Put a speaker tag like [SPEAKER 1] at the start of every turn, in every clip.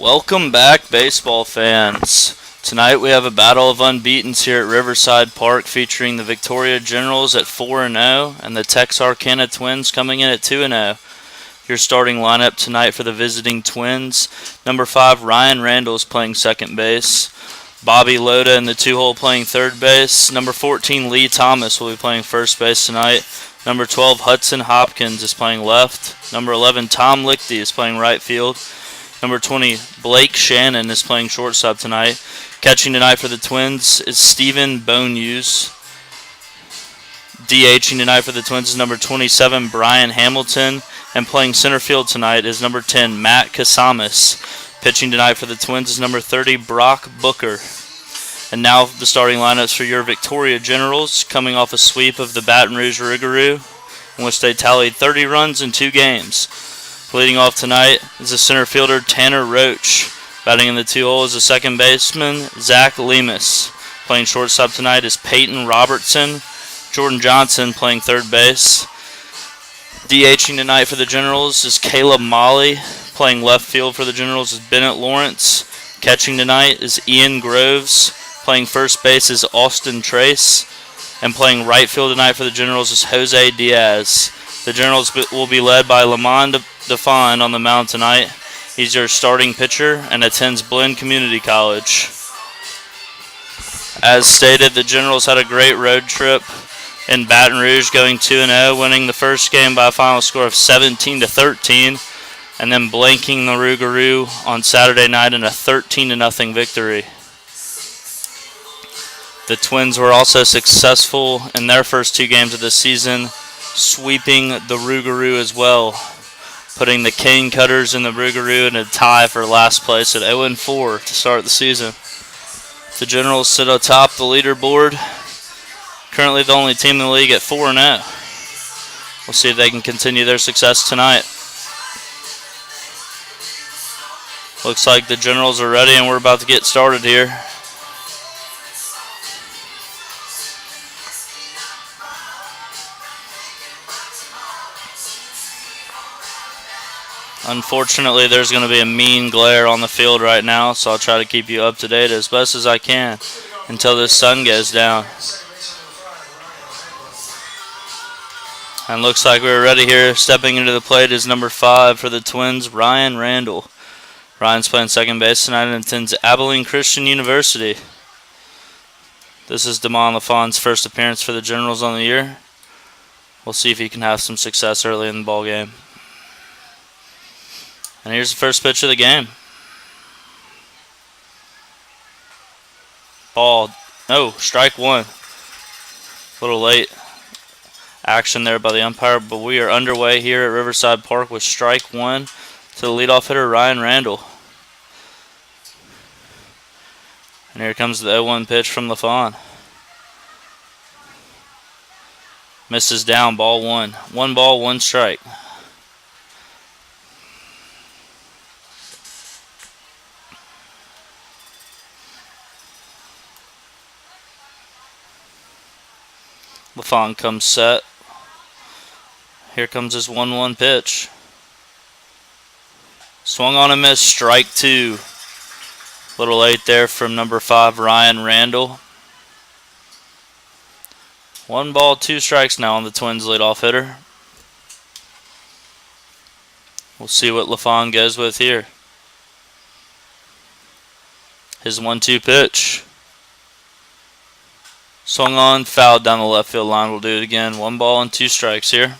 [SPEAKER 1] Welcome back, baseball fans. Tonight we have a battle of unbeatens here at Riverside Park featuring the Victoria Generals at 4-0 and the Texarkana Twins coming in at 2-0. Your starting lineup tonight for the visiting Twins: number 5 Ryan Randall is playing second base. Bobby Loda in the 2-hole playing third base. Number 14 Lee Thomas will be playing first base tonight. Number 12 Hudson Hopkins is playing left. Number 11 Tom Lichty is playing right field. Number 20 Blake Shannon is playing shortstop tonight. Catching tonight for the Twins is Stephen Bonehughes. DHing tonight for the Twins is number 27 Brian Hamilton. And playing center field tonight is number 10 Matt Casamas. Pitching tonight for the Twins is number 30 Brock Booker. And now the starting lineups for your Victoria Generals, coming off a sweep of the Baton Rouge Rougarou, in which they tallied 30 runs in 2 games. Leading off tonight is the center fielder Tanner Roach. Batting in the 2-hole is the second baseman Zach Lemus. Playing shortstop tonight is Peyton Robertson. Jordan Johnson playing third base. DHing tonight for the Generals is Caleb Molly. Playing left field for the Generals is Bennett Lawrence. Catching tonight is Ian Groves. Playing first base is Austin Trace. And playing right field tonight for the Generals is Jose Diaz. The Generals will be led by Lamond Define on the mound tonight. He's your starting pitcher and attends Blinn Community College. As stated, the Generals had a great road trip in Baton Rouge, going 2-0, winning the first game by a final score of 17-13, and then blanking the Rougarou on Saturday night in a 13-0 victory. The Twins were also successful in their first 2 games of the season, sweeping the Rougarou as well, putting the Cane Cutters in the Rougarou in a tie for last place at 0-4 to start the season. The Generals sit atop the leaderboard, currently the only team in the league at 4-0. We'll see if they can continue their success tonight. Looks like the Generals are ready and we're about to get started here. Unfortunately, there's going to be a mean glare on the field right now, so I'll try to keep you up to date as best as I can until this sun goes down. And looks like we're ready here. Stepping into the plate is number 5 for the Twins, Ryan Randall. Ryan's playing second base tonight and attends Abilene Christian University. This is Damon LaFawn's first appearance for the Generals on the year. We'll see if he can have some success early in the ball game. And here's the first pitch of the game. Ball. No, strike 1. A little late action there by the umpire, but we are underway here at Riverside Park with strike 1 to the leadoff hitter, Ryan Randall. And here comes the 0-1 pitch from LaFawn. Misses down, ball 1. 1 ball, 1 strike. LaFawn comes set. Here comes his 1-1 pitch. Swung on and missed, strike 2. A little late there from number 5, Ryan Randall. 1 ball, 2 strikes now on the Twins leadoff hitter. We'll see what LaFawn goes with here. His 1-2 pitch. Swung on, fouled down the left field line. We'll do it again. 1 ball and 2 strikes here.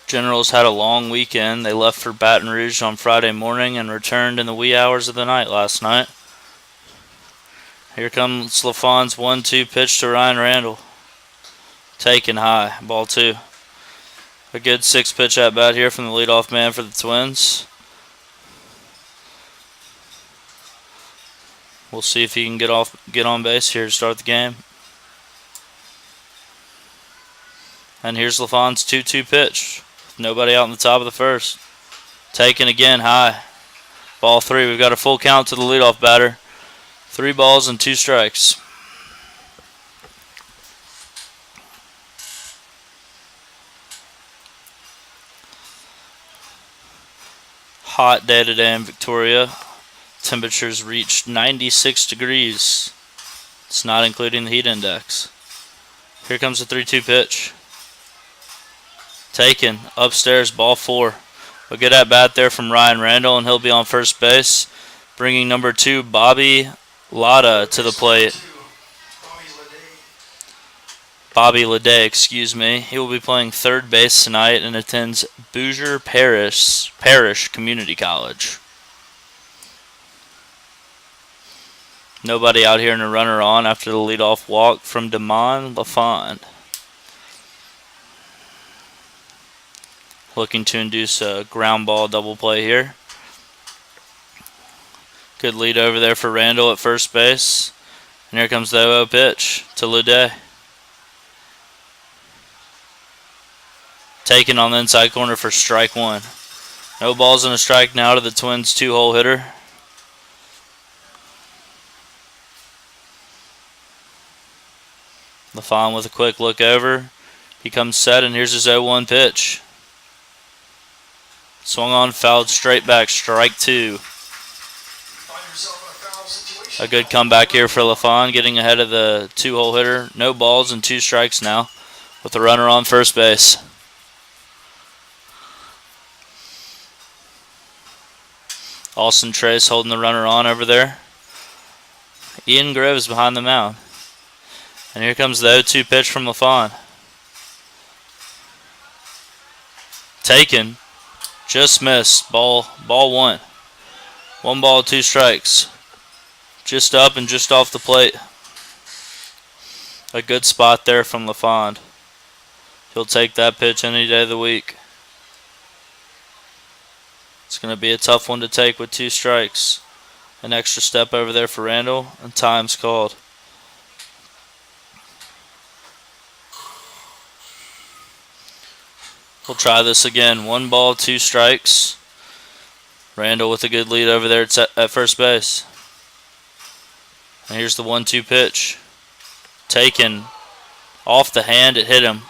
[SPEAKER 1] Generals had a long weekend. They left for Baton Rouge on Friday morning and returned in the wee hours of the night last night. Here comes LaFawn's 1-2 pitch to Ryan Randall. Taken high, ball 2. A good 6-pitch at bat here from the leadoff man for the Twins. We'll see if he can get on base here to start the game. And here's LaFawn's 2-2 pitch. Nobody out in the top of the first. Taken again high. Ball 3. We've got a full count to the leadoff batter. 3 balls and 2 strikes. Hot day today in Victoria. Temperatures reached 96 degrees. It's not including the heat index. Here comes the 3-2 pitch. Taken. Upstairs, ball 4. A good at bat there from Ryan Randall, and he'll be on first base, bringing number 2, Bobby Latta, to the plate. Bobby Leday, excuse me. He will be playing third base tonight and attends Bouger Parish Community College. Nobody out here and a runner on after the leadoff walk from Damon LaFond. Looking to induce a ground ball double play here. Good lead over there for Randall at first base. And here comes the 0-0 pitch to Leday. Taken on the inside corner for strike 1. No balls and a strike now to the Twins' 2-hole hitter. LaFond with a quick look over. He comes set, and here's his 0-1 pitch. Swung on, fouled straight back, strike 2. A good comeback here for LaFond, getting ahead of the 2-hole hitter. No balls and 2 strikes now with the runner on first base. Austin Trace holding the runner on over there. Ian Groves behind the mound. And here comes the 0-2 pitch from LaFond. Taken. Just missed. Ball 1. 1 ball, 2 strikes. Just up and just off the plate. A good spot there from LaFond. He'll take that pitch any day of the week. It's going to be a tough one to take with 2 strikes. An extra step over there for Randall, and time's called. We'll try this again. 1 ball, 2 strikes. Randall with a good lead over there at first base. And here's the 1-2 pitch. Taken off the hand, it hit him.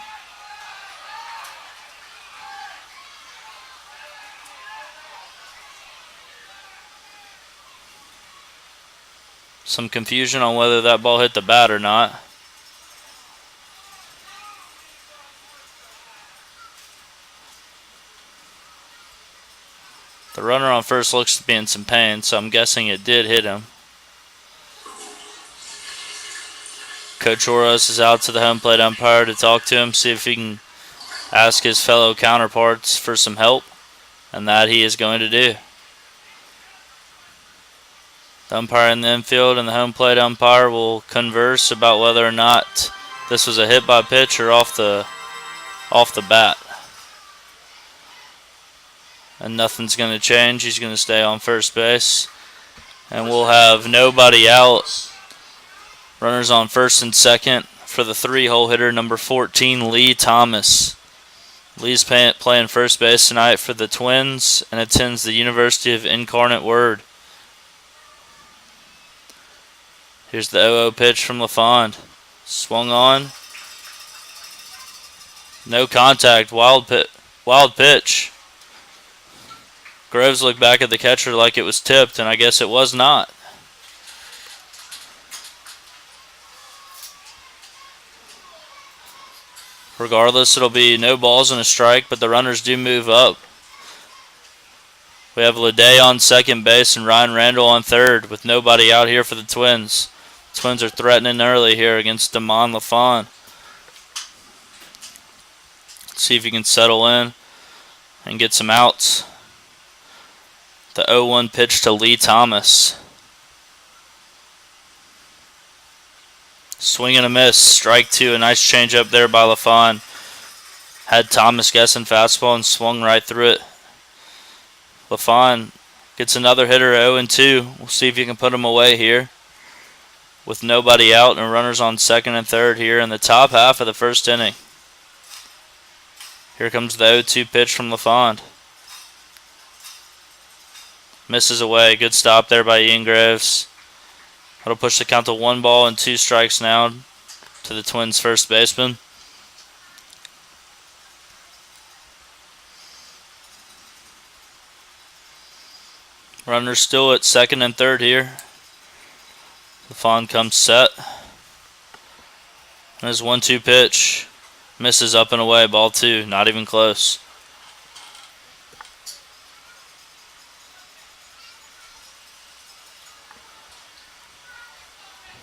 [SPEAKER 1] Some confusion on whether that ball hit the bat or not. The runner on first looks to be in some pain, so I'm guessing it did hit him. Coach Oros is out to the home plate umpire to talk to him, see if he can ask his fellow counterparts for some help, and that he is going to do. The umpire in the infield and the home plate umpire will converse about whether or not this was a hit by pitch or off the bat. And nothing's going to change. He's going to stay on first base. And we'll have nobody out. Runners on first and second for the 3-hole hitter, number 14, Lee Thomas. Lee's playing first base tonight for the Twins and attends the University of Incarnate Word. Here's the 0-0 pitch from LaFond. Swung on. No contact. Wild pitch. Groves looked back at the catcher like it was tipped, and I guess it was not. Regardless, it'll be no balls and a strike, but the runners do move up. We have Leday on second base and Ryan Randall on third with nobody out here for the Twins. Twins are threatening early here against Damon LaFond. See if he can settle in and get some outs. The 0-1 pitch to Lee Thomas. Swing and a miss. Strike 2. A nice change up there by LaFond. Had Thomas guessing fastball and swung right through it. LaFond gets another hitter at 0-2. We'll see if he can put him away here. With nobody out and runners on second and third here in the top half of the first inning. Here comes the 0-2 pitch from LaFond. Misses away. Good stop there by Ian Groves. That'll push the count to 1 ball and 2 strikes now to the Twins' first baseman. Runner still at second and third here. LaFawn comes set. And his 1-2 pitch. Misses up and away. Ball 2. Not even close.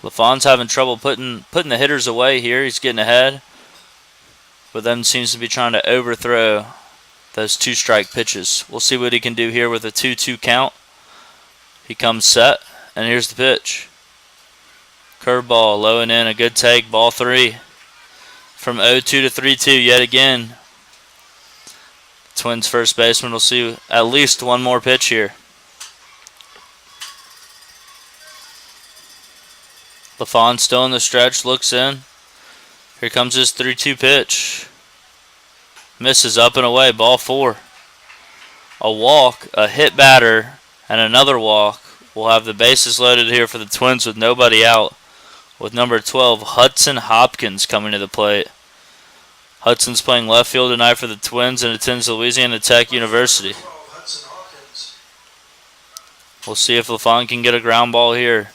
[SPEAKER 1] LaFawn's having trouble putting the hitters away here. He's getting ahead. But then seems to be trying to overthrow those 2-strike pitches. We'll see what he can do here with a 2-2 count. He comes set. And here's the pitch. Curveball, low and in, a good take, ball 3. From 0-2 to 3-2 yet again. Twins first baseman will see at least one more pitch here. LaFawn still in the stretch, looks in. Here comes his 3-2 pitch. Misses up and away, ball 4. A walk, a hit batter, and another walk. We'll have the bases loaded here for the Twins with nobody out. With number 12, Hudson Hopkins coming to the plate. Hudson's playing left field tonight for the Twins and attends Louisiana Tech University. We'll see if LaFawn can get a ground ball here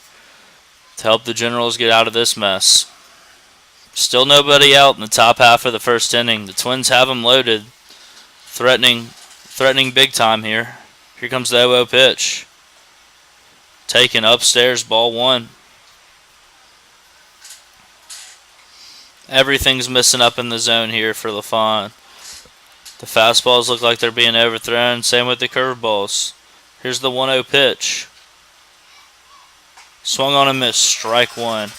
[SPEAKER 1] to help the Generals get out of this mess. Still nobody out in the top half of the first inning. The Twins have them loaded, threatening big time here. Here comes the 0-0 pitch. Taken upstairs, ball 1. Everything's missing up in the zone here for LaFawn. The fastballs look like they're being overthrown. Same with the curveballs. Here's the 1-0 pitch. Swung on and missed. Strike 1.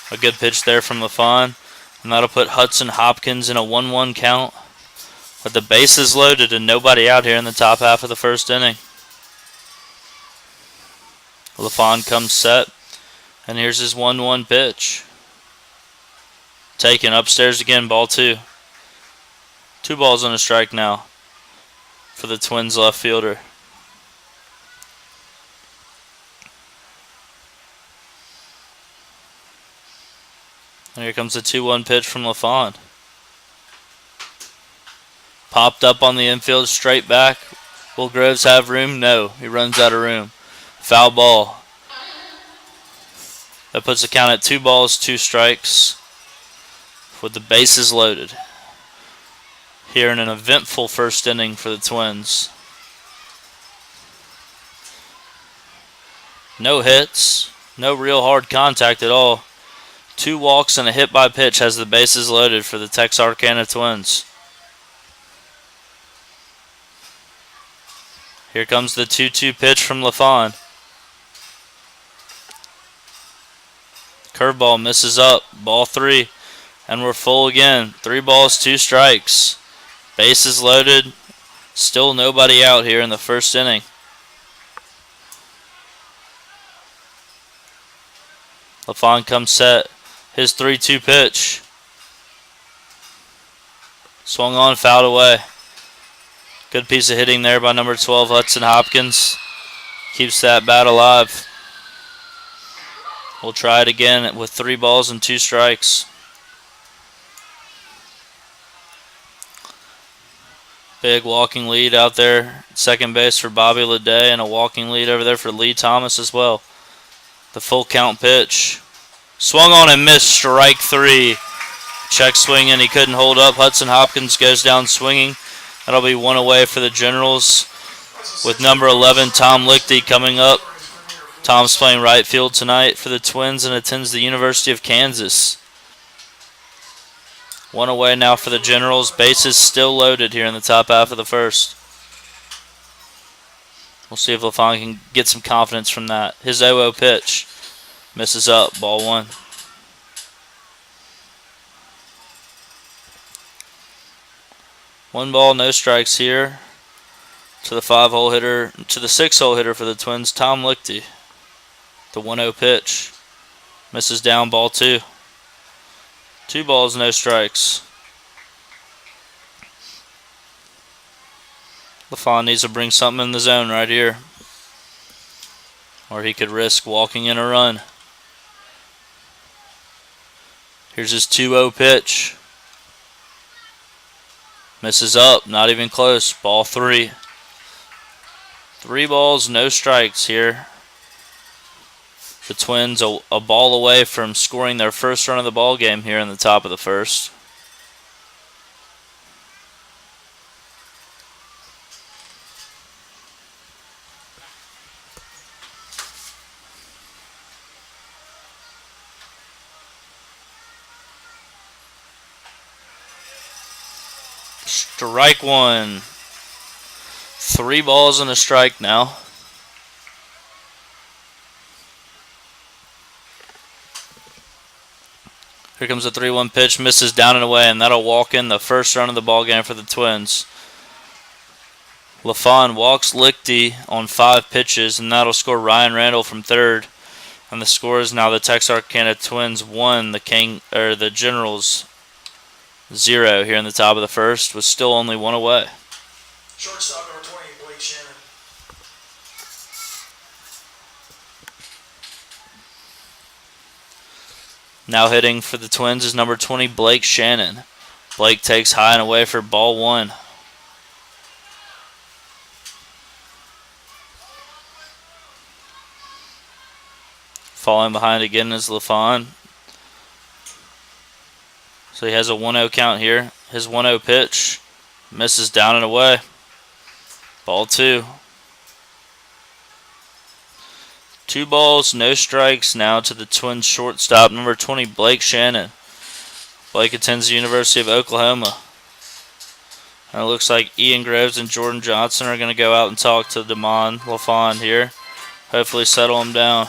[SPEAKER 1] A good pitch there from LaFawn. And that'll put Hudson Hopkins in a 1-1 count. With the bases loaded and nobody out here in the top half of the first inning. LaFawn comes set. And here's his 1-1 pitch. Taken upstairs again, ball 2. 2 balls and a strike now for the Twins left fielder. And here comes the 2-1 pitch from LaFawn. Popped up on the infield, straight back. Will Groves have room? No, he runs out of room. Foul ball. That puts the count at 2 balls, 2 strikes. With the bases loaded. Here in an eventful first inning for the Twins. No hits. No real hard contact at all. 2 walks and a hit by pitch has the bases loaded for the Texarkana Twins. Here comes the 2-2 pitch from LaFawn. Curveball misses up. Ball 3. And we're full again. 3 balls, 2 strikes. Bases loaded. Still nobody out here in the first inning. LaFawn comes set. His 3-2 pitch. Swung on, fouled away. Good piece of hitting there by number 12, Hudson Hopkins. Keeps that bat alive. We'll try it again with 3 balls and 2 strikes. Big walking lead out there at second base for Bobby Leday, and a walking lead over there for Lee Thomas as well. The full count pitch. Swung on and missed, strike 3. Check swing and he couldn't hold up. Hudson Hopkins goes down swinging. That'll be 1 away for the Generals with number 11, Tom Lichty, coming up. Tom's playing right field tonight for the Twins and attends the University of Kansas. 1 away now for the Generals. Bases still loaded here in the top half of the first. We'll see if LaFawn can get some confidence from that. His 0-0 pitch. Misses up. Ball 1. One ball, no strikes here to the 5-hole hitter, to the 6-hole hitter for the Twins, Tom Lichty. The 1-0 pitch. Misses down, ball 2. 2 balls, no strikes. LaFawn needs to bring something in the zone right here, or he could risk walking in a run. Here's his 2-0 pitch. Misses up, not even close. Ball 3. 3 balls, no strikes here. The Twins a ball away from scoring their first run of the ball game here in the top of the first. Strike one. 3 balls and a strike now. Here comes a 3-1 pitch, misses down and away, and that'll walk in the first run of the ball game for the Twins. LaFawn walks Lichty on 5 pitches, and that'll score Ryan Randall from third. And the score is now the Texarkana Twins 1, the Generals 0 here in the top of the first, with still only 1 away.
[SPEAKER 2] Shortstop number 20, Blake Shannon.
[SPEAKER 1] Now hitting for the Twins is number 20, Blake Shannon. Blake takes high and away for ball 1. Falling behind again is LaFawn. So he has a 1-0 count here. His 1-0 pitch misses down and away. Ball 2. 2 balls, no strikes now to the Twins shortstop, number 20, Blake Shannon. Blake attends the University of Oklahoma. And it looks like Ian Groves and Jordan Johnson are going to go out and talk to Damon LaFawn here. Hopefully settle him down.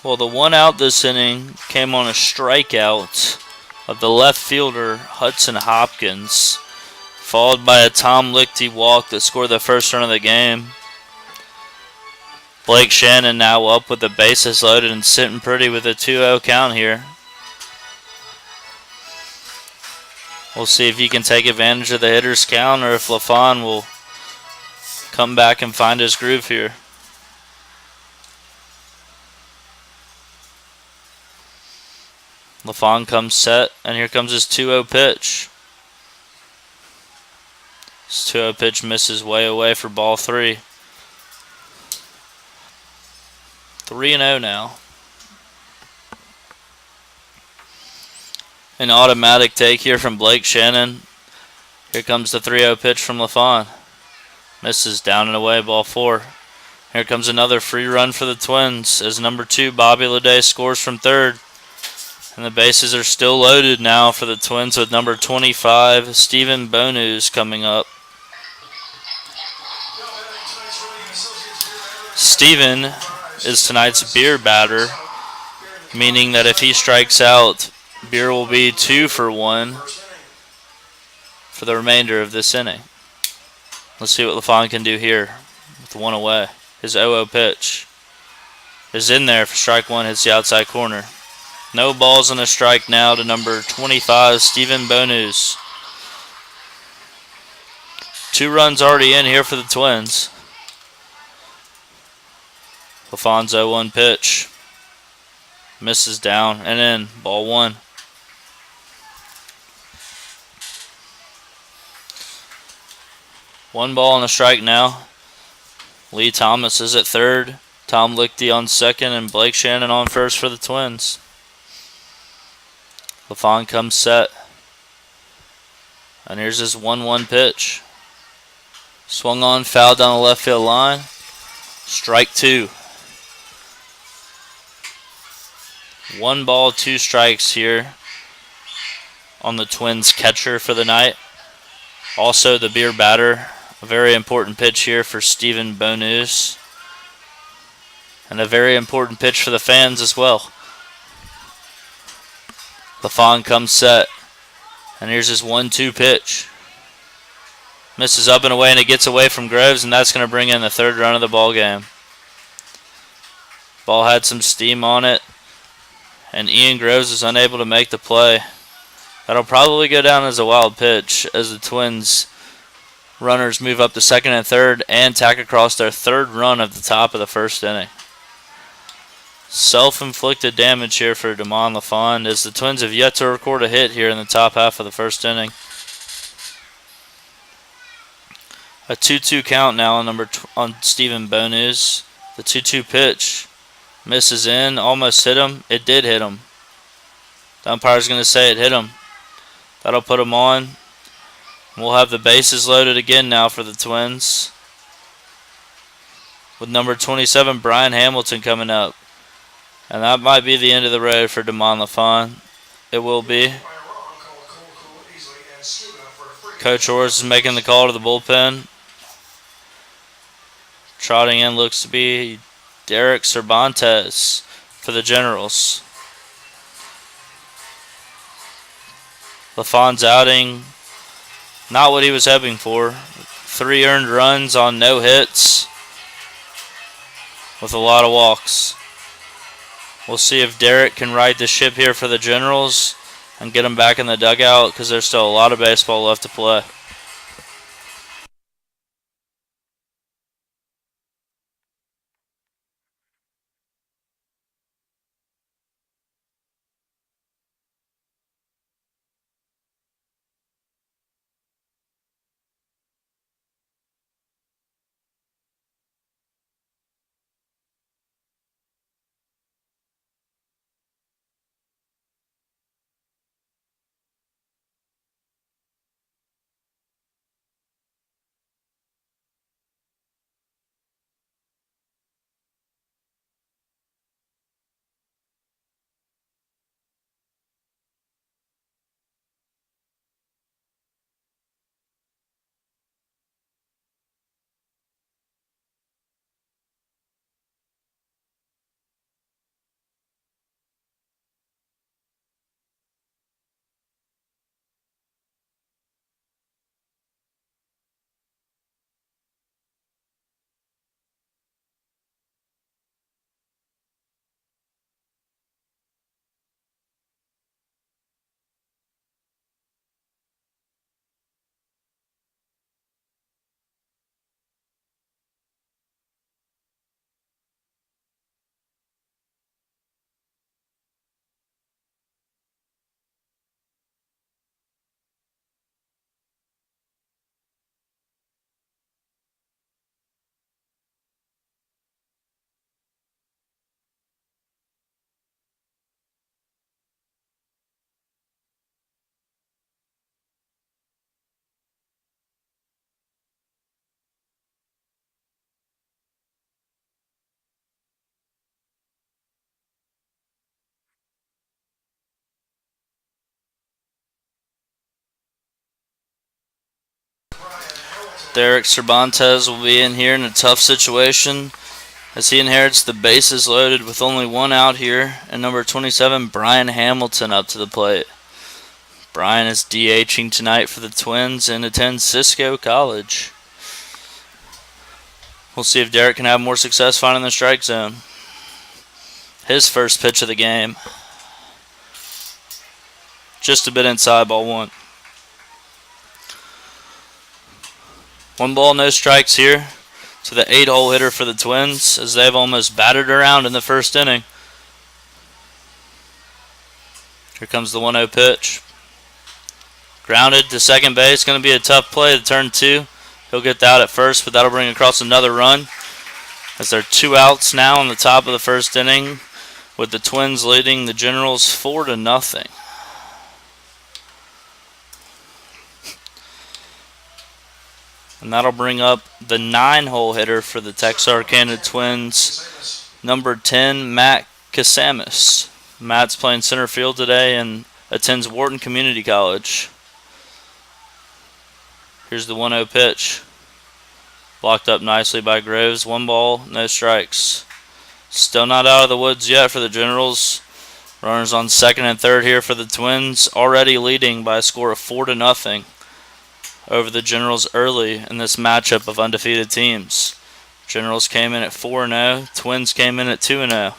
[SPEAKER 1] Well, the 1 out this inning came on a strikeout of the left fielder, Hudson Hopkins, followed by a Tom Lichty walk that scored the first run of the game. Blake Shannon now up with the bases loaded and sitting pretty with a 2-0 count here. We'll see if he can take advantage of the hitter's count or if LaFawn will come back and find his groove here. LaFawn comes set, and here comes his 2-0 pitch. His 2-0 pitch misses way away for ball 3. 3-0 now. An automatic take here from Blake Shannon. Here comes the 3-0 pitch from LaFawn. Misses down and away, ball 4. Here comes another free run for the Twins as number 2, Bobby Leday, scores from third. And the bases are still loaded now for the Twins with number 25, Stephen Bonus, coming up. Stephen is tonight's beer batter, meaning that if he strikes out, beer will be 2 for 1 for the remainder of this inning. Let's see what LaFawn can do here with 1 away. His 0-0 pitch is in there for strike 1, hits the outside corner. No balls and a strike now to number 25, Stephen Bonus. 2 runs already in here for the Twins. LaFawn's 0-1 pitch. Misses down and in. Ball 1. One ball and a strike now. Lee Thomas is at third. Tom Lichty on second and Blake Shannon on first for the Twins. LaFawn comes set. And here's his 1-1 pitch. Swung on, foul down the left field line. Strike 2. 1 ball, 2 strikes here on the Twins catcher for the night. Also the beer batter. A very important pitch here for Stephen Bonus. And a very important pitch for the fans as well. LaFawn comes set. And here's his 1-2 pitch. Misses up and away, and it gets away from Groves, and that's going to bring in the 3rd run of the ball game. Ball had some steam on it, and Ian Groves is unable to make the play. That'll probably go down as a wild pitch as the Twins runners move up to 2nd and 3rd and tack across their 3rd run of the top of the 1st inning. Self-inflicted damage here for Damon LaFond, as the Twins have yet to record a hit here in the top half of the first inning. A 2-2 count now on Stephen Bonews. The 2-2 pitch misses in, almost hit him. It did hit him. The umpire's going to say it hit him. That'll put him on. We'll have the bases loaded again now for the Twins, with number 27, Brian Hamilton, coming up. And that might be the end of the road for Damon LaFond. It will be. Coach Orris is making the call to the bullpen. Trotting in looks to be Derek Cervantes for the Generals. LaFond's outing, not what he was hoping for. 3 earned runs on no hits with a lot of walks. We'll see if Derek can right the ship here for the Generals and get them back in the dugout, because there's still a lot of baseball left to play. Derek Cervantes will be in here in a tough situation, as he inherits the bases loaded with only 1 out here, and number 27, Brian Hamilton, up to the plate. Brian is DHing tonight for the Twins and attends Cisco College. We'll see if Derek can have more success finding the strike zone. His first pitch of the game. Just a bit inside, ball 1. 1 ball, no strikes here to the 8-hole hitter for the Twins, as they've almost battered around in the first inning. Here comes the 1-0 pitch. Grounded to second base. Going to be a tough play to turn 2. He'll get out at first, but that'll bring across another run, as there are 2 outs now in the top of the first inning, with the Twins leading the Generals 4-0. And that'll bring up the 9-hole hitter for the Texarkana Twins, number 10, Matt Casamis. Matt's playing center field today and attends Wharton Community College. Here's the 1-0 pitch. Blocked up nicely by Groves. 1 ball, no strikes. Still not out of the woods yet for the Generals. Runners on second and third here for the Twins, already leading by a score of 4-0 over the Generals early in this matchup of undefeated teams. Generals came in at 4-0. Twins came in at 2-0.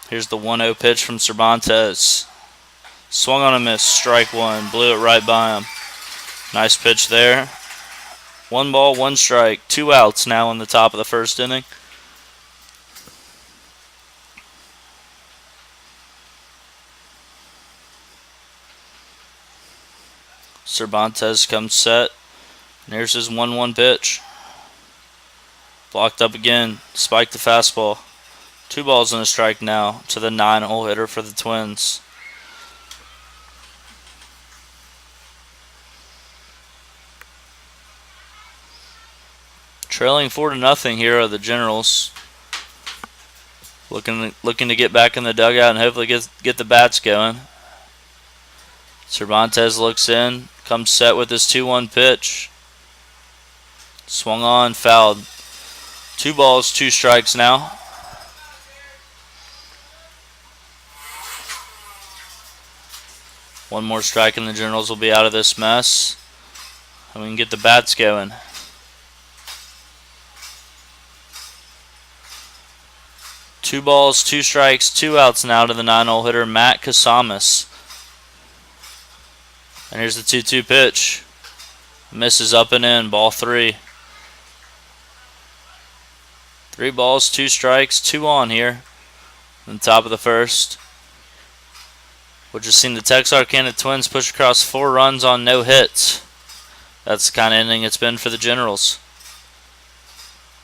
[SPEAKER 1] Here's the 1-0 pitch from Cervantes. Swung on a miss, strike 1. Blew it right by him. Nice pitch there. 1 ball, 1 strike. 2 outs now in the top of the first inning. Cervantes comes set. And here's his 1-1 pitch. Blocked up again. Spiked the fastball. 2 balls and a strike now to the 9-hole hitter for the Twins. Trailing 4-0 here are the Generals. Looking to get back in the dugout and hopefully get the bats going. Cervantes looks in, comes set with his 2-1 pitch. Swung on, fouled. 2 balls, 2 strikes now. One more strike and the Generals will be out of this mess. And we can get the bats going. Two balls, 2 strikes, 2 outs now to the 9-hole hitter, Matt Casamas. And here's the 2-2 pitch. Misses up and in, ball 3. 3 balls, 2 strikes, 2 on here. On the top of the first. We've just seen the Texarkana Twins push across 4 runs on no hits. That's the kind of inning it's been for the Generals.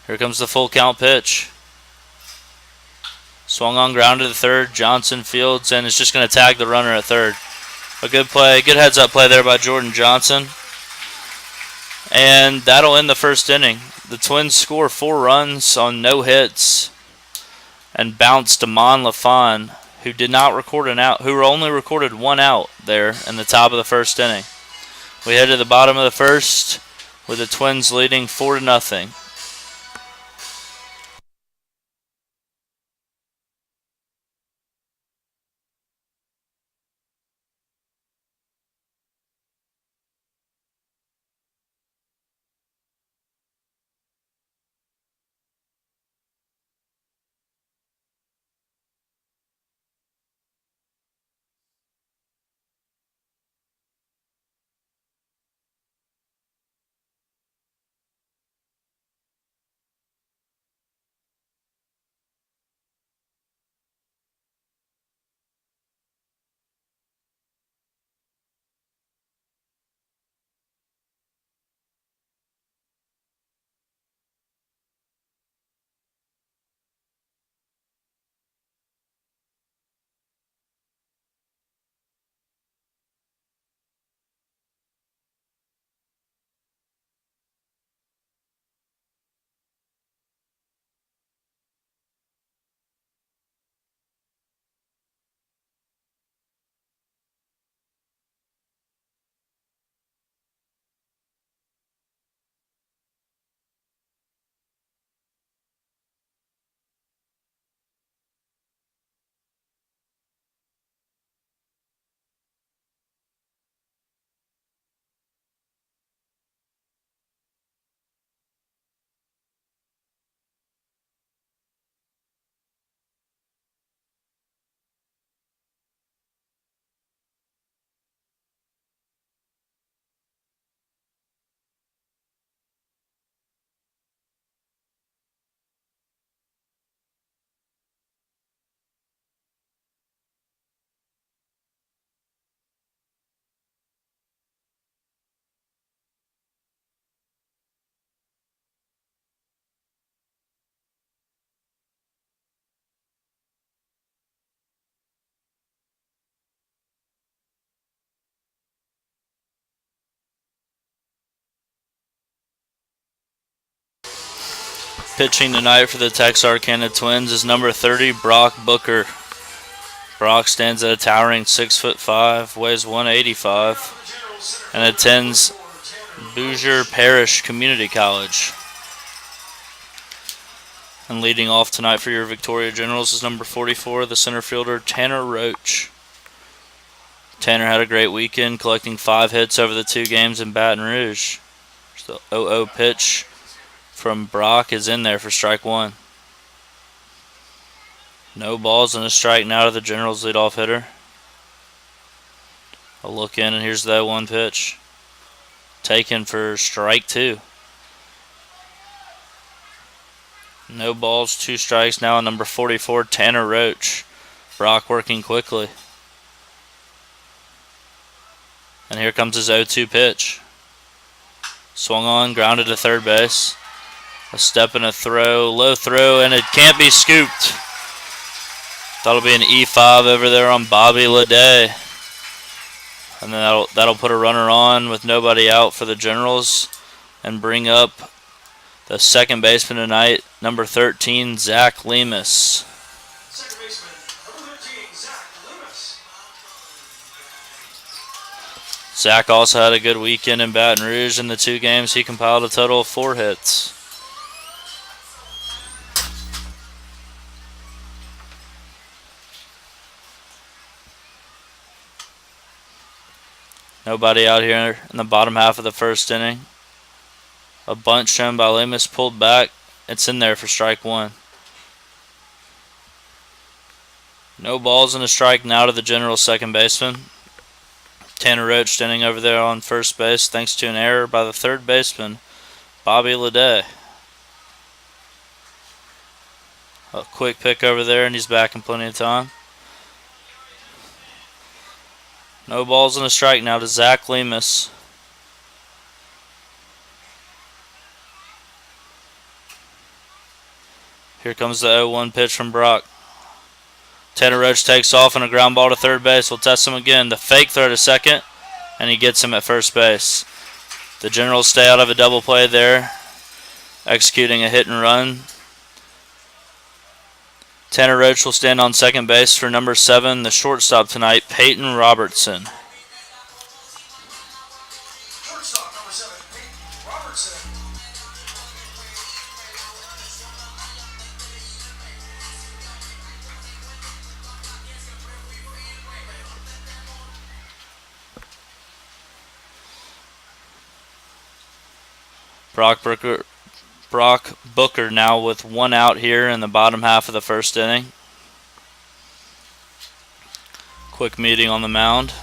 [SPEAKER 1] Here comes the full count pitch. Swung on, ground to the third. Johnson fields and is just going to tag the runner at third. A good play, good heads-up play there by Jordan Johnson. And that'll end the first inning. The Twins score 4 runs on no hits and bounce Damon LaFon, who did not record an out, who only recorded 1 out there in the top of the first inning. We head to the bottom of the first with the Twins leading 4-0. Pitching tonight for the Texarkana Twins is number 30, Brock Booker. Brock stands at a towering 6'5", weighs 185, and attends Bossier Parish Community College. And leading off tonight for your Victoria Generals is number 44, the center fielder, Tanner Roach. Tanner had a great weekend, collecting 5 hits over the 2 games in Baton Rouge. The 0-0 pitch from Brock is in there for strike 1. No balls and a strike now to the Generals' leadoff hitter. A look in, and here's the 0-1 pitch. Taken for strike 2. No balls, 2 strikes now on number 44, Tanner Roach. Brock working quickly. And here comes his 0-2 pitch. Swung on, grounded to third base. A step and a throw, low throw, and it can't be scooped. That'll be an E5 over there on Bobby Leday. And then that'll put a runner on with nobody out for the Generals and bring up the second baseman tonight, number 13, Zach Lemus.
[SPEAKER 2] Second baseman, number 13, Zach Lemus.
[SPEAKER 1] Zach also had a good weekend in Baton Rouge. In the 2 games, he compiled a total of 4 hits. Nobody out here in the bottom half of the first inning. A bunt shown by Lemus, pulled back. It's in there for strike 1. No balls and a strike now to the General second baseman. Tanner Roach standing over there on first base thanks to an error by the third baseman, Bobby Leday. A quick pick over there, and he's back in plenty of time. No balls and a strike now to Zach Lemus. Here comes the 0-1 pitch from Brock. Tanner Roach takes off and a ground ball to third base. We'll test him again. The fake throw to second, and he gets him at first base. The Generals stay out of a double play there, executing a hit and run. Tanner Roach will stand on second base for number 7, the shortstop tonight, Peyton Robertson.
[SPEAKER 2] Shortstop, number 7, Peyton Robertson.
[SPEAKER 1] Brock Booker now with 1 out here in the bottom half of the first inning. Quick meeting on the mound.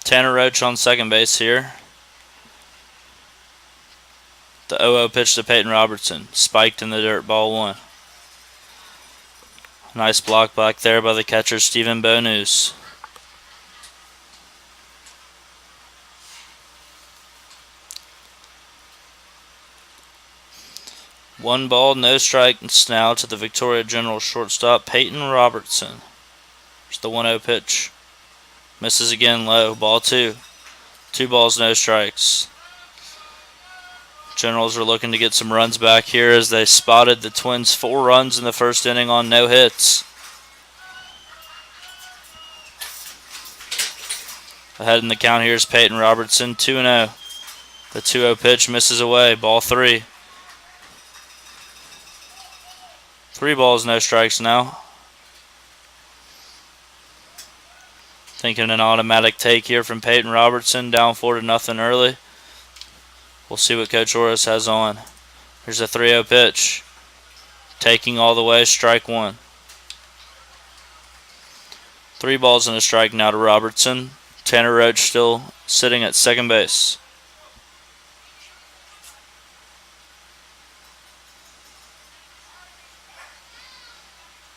[SPEAKER 1] Tanner Roach on second base here. The 0-0 pitch to Peyton Robertson. Spiked in the dirt, ball 1. Nice block back there by the catcher, Stephen Bonus. One ball, no strikes now to the Victoria General shortstop, Peyton Robertson. There's the 1-0 pitch. Misses again low, ball 2. 2 balls, no strikes. Generals are looking to get some runs back here as they spotted the Twins 4 runs in the first inning on no hits. Ahead in the count here is Peyton Robertson, 2-0. The 2-0 pitch misses away, ball 3. 3 balls, no strikes now. Thinking an automatic take here from Peyton Robertson, down 4-0 early. We'll see what Coach Orris has on. Here's a 3-0 pitch. Taking all the way, strike 1. 3 balls and a strike now to Robertson. Tanner Roach still sitting at second base.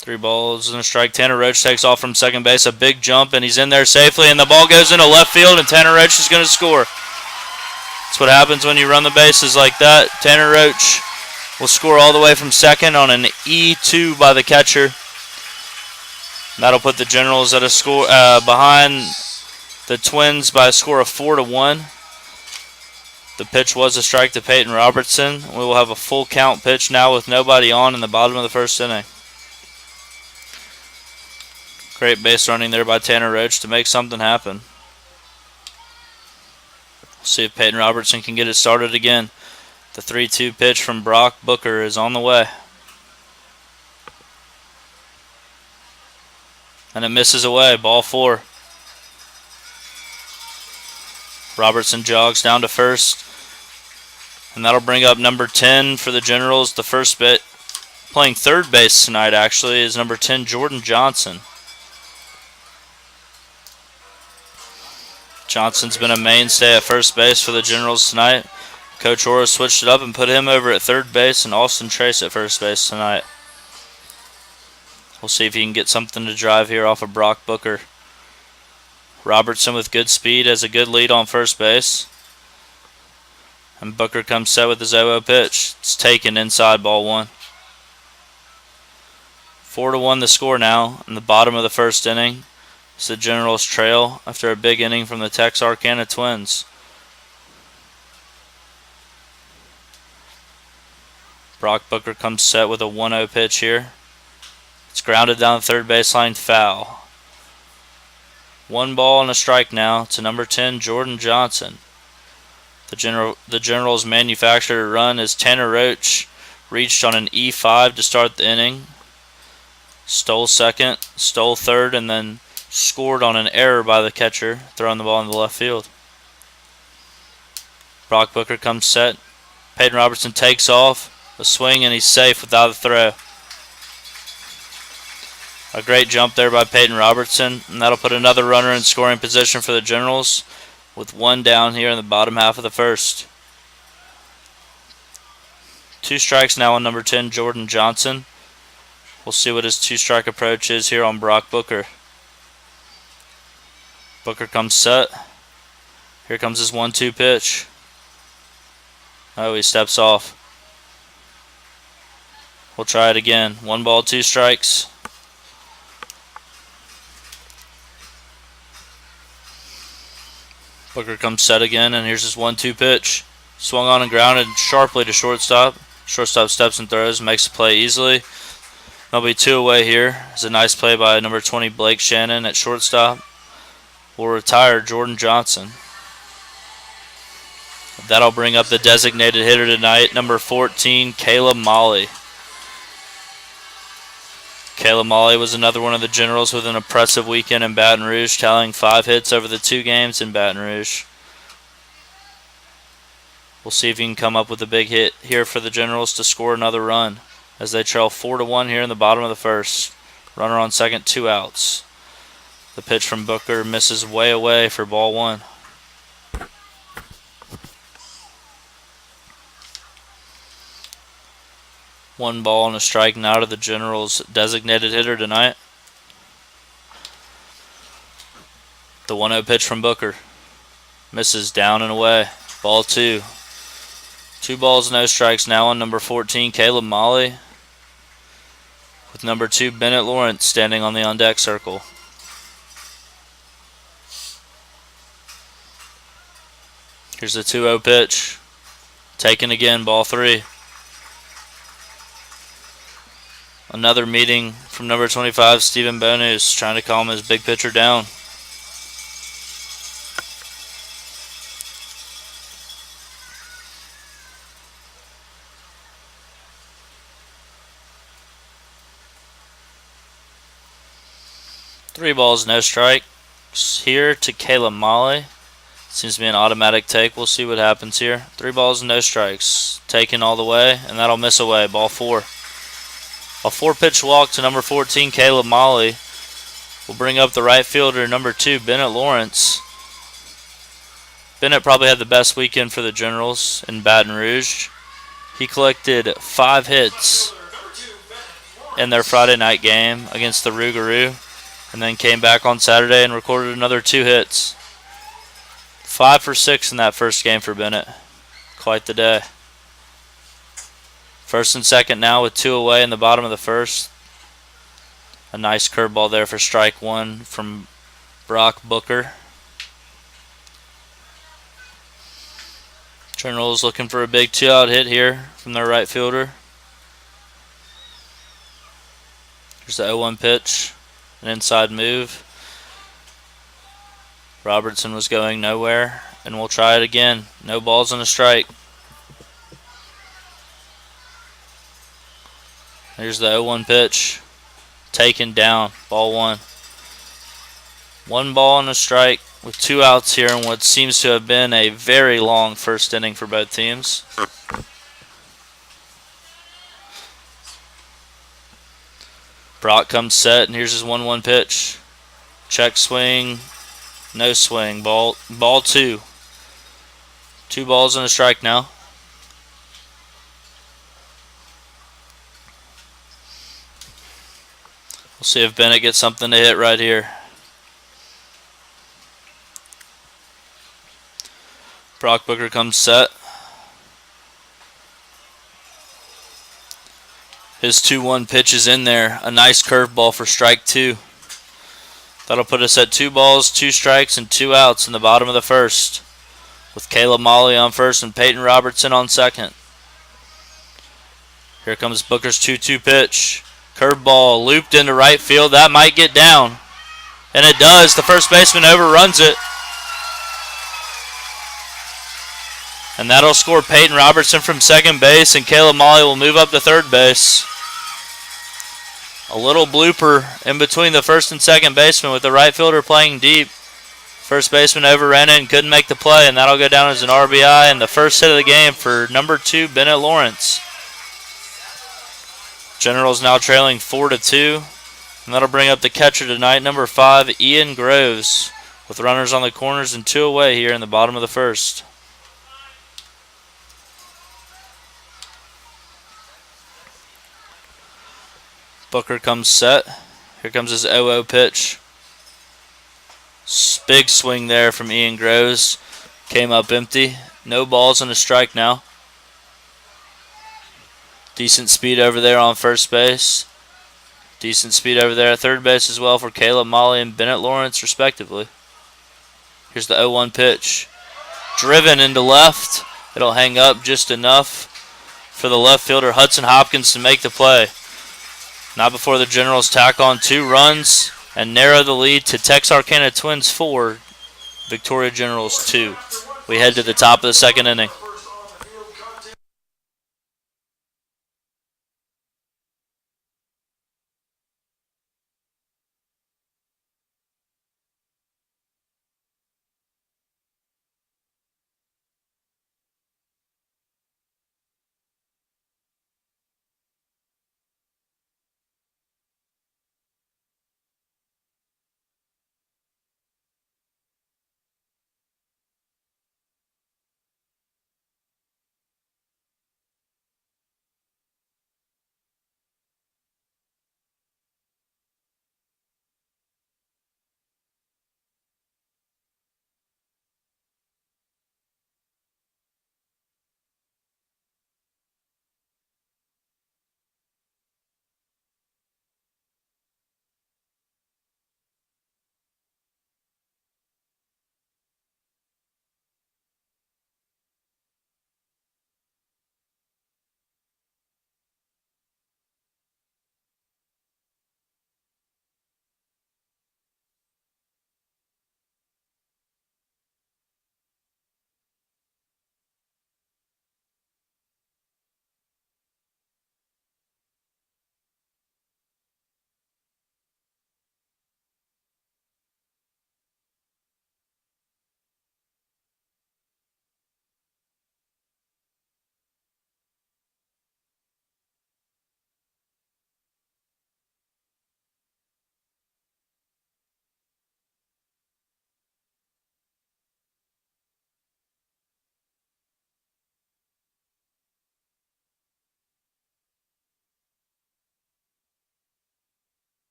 [SPEAKER 1] Three balls and a strike. Tanner Roach takes off from second base. A big jump, and he's in there safely. And the ball goes into left field, and Tanner Roach is going to score. That's what happens when you run the bases like that. Tanner Roach will score all the way from second on an E2 by the catcher. That'll put the Generals at a score behind the Twins by a score of 4-1. The pitch was a strike to Peyton Robertson. We will have a full count pitch now with nobody on in the bottom of the first inning. Great base running there by Tanner Roach to make something happen. We'll see if Peyton Robertson can get it started again. The 3-2 pitch from Brock Booker is on the way. And it misses away, ball 4. Robertson jogs down to first. And that'll bring up number 10 for the Generals. The first bit playing third base tonight actually is number 10, Jordan Johnson. Johnson's been a mainstay at first base for the Generals tonight. Coach Ora switched it up and put him over at third base and Austin Trace at first base tonight. We'll see if he can get something to drive here off of Brock Booker. Robertson with good speed has a good lead on first base. And Booker comes set with his 0-0 pitch. It's taken inside, ball one. 4-1 the score now in the bottom of the first inning. It's the Generals trail after a big inning from the Texarkana Twins. Brock Booker comes set with a 1-0 pitch here. It's grounded down the third baseline, foul. 1 ball and a strike now to number 10, Jordan Johnson. The Generals' manufactured run as Tanner Roach reached on an E5 to start the inning. Stole second, stole third, and then scored on an error by the catcher, throwing the ball in the left field. Brock Booker comes set. Peyton Robertson takes off. A swing, and he's safe without a throw. A great jump there by Peyton Robertson, and that'll put another runner in scoring position for the Generals with 1 down here in the bottom half of the first. 2 strikes now on number 10, Jordan Johnson. We'll see what his 2-strike approach is here on Brock Booker. Booker comes set. Here comes his 1-2 pitch. Oh, he steps off. We'll try it again. 1 ball, 2 strikes. Booker comes set again, and here's his 1-2 pitch. Swung on and grounded sharply to shortstop. Shortstop steps and throws, makes the play easily. There'll be 2 away here. It's a nice play by number 20, Blake Shannon at shortstop. We'll retire Jordan Johnson. That'll bring up the designated hitter tonight, number 14, Caleb Molly. Caleb Molly was another one of the Generals with an impressive weekend in Baton Rouge, tallying 5 hits over the 2 games in Baton Rouge. We'll see if he can come up with a big hit here for the Generals to score another run as they trail 4-1 here in the bottom of the first. Runner on second, 2 outs. The pitch from Booker misses way away for ball 1. One ball and a strike now to the Generals' designated hitter tonight. The 1-0 pitch from Booker misses down and away. Ball 2. 2 balls, no strikes now on number 14, Caleb Molly, with number 2, Bennett Lawrence, standing on the on-deck circle. Here's the 2-0 pitch. Taken again, ball 3. Another meeting from number 25, Stephen Bonus, trying to calm his big pitcher down. Three balls, no strikes here to Caleb Molly. Seems to be an automatic take. We'll see what happens here. 3 balls and no strikes. Taken all the way, and that'll miss away. Ball 4. A 4-pitch walk to number 14, Caleb Molly, will bring up the right fielder, number 2, Bennett Lawrence. Bennett probably had the best weekend for the Generals in Baton Rouge. He collected 5 hits in their Friday night game against the Rougarou, and then came back on Saturday and recorded another 2 hits. 5 for 6 in that first game for Bennett. Quite the day. First and second now with 2 away in the bottom of the first. A nice curveball there for strike 1 from Brock Booker. Generals looking for a big 2-out hit here from their right fielder. Here's the 0-1 pitch. An inside move. Robertson was going nowhere, and we'll try it again. No balls and a strike. Here's the 0-1 pitch. Taken down. Ball 1. 1 ball and a strike with 2 outs here in what seems to have been a very long first inning for both teams. Brock comes set, and here's his 1-1 pitch. Check swing. No swing. Ball 2. 2 balls and a strike now. We'll see if Bennett gets something to hit right here. Brock Booker comes set. His 2-1 pitch is in there. A nice curveball for strike 2. That'll put us at 2 balls, 2 strikes, and 2 outs in the bottom of the first, with Caleb Molly on first and Peyton Robertson on second. Here comes Booker's 2-2 pitch. Curveball looped into right field. That might get down. And it does. The first baseman overruns it. And that'll score Peyton Robertson from second base, and Caleb Molly will move up to third base. A little blooper in between the first and second baseman with the right fielder playing deep. First baseman overran it and couldn't make the play, and that'll go down as an RBI and the first hit of the game for number 2, Bennett Lawrence. Generals now trailing 4-2, and that'll bring up the catcher tonight, number 5, Ian Groves, with runners on the corners and 2 away here in the bottom of the first. Booker comes set. Here comes his 0-0 pitch. Big swing there from Ian Groves. Came up empty. No balls and a strike now. Decent speed over there on first base. Decent speed over there at third base as well for Caleb Molly and Bennett Lawrence, respectively. Here's the 0-1 pitch. Driven into left. It'll hang up just enough for the left fielder Hudson Hopkins to make the play. Not before the Generals tack on 2 runs and narrow the lead to Texarkana Twins 4, Victoria Generals 2. We head to the top of the second inning.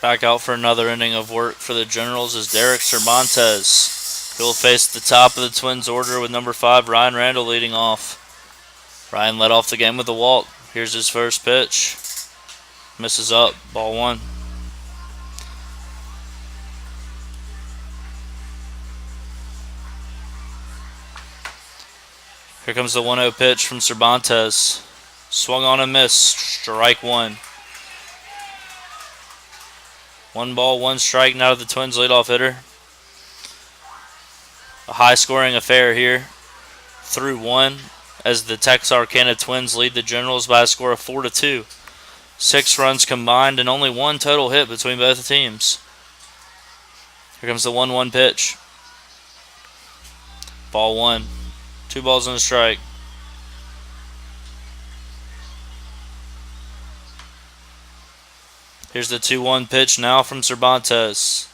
[SPEAKER 1] Back out for another inning of work for the Generals is Derek Cervantes. He'll face the top of the Twins order with number 5, Ryan Randall, leading off. Ryan led off the game with a walk. Here's his first pitch. Misses up. Ball 1. Here comes the 1-0 pitch from Cervantes. Swung on and missed. Strike 1. 1 ball, 1 strike now to the Twins leadoff hitter. A high-scoring affair here through 1 as the Texarkana Twins lead the Generals by a score of 4-2. 6 runs combined and only 1 total hit between both teams. Here comes the 1-1 pitch. Ball 1. 2 balls and a strike. Here's the 2-1 pitch now from Cervantes.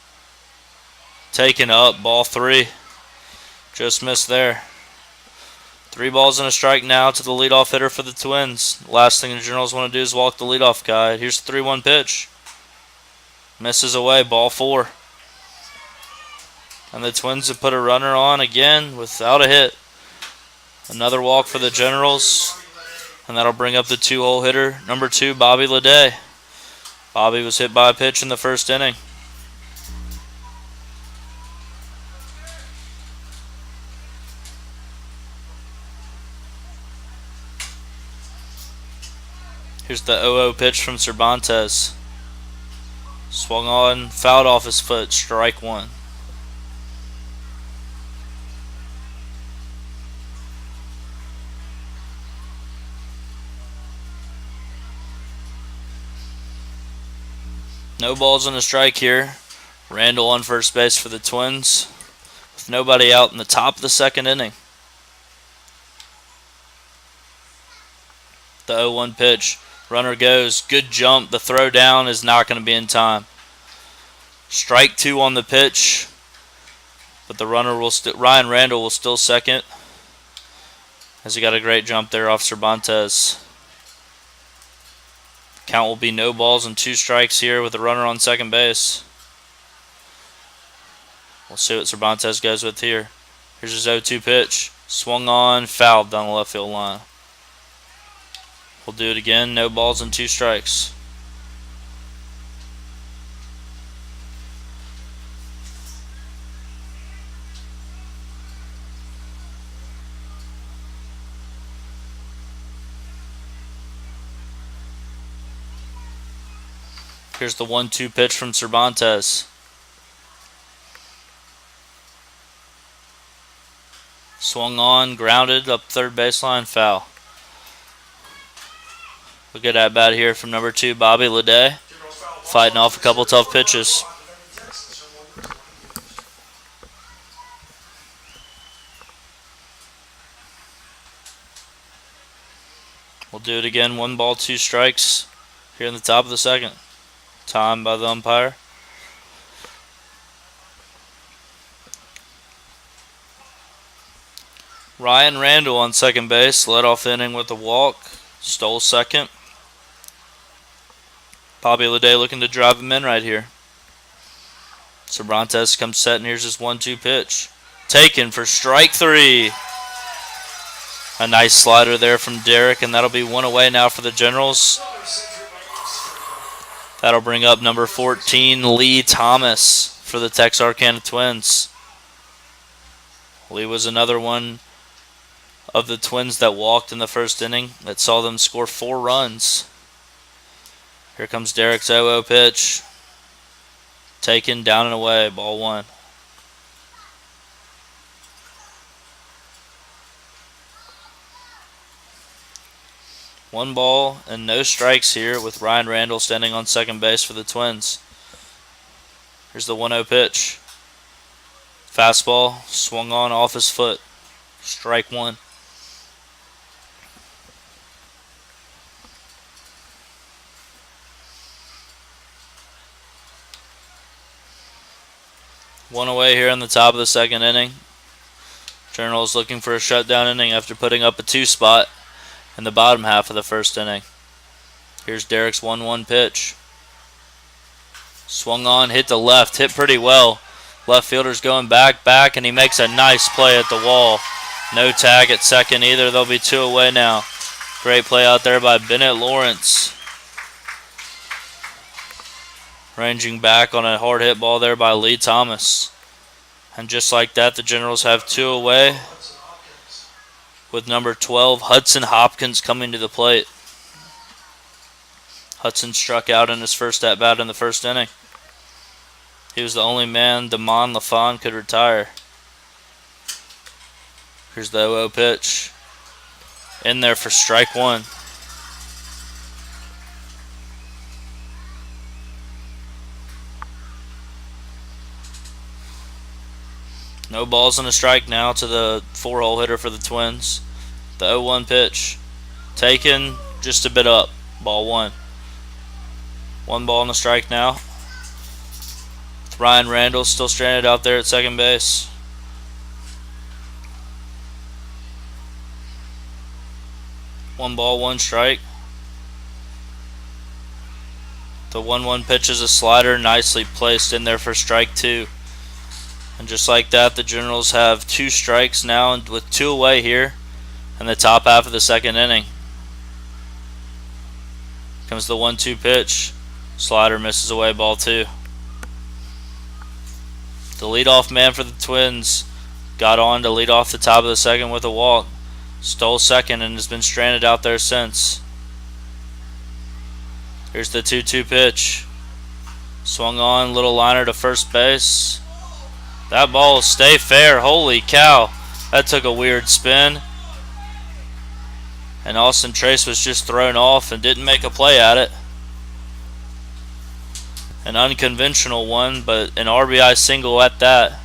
[SPEAKER 1] Taken up, ball 3. Just missed there. 3 balls and a strike now to the leadoff hitter for the Twins. Last thing the Generals want to do is walk the leadoff guy. Here's the 3-1 pitch. Misses away, ball 4. And the Twins have put a runner on again without a hit. Another walk for the Generals. And that'll bring up the 2-hole hitter, number 2, Bobby Leday. Bobby was hit by a pitch in the first inning. Here's the 0-0 pitch from Cervantes. Swung on, fouled off his foot, strike 1. No balls and a strike here. Randall on first base for the Twins with nobody out in the top of the second inning. The 0-1 pitch. Runner goes. Good jump. The throw down is not going to be in time. Strike 2 on the pitch. But the runner will Ryan Randall will still second, as he got a great jump there off Cervantes. Count will be no balls and 2 strikes here with the runner on second base. We'll see what Cervantes goes with here. Here's his 0-2 pitch. Swung on, fouled down the left field line. We'll do it again. No balls and 2 strikes. Here's the 1-2 pitch from Cervantes. Swung on, grounded up third baseline, foul. A good at bat here from number 2, Bobby Leday, fighting off a couple tough pitches. We'll do it again. 1 ball, 2 strikes here in the top of the second. Time by the umpire. Ryan Randall on second base, led off the inning with a walk, stole second. Bobby Leday looking to drive him in right here. Cervantes comes set, and here's his 1-2 pitch. Taken for strike 3. A nice slider there from Derek, and that'll be 1 away now for the Generals. That'll bring up number 14, Lee Thomas, for the Texarkana Twins. Lee was another one of the Twins that walked in the first inning that saw them score 4 runs. Here comes Derek's 0-0 pitch. Taken, down and away, ball 1. One ball and no strikes here with Ryan Randall standing on second base for the Twins. Here's the 1-0 pitch. Fastball swung on off his foot. Strike 1. One away here in the top of the second inning. Generals looking for a shutdown inning after putting up a 2 spot in the bottom half of the first inning. Here's Derek's 1-1 pitch. Swung on, hit to left, hit pretty well. Left fielder's going back, and he makes a nice play at the wall. No tag at second either. They'll be 2 away now. Great play out there by Bennett Lawrence. Ranging back on a hard hit ball there by Lee Thomas. And just like that, the Generals have 2 away, with number 12, Hudson Hopkins, coming to the plate. Hudson struck out in his first at-bat in the first inning. He was the only man Damon LaFon could retire. Here's the 0-0 pitch. In there for strike 1. No balls and a strike now to the 4-hole hitter for the Twins. The 0-1 pitch. Taken just a bit up. Ball 1. 1 ball and a strike now. Ryan Randall still stranded out there at second base. One ball, one strike. The 1-1 pitch is a slider, nicely placed in there for strike 2. And just like that, the Generals have 2 strikes now, and with 2 away here in the top half of the second inning. Comes the 1-2 pitch. Slider misses away, ball 2. The leadoff man for the Twins got on to lead off the top of the second with a walk. Stole second and has been stranded out there since. Here's the 2-2 pitch. Swung on, little liner to first base. That ball will stay fair. Holy cow. That took a weird spin. And Austin Trace was just thrown off and didn't make a play at it. An unconventional one, but an RBI single at that.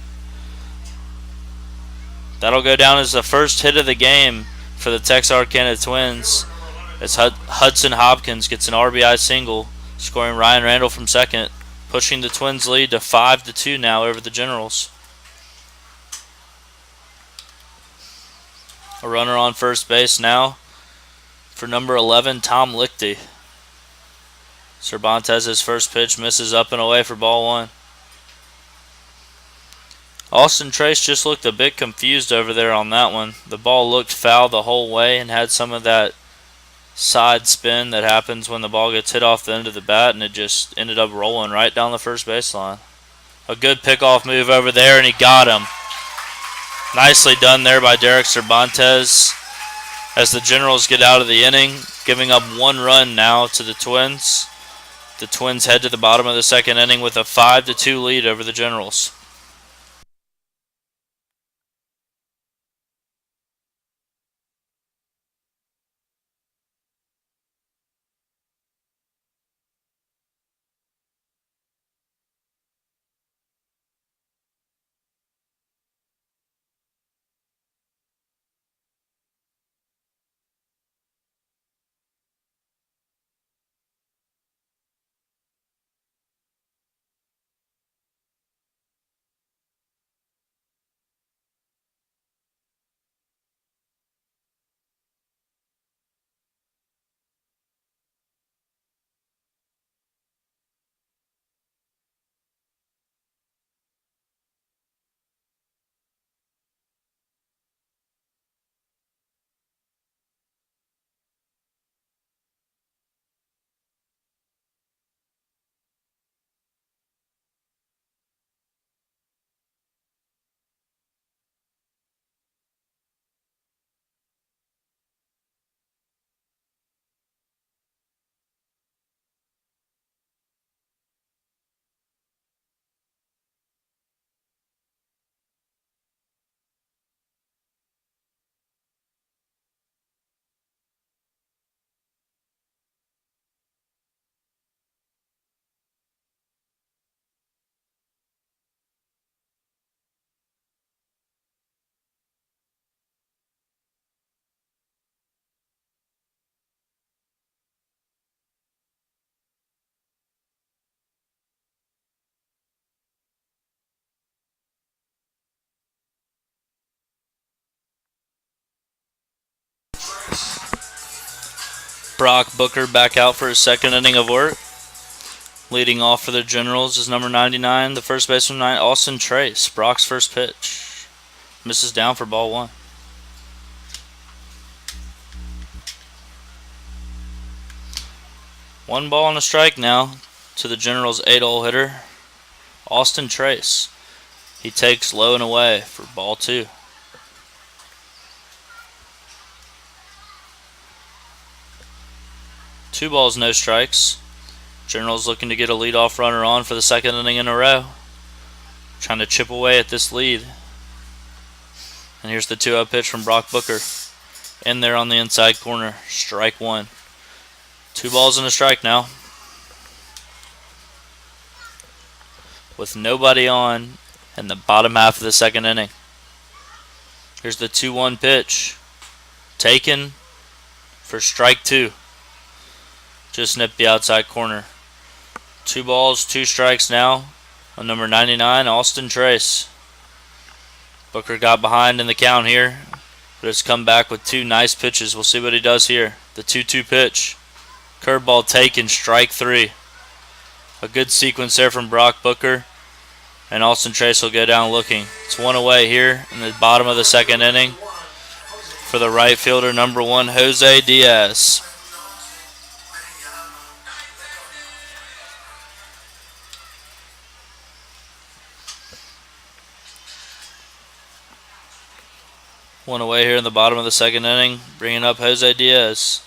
[SPEAKER 1] That'll go down as the first hit of the game for the Texarkana Twins, as Hudson Hopkins gets an RBI single, scoring Ryan Randall from second, pushing the Twins' lead to 5-2 now over the Generals. A runner on first base now for number 11, Tom Lichty. Cervantes' first pitch misses up and away for ball 1. Austin Trace just looked a bit confused over there on that one. The ball looked foul the whole way and had some of that side spin that happens when the ball gets hit off the end of the bat, and it just ended up rolling right down the first baseline. A good pickoff move over there, and he got him. Nicely done there by Derek Cervantes as the Generals get out of the inning, giving up 1 run now to the Twins. The Twins head to the bottom of the second inning with a 5-2 lead over the Generals. Brock Booker back out for his second inning of work. Leading off for the Generals is number 99, the first baseman, Austin Trace. Brock's first pitch misses down for ball 1. One ball and a strike now to the Generals' 8-hole hitter, Austin Trace. He takes low and away for ball 2. Two balls, no strikes. Generals looking to get a leadoff runner on for the second inning in a row. Trying to chip away at this lead. And here's the 2-0 pitch from Brock Booker. In there on the inside corner. Strike 1. 2 balls and a strike now. With nobody on in the bottom half of the second inning. Here's the 2-1 pitch. Taken for strike 2. Just nipped the outside corner. 2 balls, 2 strikes now on number 99, Austin Trace. Booker got behind in the count here, but has come back with 2 nice pitches. We'll see what he does here. The 2-2 pitch. Curveball taken, strike 3. A good sequence there from Brock Booker. And Austin Trace will go down looking. It's 1 away here in the bottom of the 2nd inning for the right fielder, number 1, Jose Diaz. One away here in the bottom of the 2nd inning, bringing up Jose Diaz.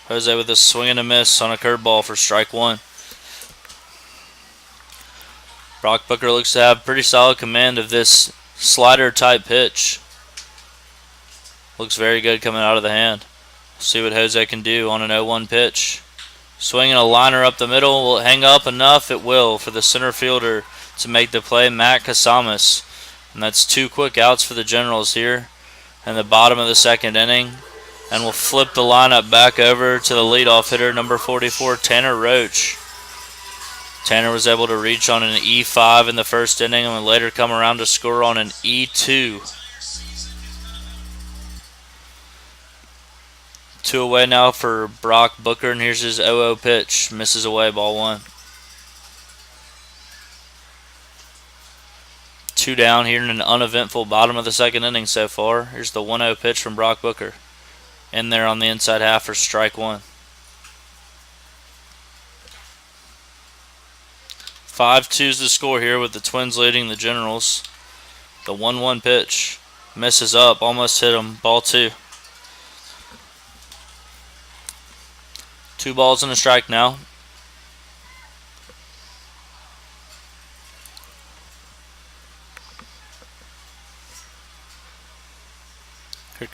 [SPEAKER 1] Jose with a swing and a miss on a curveball for strike 1. Brock Booker looks to have pretty solid command of this slider type pitch. Looks very good coming out of the hand. See what Jose can do on an 0-1 pitch. Swinging a liner up the middle. Will it hang up enough? It will for the center fielder to make the play, Matt Casamas. And that's 2 quick outs for the Generals here in the bottom of the 2nd inning. And we'll flip the lineup back over to the leadoff hitter, number 44, Tanner Roach. Tanner was able to reach on an E5 in the 1st inning and would later come around to score on an E2. 2 away now for Brock Booker, and here's his 0-0 pitch. Misses away, ball 1. 2 down here in an uneventful bottom of the 2nd inning so far. Here's the 1-0 pitch from Brock Booker. In there on the inside half for strike 1. 5-2's the score here with the Twins leading the Generals. The 1-1 pitch. Misses up, almost hit him. Ball 2. 2 balls and a strike now. Here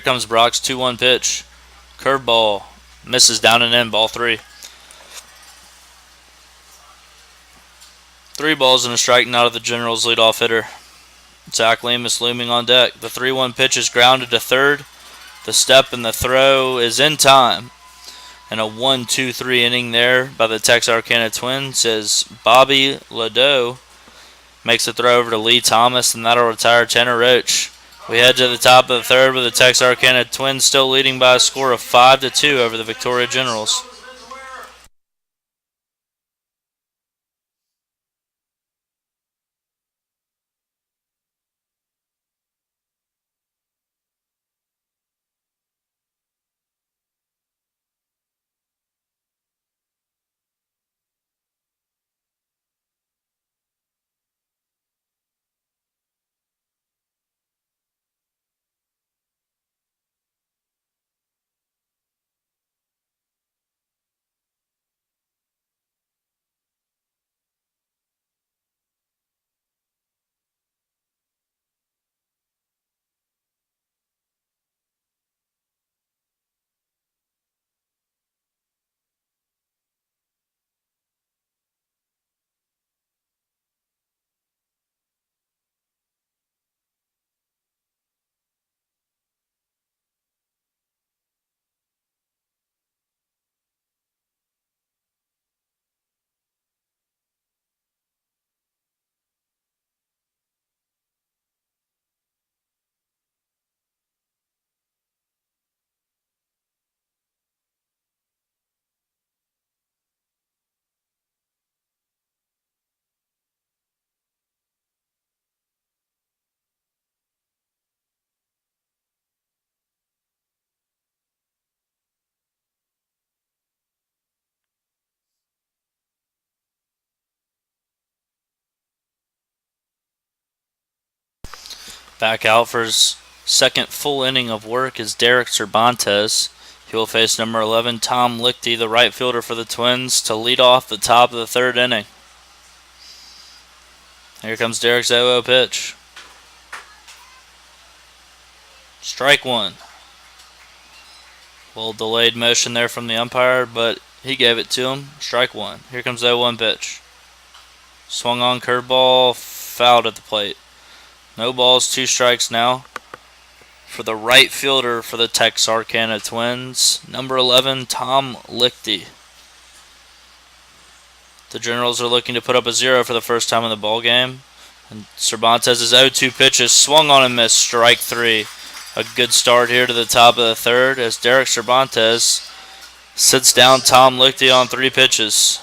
[SPEAKER 1] comes Brock's 2-1 pitch. Curveball. Misses down and in. Ball 3. 3 balls and a strike now to the Generals leadoff hitter. Zach Lemus looming on deck. The 3-1 pitch is grounded to third. The step and the throw is in time. And a 1-2-3 inning there by the Texarkana Twins as Bobby Ladeau makes the throw over to Lee Thomas, and that'll retire Tanner Roach. We head to the top of the 3rd with the Texarkana Twins still leading by a score of 5-2 over the Victoria Generals. Back out for his 2nd full inning of work is Derek Cervantes. He will face number 11, Tom Lichty, the right fielder for the Twins, to lead off the top of the 3rd inning. Here comes Derek's 0-0 pitch. Strike 1. A little delayed motion there from the umpire, but he gave it to him. Strike 1. Here comes the 0-1 pitch. Swung on curveball, fouled at the plate. No balls, 2 strikes now for the right fielder for the Texarkana Twins, number 11, Tom Lichty. The Generals are looking to put up a 0 for the first time in the ball game. And Cervantes' 0-2 pitches swung on and missed, strike 3. A good start here to the top of the third as Derek Cervantes sits down Tom Lichty on 3 pitches.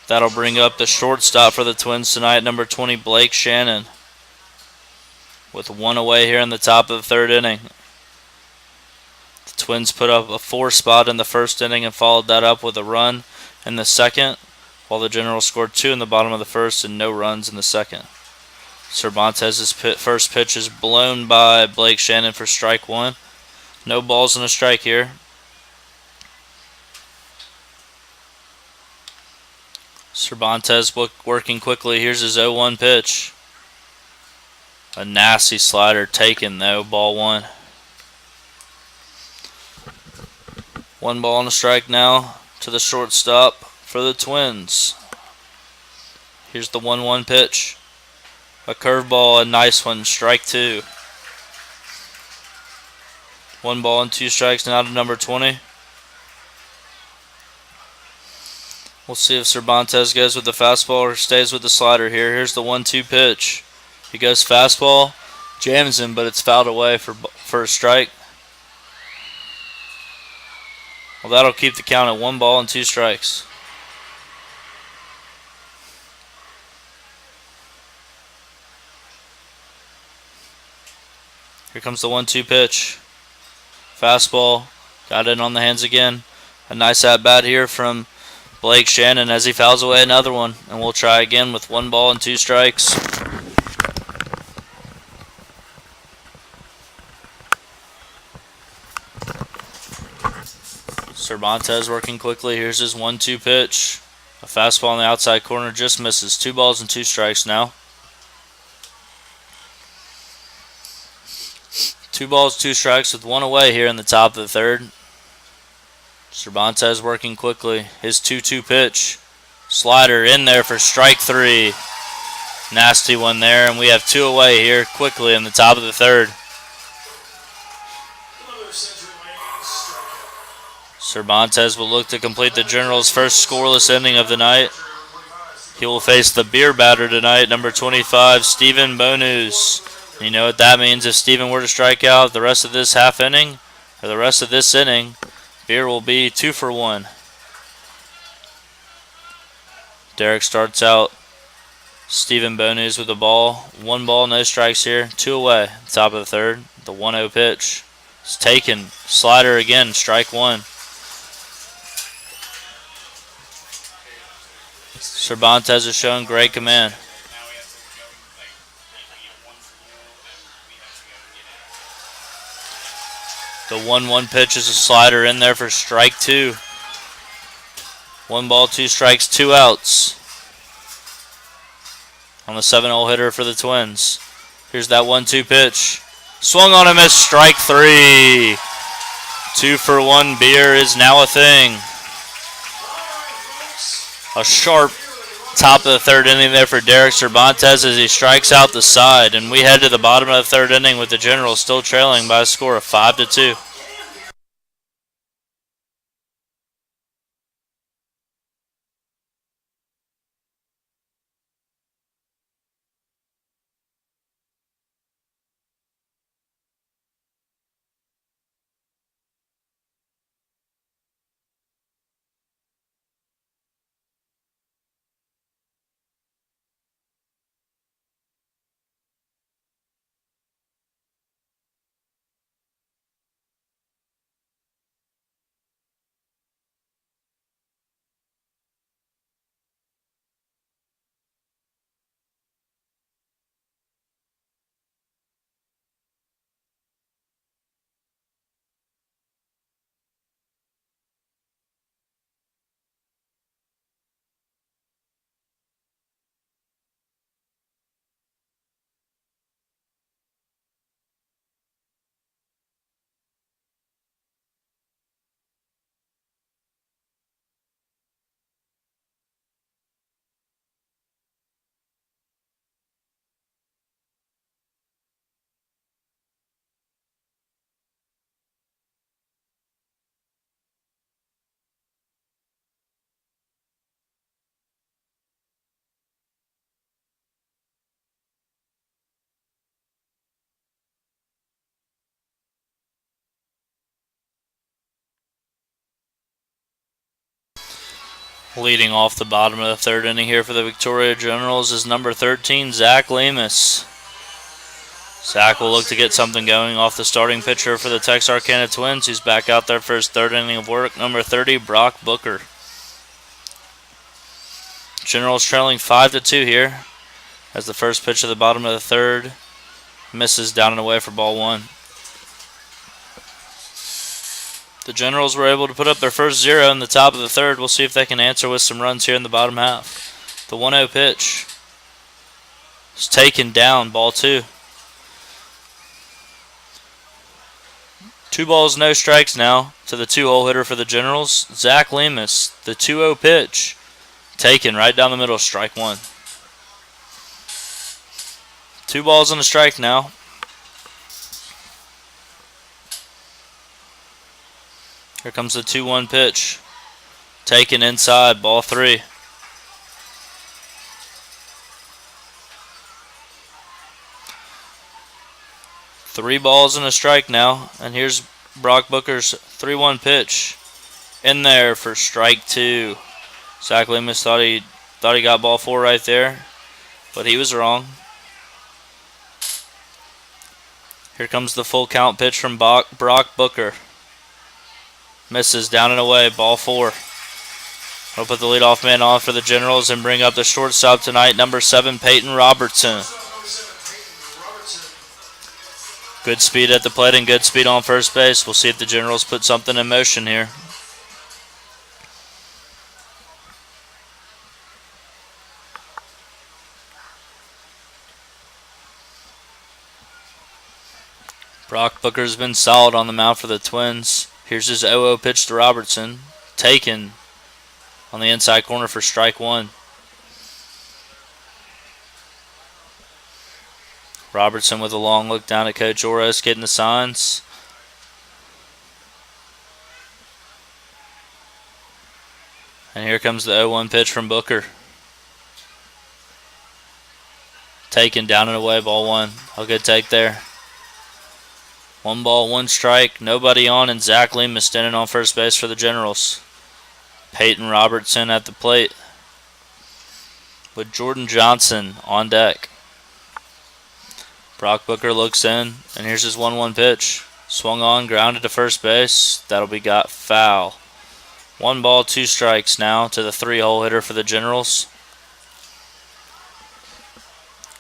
[SPEAKER 1] That'll bring up the shortstop for the Twins tonight, number 20, Blake Shannon, with 1 away here in the top of the third inning. The Twins put up a 4 spot in the first inning and followed that up with a run in the second, while the Generals scored 2 in the bottom of the first and no runs in the second. Cervantes' first pitch is blown by Blake Shannon for strike 1. No balls and a strike here. Cervantes working quickly. Here's his 0-1 pitch. A nasty slider taken though, ball 1. 1 ball and a strike now to the shortstop for the Twins. Here's the 1-1 pitch. A curveball, a nice one, strike 2. 1 ball and 2 strikes now to number 20. We'll see if Cervantes goes with the fastball or stays with the slider here. Here's the 1-2 pitch. He goes fastball, jams him, but it's fouled away for a strike. Well, that'll keep the count at 1 ball and 2 strikes. Here comes the 1-2 pitch. Fastball, got it on the hands again. A nice at-bat here from Blake Shannon as he fouls away another one. And we'll try again with 1 ball and 2 strikes. Cervantes working quickly. Here's his 1-2 pitch. A fastball on the outside corner just misses. 2 balls and 2 strikes now. 2 balls, 2 strikes with 1 away here in the top of the third. Cervantes working quickly. His 2-2 pitch. Slider in there for strike 3. Nasty one there, and we have 2 away here quickly in the top of the third. Cervantes will look to complete the Generals' first scoreless inning of the night. He will face the beer batter tonight, number 25, Stephen Bonus. You know what that means. If Stephen were to strike out the rest of this half inning, or the rest of this inning, beer will be 2 for 1. Derek starts out Stephen Bonus with the ball. 1 ball, no strikes here. 2 away. Top of the third. The 1-0 pitch. It's taken. Slider again. Strike 1. Cervantes has shown great command. The 1-1 pitch is a slider in there for strike 2. 1 ball, 2 strikes, 2 outs. On the 7-0 hitter for the Twins. Here's that 1-2 pitch. Swung on and missed, strike 3. 2 for 1 beer is now a thing. A sharp top of the third inning there for Derek Cervantes as he strikes out the side. And we head to the bottom of the third inning with the Generals still trailing by a score of 5-2. Leading off the bottom of the third inning here for the Victoria Generals is number 13, Zach Lemus. Zach will look to get something going off the starting pitcher for the Texarkana Twins, who's back out there for his third inning of work, number 30, Brock Booker. Generals trailing 5-2 here as the first pitch of the bottom of the third misses down and away for ball one. The Generals were able to put up their first 0 in the top of the third. We'll see if they can answer with some runs here in the bottom half. The 1-0 pitch is taken down, ball two. 2 balls, no strikes now to the 2-hole hitter for the Generals, Zach Lemus. The 2-0 pitch taken right down the middle, strike one. 2 balls and a strike now. Here comes the 2-1 pitch. Taken inside, ball three. Three balls and a strike now. And here's Brock Booker's 3-1 pitch. In there for strike two. Zach Lemus thought he got ball four right there, but he was wrong. Here comes the full count pitch from Brock Booker. Misses down and away, ball four. We'll put the leadoff man on for the Generals and bring up the shortstop tonight, number 7, Peyton Robertson. Good speed at the plate and good speed on first base. We'll see if the Generals put something in motion here. Brock Booker's been solid on the mound for the Twins. Here's his 0-0 pitch to Robertson. Taken on the inside corner for strike one. Robertson with a long look down at Coach Oros, getting the signs. And here comes the 0-1 pitch from Booker. Taken down and away, ball one. A good take there. 1 ball, 1 strike, nobody on, and Zach Lemus standing on first base for the Generals. Peyton Robertson at the plate with Jordan Johnson on deck. Brock Booker looks in, and here's his 1-1 pitch. Swung on, grounded to first base. That'll be got foul. 1 ball, 2 strikes now to the 3-hole hitter for the Generals.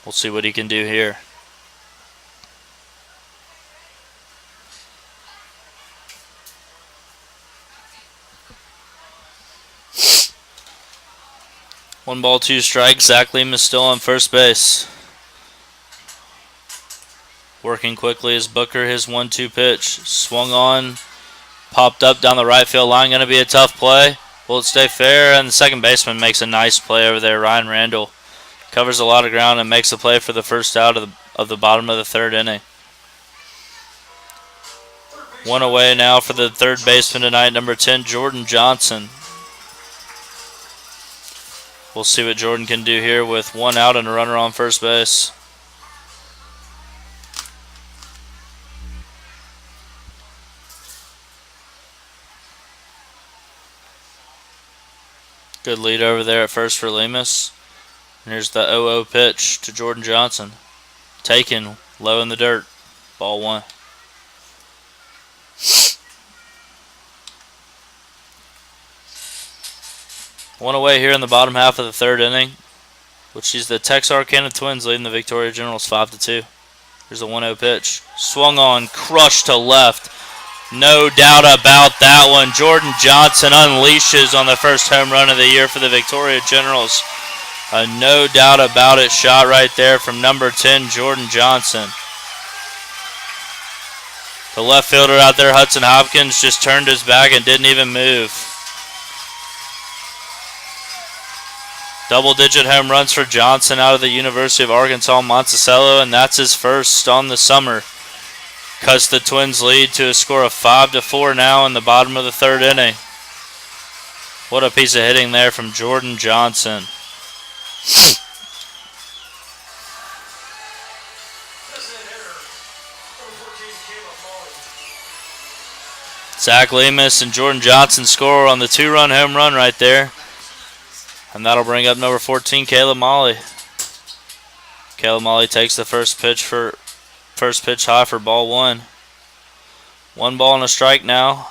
[SPEAKER 1] We'll see what he can do here. One ball, 2 strikes. Zach Lemus still on first base. Working quickly is Booker, his 1-2 pitch. Swung on, popped up down the right field line. Going to be a tough play. Will it stay fair? And the second baseman makes a nice play over there. Ryan Randall covers a lot of ground and makes a play for the first out of the bottom of the third inning. 1 away now for the third baseman tonight, number 10, Jordan Johnson. We'll see what Jordan can do here with 1 out and a runner on first base. Good lead over there at first for Lemus. And here's the 0-0 pitch to Jordan Johnson. Taken low in the dirt. Ball one. One away here in the bottom half of the third inning, which is the Texarkana Twins leading the Victoria Generals 5-2. Here's a 1-0 pitch. Swung on, crushed to left. No doubt about that one. Jordan Johnson unleashes on the first home run of the year for the Victoria Generals. A no doubt about it shot right there from number 10, Jordan Johnson. The left fielder out there, Hudson Hopkins, just turned his back and didn't even move. Double-digit home runs for Johnson out of the University of Arkansas Monticello, and that's his first on the summer. Cuts the Twins lead to a score of 5-4 now in the bottom of the third inning. What a piece of hitting there from Jordan Johnson. Zach Lemus and Jordan Johnson score on the 2-run home run right there. And that'll bring up number 14, Caleb Molly. Caleb Molly takes the first pitch high for ball one. 1 ball and a strike now,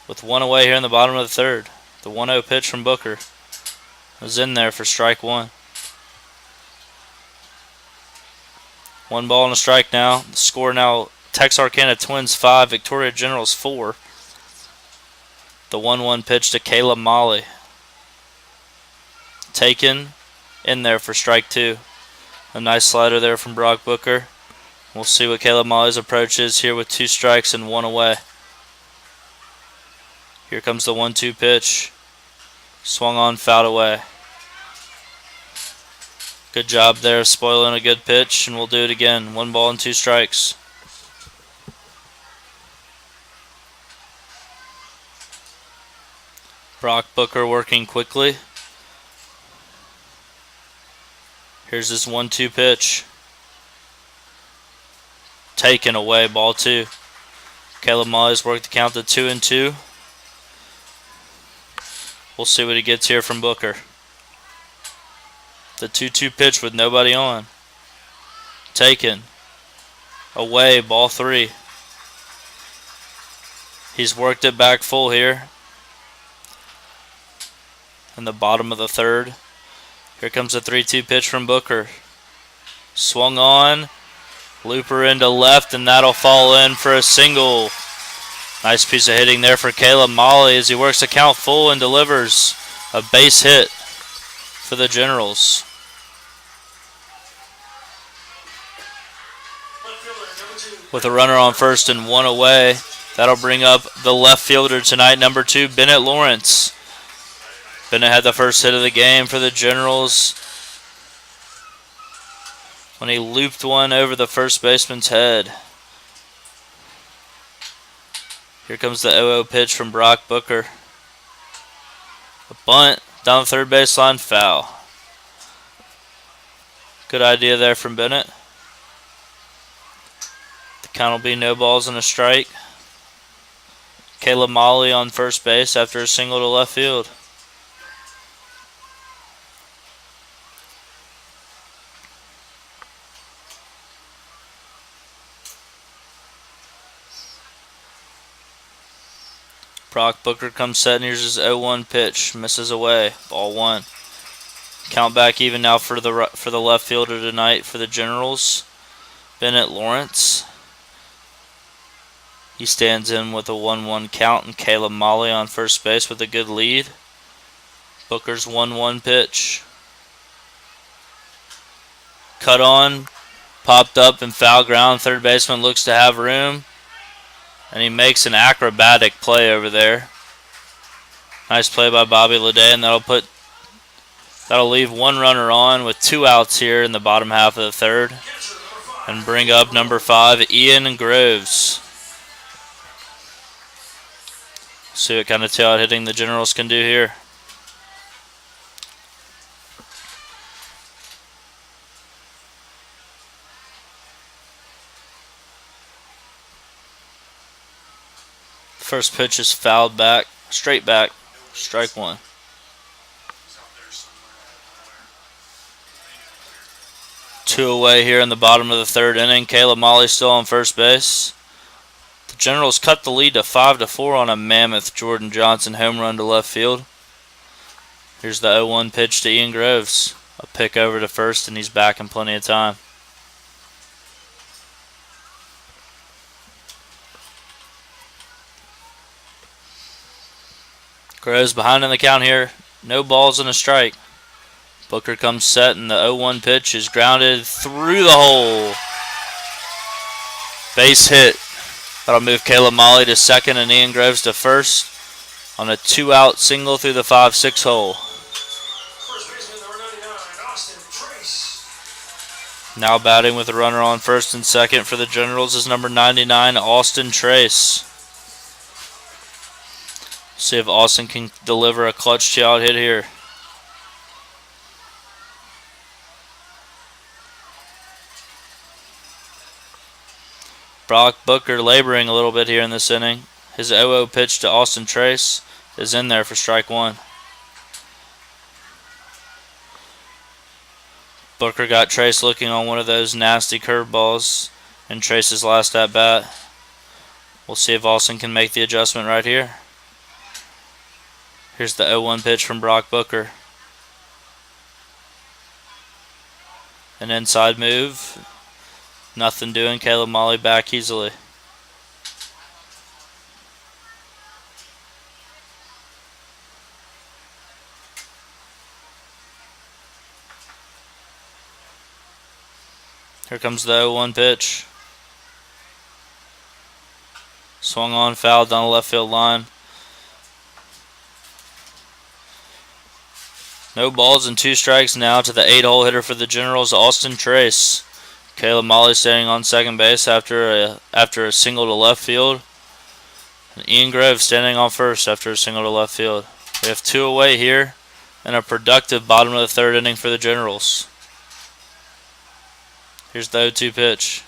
[SPEAKER 1] with 1 away here in the bottom of the third. The 1-0 pitch from Booker was in there for strike 1. 1 ball and a strike now. The score now, Texarkana Twins 5, Victoria Generals 4. The 1-1 pitch to Caleb Molly. Taken in there for strike 2. A nice slider there from Brock Booker. We'll see what Caleb Molly's approach is here with 2 strikes and 1 away. Here comes the 1-2 pitch. Swung on, fouled away. Good job there, spoiling a good pitch, and we'll do it again. 1 ball and 2 strikes. Brock Booker working quickly. Here's this 1-2 pitch. Taken away, ball 2. Caleb Molly's worked the count to 2-2. We'll see what he gets here from Booker. The 2-2 pitch with nobody on. Taken. Away, ball 3. He's worked it back full here. In the bottom of the third. Here comes a 3-2 pitch from Booker. Swung on. Looper into left, and that'll fall in for a single. Nice piece of hitting there for Caleb Molly as he works the count full and delivers a base hit for the Generals. With a runner on first and 1 away, that'll bring up the left fielder tonight, number 2, Bennett Lawrence. Bennett had the first hit of the game for the Generals when he looped one over the first baseman's head. Here comes the 0-0 pitch from Brock Booker. A bunt down the third baseline, foul. Good idea there from Bennett. The count will be no balls and a strike. Caleb Molly on first base after a single to left field. Brock Booker comes set, and here's his 0-1 pitch. Misses away. Ball 1. Count back even now for the left fielder tonight for the Generals, Bennett Lawrence. He stands in with a 1-1 count, and Caleb Molly on first base with a good lead. Booker's 1-1 pitch. Cut on, popped up and foul ground. Third baseman looks to have room. And he makes an acrobatic play over there. Nice play by Bobby Leday, and that'll leave 1 runner on with 2 outs here in the bottom half of the third. And bring up number 5, Ian Groves. See what kind of tail hitting the Generals can do here. First pitch is fouled back, straight back, strike 1. Two away here in the bottom of the third inning. Caleb Molly still on first base. The Generals cut the lead to 5-4 on a mammoth Jordan Johnson home run to left field. Here's the 0-1 pitch to Ian Groves. A pick over to first, and he's back in plenty of time. Groves behind in the count here. No balls and a strike. Booker comes set, and the 0-1 pitch is grounded through the hole. Base hit. That'll move Caleb Molly to second and Ian Groves to first on a 2-out single through the 5-6 hole.
[SPEAKER 2] First baseman, number 99, Austin Trace.
[SPEAKER 1] Now batting with a runner on first and second for the Generals is number 99, Austin Trace. See if Austin can deliver a clutch two-out hit here. Brock Booker laboring a little bit here in this inning. His 0-0 pitch to Austin Trace is in there for strike 1. Booker got Trace looking on one of those nasty curveballs in Trace's last at bat. We'll see if Austin can make the adjustment right here. Here's the 0-1 pitch from Brock Booker. An inside move. Nothing doing. Caleb Molly back easily. Here comes the 0-1 pitch. Swung on, foul down the left field line. No balls and 2 strikes now to the 8-hole hitter for the Generals, Austin Trace. Caleb Molly standing on second base after a single to left field. And Ian Groves standing on first after a single to left field. We have 2 away here and a productive bottom of the 3rd inning for the Generals. Here's the 0-2 pitch.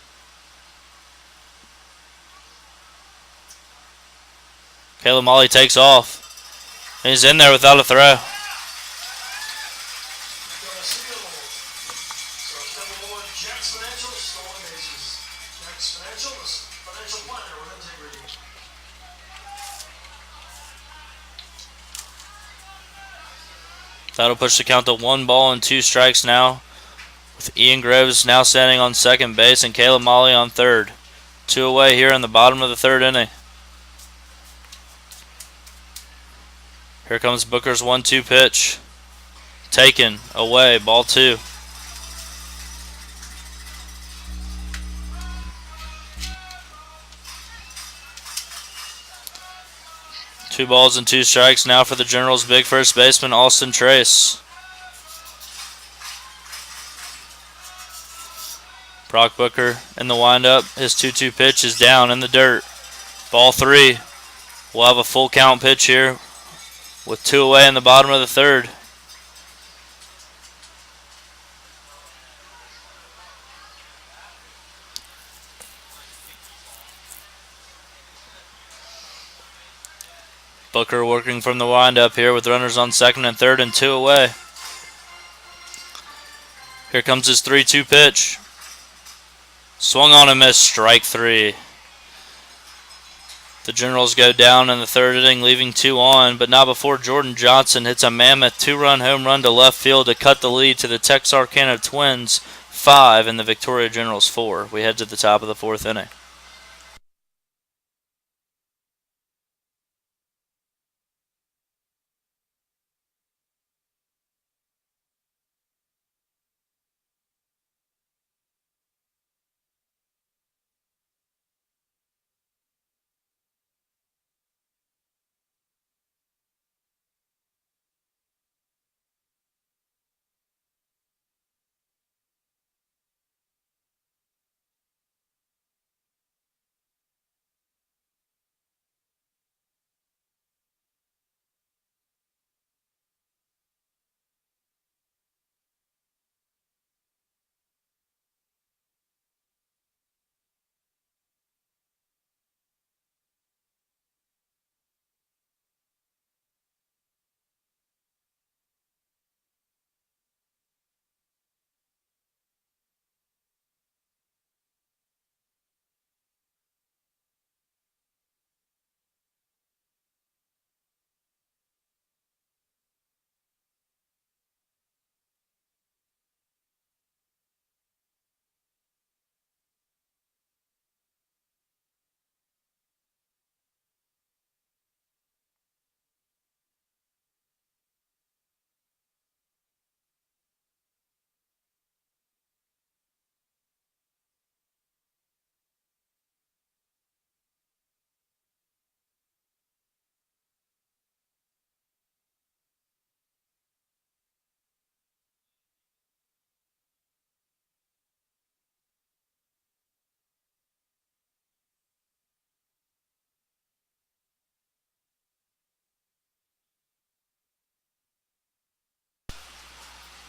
[SPEAKER 1] Caleb Molly takes off. He's in there without a throw. That'll push the count to 1 ball and 2 strikes now, with Ian Groves now standing on second base and Caleb Molly on third. 2 away here in the bottom of the 3rd inning. Here comes Booker's 1-2 pitch. Taken away, ball 2. Two balls and 2 strikes now for the Generals' big first baseman, Austin Trace. Brock Booker in the windup. His 2-2 pitch is down in the dirt. Ball 3. We'll have a full count pitch here with 2 away in the bottom of the 3rd. Booker working from the windup here with runners on second and third and 2 away. Here comes his 3-2 pitch. Swung on and missed, strike 3. The Generals go down in the 3rd inning, leaving 2 on, but not before Jordan Johnson hits a mammoth 2-run home run to left field to cut the lead to the Texarkana Twins 5 and the Victoria Generals 4. We head to the top of the 4th inning.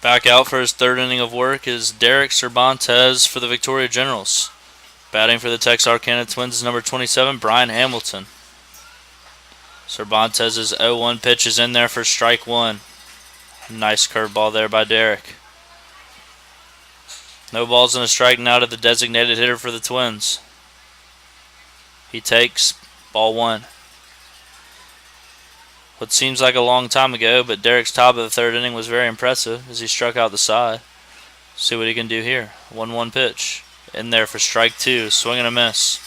[SPEAKER 1] Back out for his 3rd inning of work is Derek Cervantes for the Victoria Generals. Batting for the Texarkana Twins is number 27, Brian Hamilton. Cervantes' 0-1 pitch is in there for strike 1. Nice curveball there by Derek. No balls and a strike now to the designated hitter for the Twins. He takes ball 1. What seems like a long time ago, but Derek's top of the third inning was very impressive as he struck out the side. See what he can do here. 1-1 pitch. In there for strike 2. Swing and a miss.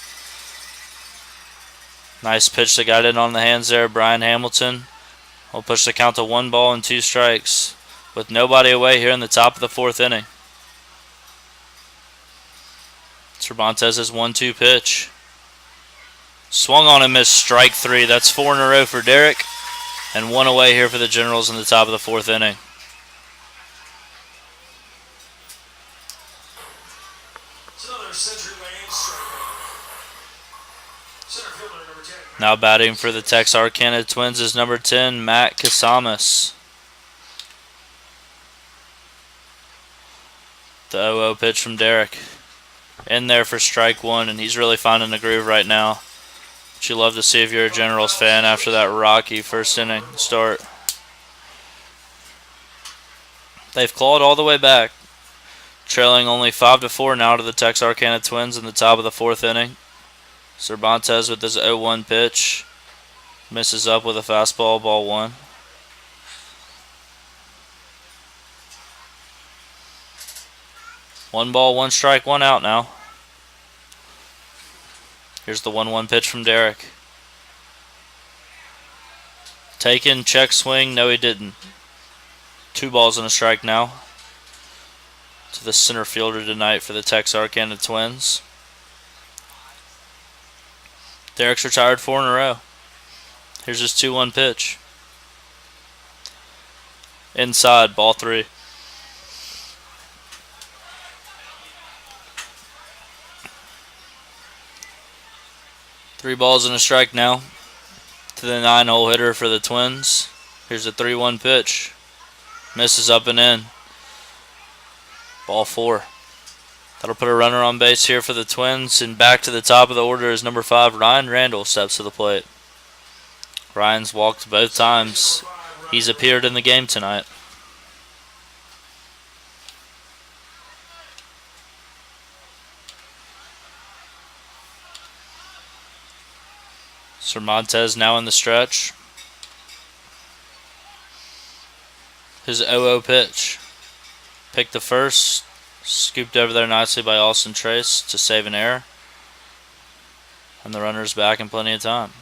[SPEAKER 1] Nice pitch that got in on the hands there. Brian Hamilton will push the count to 1 ball and 2 strikes with nobody away here in the top of the 4th inning. Cervantes' 1-2 pitch. Swung on and missed, strike 3. That's 4 in a row for Derek. And 1 away here for the Generals in the top of the 4th inning.
[SPEAKER 2] It's another Century Lane strikeout. Center fielder number 10.
[SPEAKER 1] Now batting for the Texarkana Twins is number 10, Matt Casamas. The 0-0 pitch from Derek. In there for strike 1, and he's really finding the groove right now. Which you love to see if you're a Generals fan after that rocky first inning start. They've clawed all the way back, trailing only 5-4 now to the Texarkana Twins in the top of the 4th inning. Cervantes with his 0-1 pitch. Misses up with a fastball, ball 1. One ball, 1 strike, 1 out now. Here's the 1-1 pitch from Derek. Taken, check swing. No, he didn't. 2 balls and a strike now to the center fielder tonight for the Texarkana Twins. Derek's retired 4 in a row. Here's his 2-1 pitch. Inside, ball 3. Three balls and a strike now to the 9-hole hitter for the Twins. Here's a 3-1 pitch. Misses up and in. Ball 4. That'll put a runner on base here for the Twins. And back to the top of the order is number 5, Ryan Randall, steps to the plate. Ryan's walked both times he's appeared in the game tonight. Cervantes now in the stretch. His 0-0 pitch. Picked the first. Scooped over there nicely by Austin Trace to save an error. And the runner's back in plenty of time.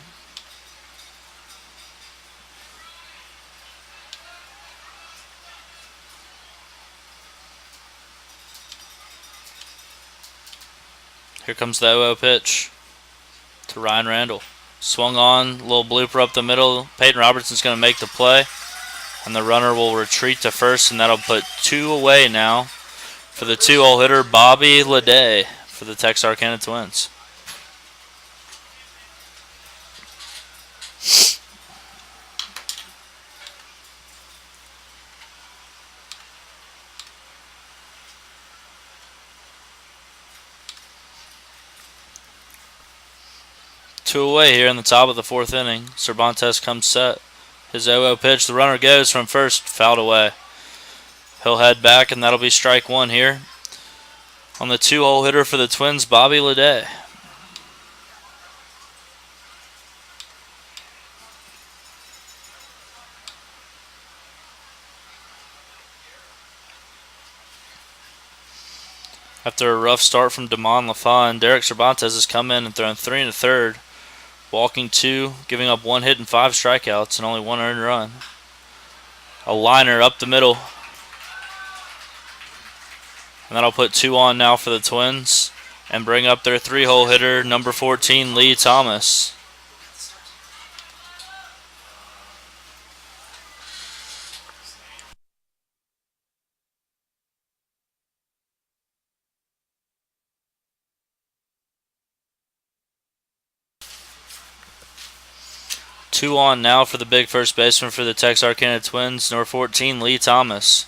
[SPEAKER 1] Here comes the 0-0 pitch to Ryan Randall. Swung on, little blooper up the middle. Peyton Robertson's going to make the play. And the runner will retreat to first, and that'll put 2 away now for the 2-hole hitter, Bobby Leday, for the Texarkana Twins. Two away here in the top of the 4th inning. Cervantes comes set. His 0-0 pitch. The runner goes from first. Fouled away. He'll head back, and that'll be strike 1 here on the 2-hole hitter for the Twins, Bobby Leday. After a rough start from Damon LaFawn, Derek Cervantes has come in and thrown 3 1/3. Walking 2, giving up 1 hit and 5 strikeouts and only 1 earned run. A liner up the middle. And that'll put 2 on now for the Twins and bring up their 3-hole hitter, number 14, Lee Thomas. Two on now for the big first baseman for the Texarkana Twins, number 14, Lee Thomas.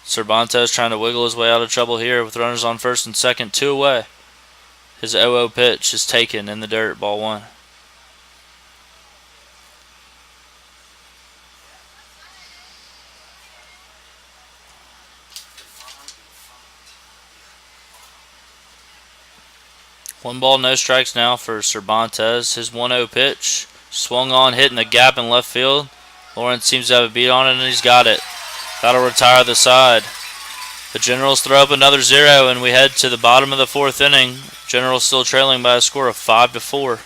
[SPEAKER 1] Cervantes trying to wiggle his way out of trouble here with runners on first and second, 2 away. His 0-0 pitch is taken in the dirt, ball 1. One ball, no strikes now for Cervantes. His 1-0 pitch. Swung on, hitting the gap in left field. Lawrence seems to have a beat on it, and he's got it. That'll retire the side. The Generals throw up another 0, and we head to the bottom of the 4th inning. Generals still trailing by a score of 5-4.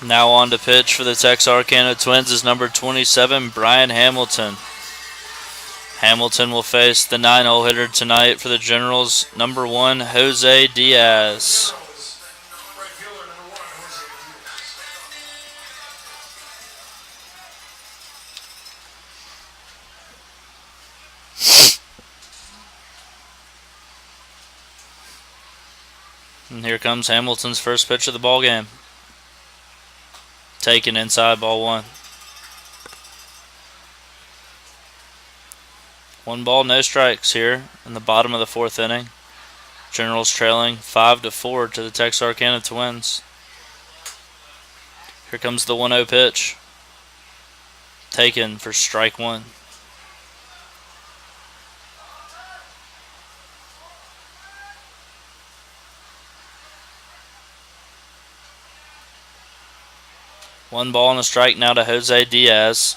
[SPEAKER 1] Now on to pitch for the Texarkana Twins is number 27, Brian Hamilton. Hamilton will face the 9-hole hitter tonight for the Generals, number 1, Jose Diaz.
[SPEAKER 2] Right fielder number 1, Jose Diaz.
[SPEAKER 1] And here comes Hamilton's first pitch of the ball game. Taken inside, ball 1. 1 ball, no strikes here in the bottom of the 4th inning. Generals trailing 5-4 to the Texarkana Twins. Here comes the 1-0 pitch. Taken for strike 1. One ball and a strike now to Jose Diaz.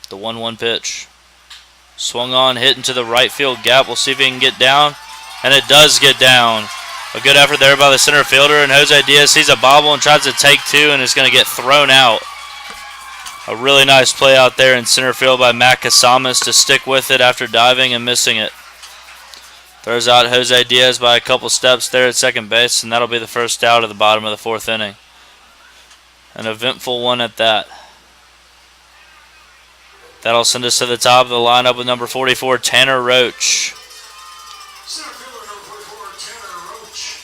[SPEAKER 1] The 1-1 pitch. Swung on, hit into the right field gap. We'll see if he can get down. And it does get down. A good effort there by the center fielder. And Jose Diaz sees a bobble and tries to take 2 and is going to get thrown out. A really nice play out there in center field by Matt Casamas to stick with it after diving and missing it. Throws out Jose Diaz by a couple steps there at second base. And that'll be the first out of the bottom of the 4th inning. An eventful one at that. That'll send us to the top of the lineup with number 44, Tanner Roach.
[SPEAKER 2] Center fielder number 44, Tanner Roach.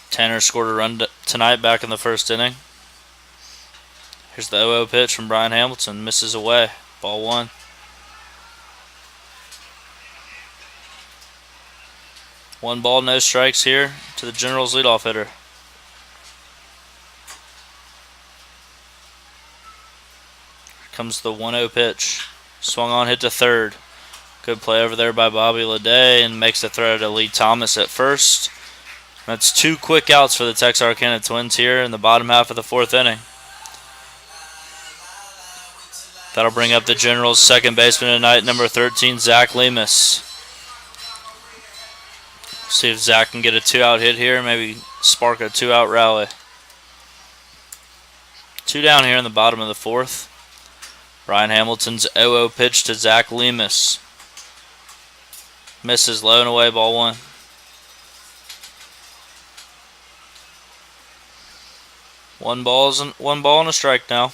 [SPEAKER 1] Tanner scored a run tonight back in the 1st inning. Here's the 0-0 pitch from Brian Hamilton. Misses away. Ball 1. One ball, no strikes here to the Generals leadoff hitter. Here comes the 1-0 pitch. Swung on, hit to third. Good play over there by Bobby Leday and makes the throw to Lee Thomas at first. That's 2 quick outs for the Texarkana Twins here in the bottom half of the 4th inning. That'll bring up the Generals' second baseman tonight, number 13, Zach Lemus. See if Zach can get a 2-out hit here, maybe spark a 2-out rally. 2 down here in the bottom of the 4th. Brian Hamilton's 0-0 pitch to Zach Lemus. Misses low and away, ball 1. One ball and a strike now.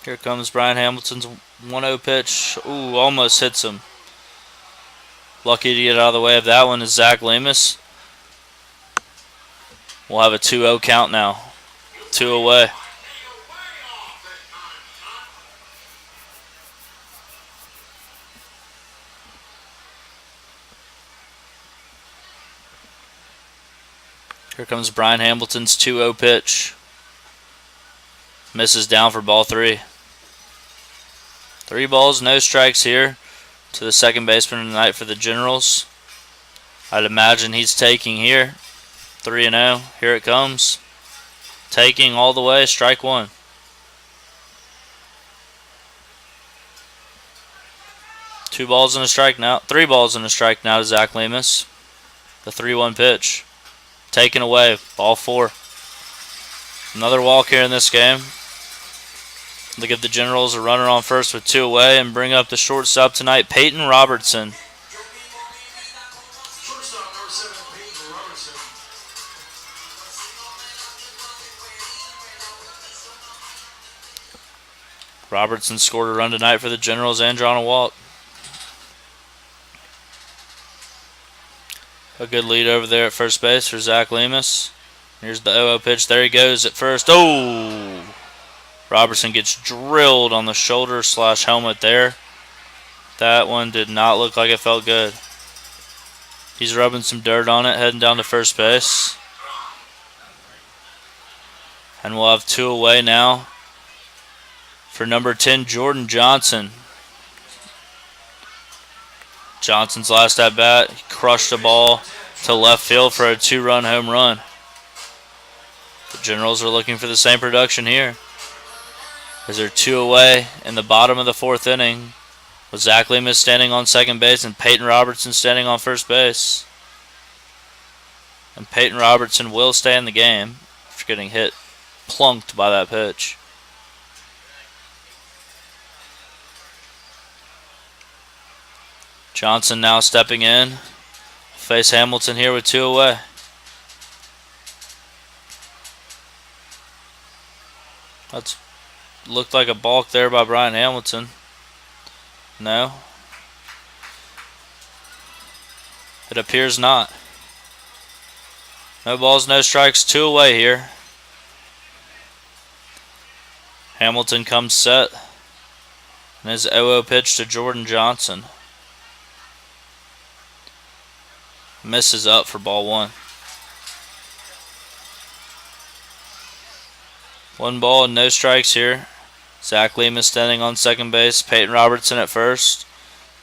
[SPEAKER 1] Here comes Brian Hamilton's 1-0 pitch. Ooh, almost hits him. Lucky to get out of the way of that one is Zach Lemus. We'll have a 2-0 count now. 2 away. Here comes Brian Hamilton's 2-0 pitch. Misses down for ball 3. 3 balls, no strikes here to the second baseman tonight for the Generals. I'd imagine he's taking here. 3-0. Here it comes. Taking all the way, strike 1. Two balls and a strike now. 3 balls and a strike now to Zach Lemus. The 3-1 pitch. Taken away, ball 4. Another walk here in this game. They'll give the Generals a runner on first with 2 away and bring up the shortstop tonight, Peyton Robertson.
[SPEAKER 2] Shortstop number 7, Peyton Robertson.
[SPEAKER 1] Robertson scored a run tonight for the Generals and drawn a walk. A good lead over there at first base for Zach Lemus. Here's the 0-0 pitch. There he goes at first. Oh! Robertson gets drilled on the shoulder/helmet there. That one did not look like it felt good. He's rubbing some dirt on it, heading down to first base. And we'll have 2 away now for number 10, Jordan Johnson. Johnson's last at bat, he crushed the ball to left field for a 2-run home run. The Generals are looking for the same production here, as they're 2 away in the bottom of the 4th inning, with Zach Lemus standing on second base and Peyton Robertson standing on first base. And Peyton Robertson will stay in the game after getting hit, plunked by that pitch. Johnson now stepping in. Face Hamilton here with 2 away. That's looked like a balk there by Brian Hamilton. No. It appears not. No balls, no strikes, 2 away here. Hamilton comes set. And his 0-0 pitch to Jordan Johnson. Misses up for ball 1. 1 ball and no strikes here. Zach Lemus standing on second base. Peyton Robertson at first.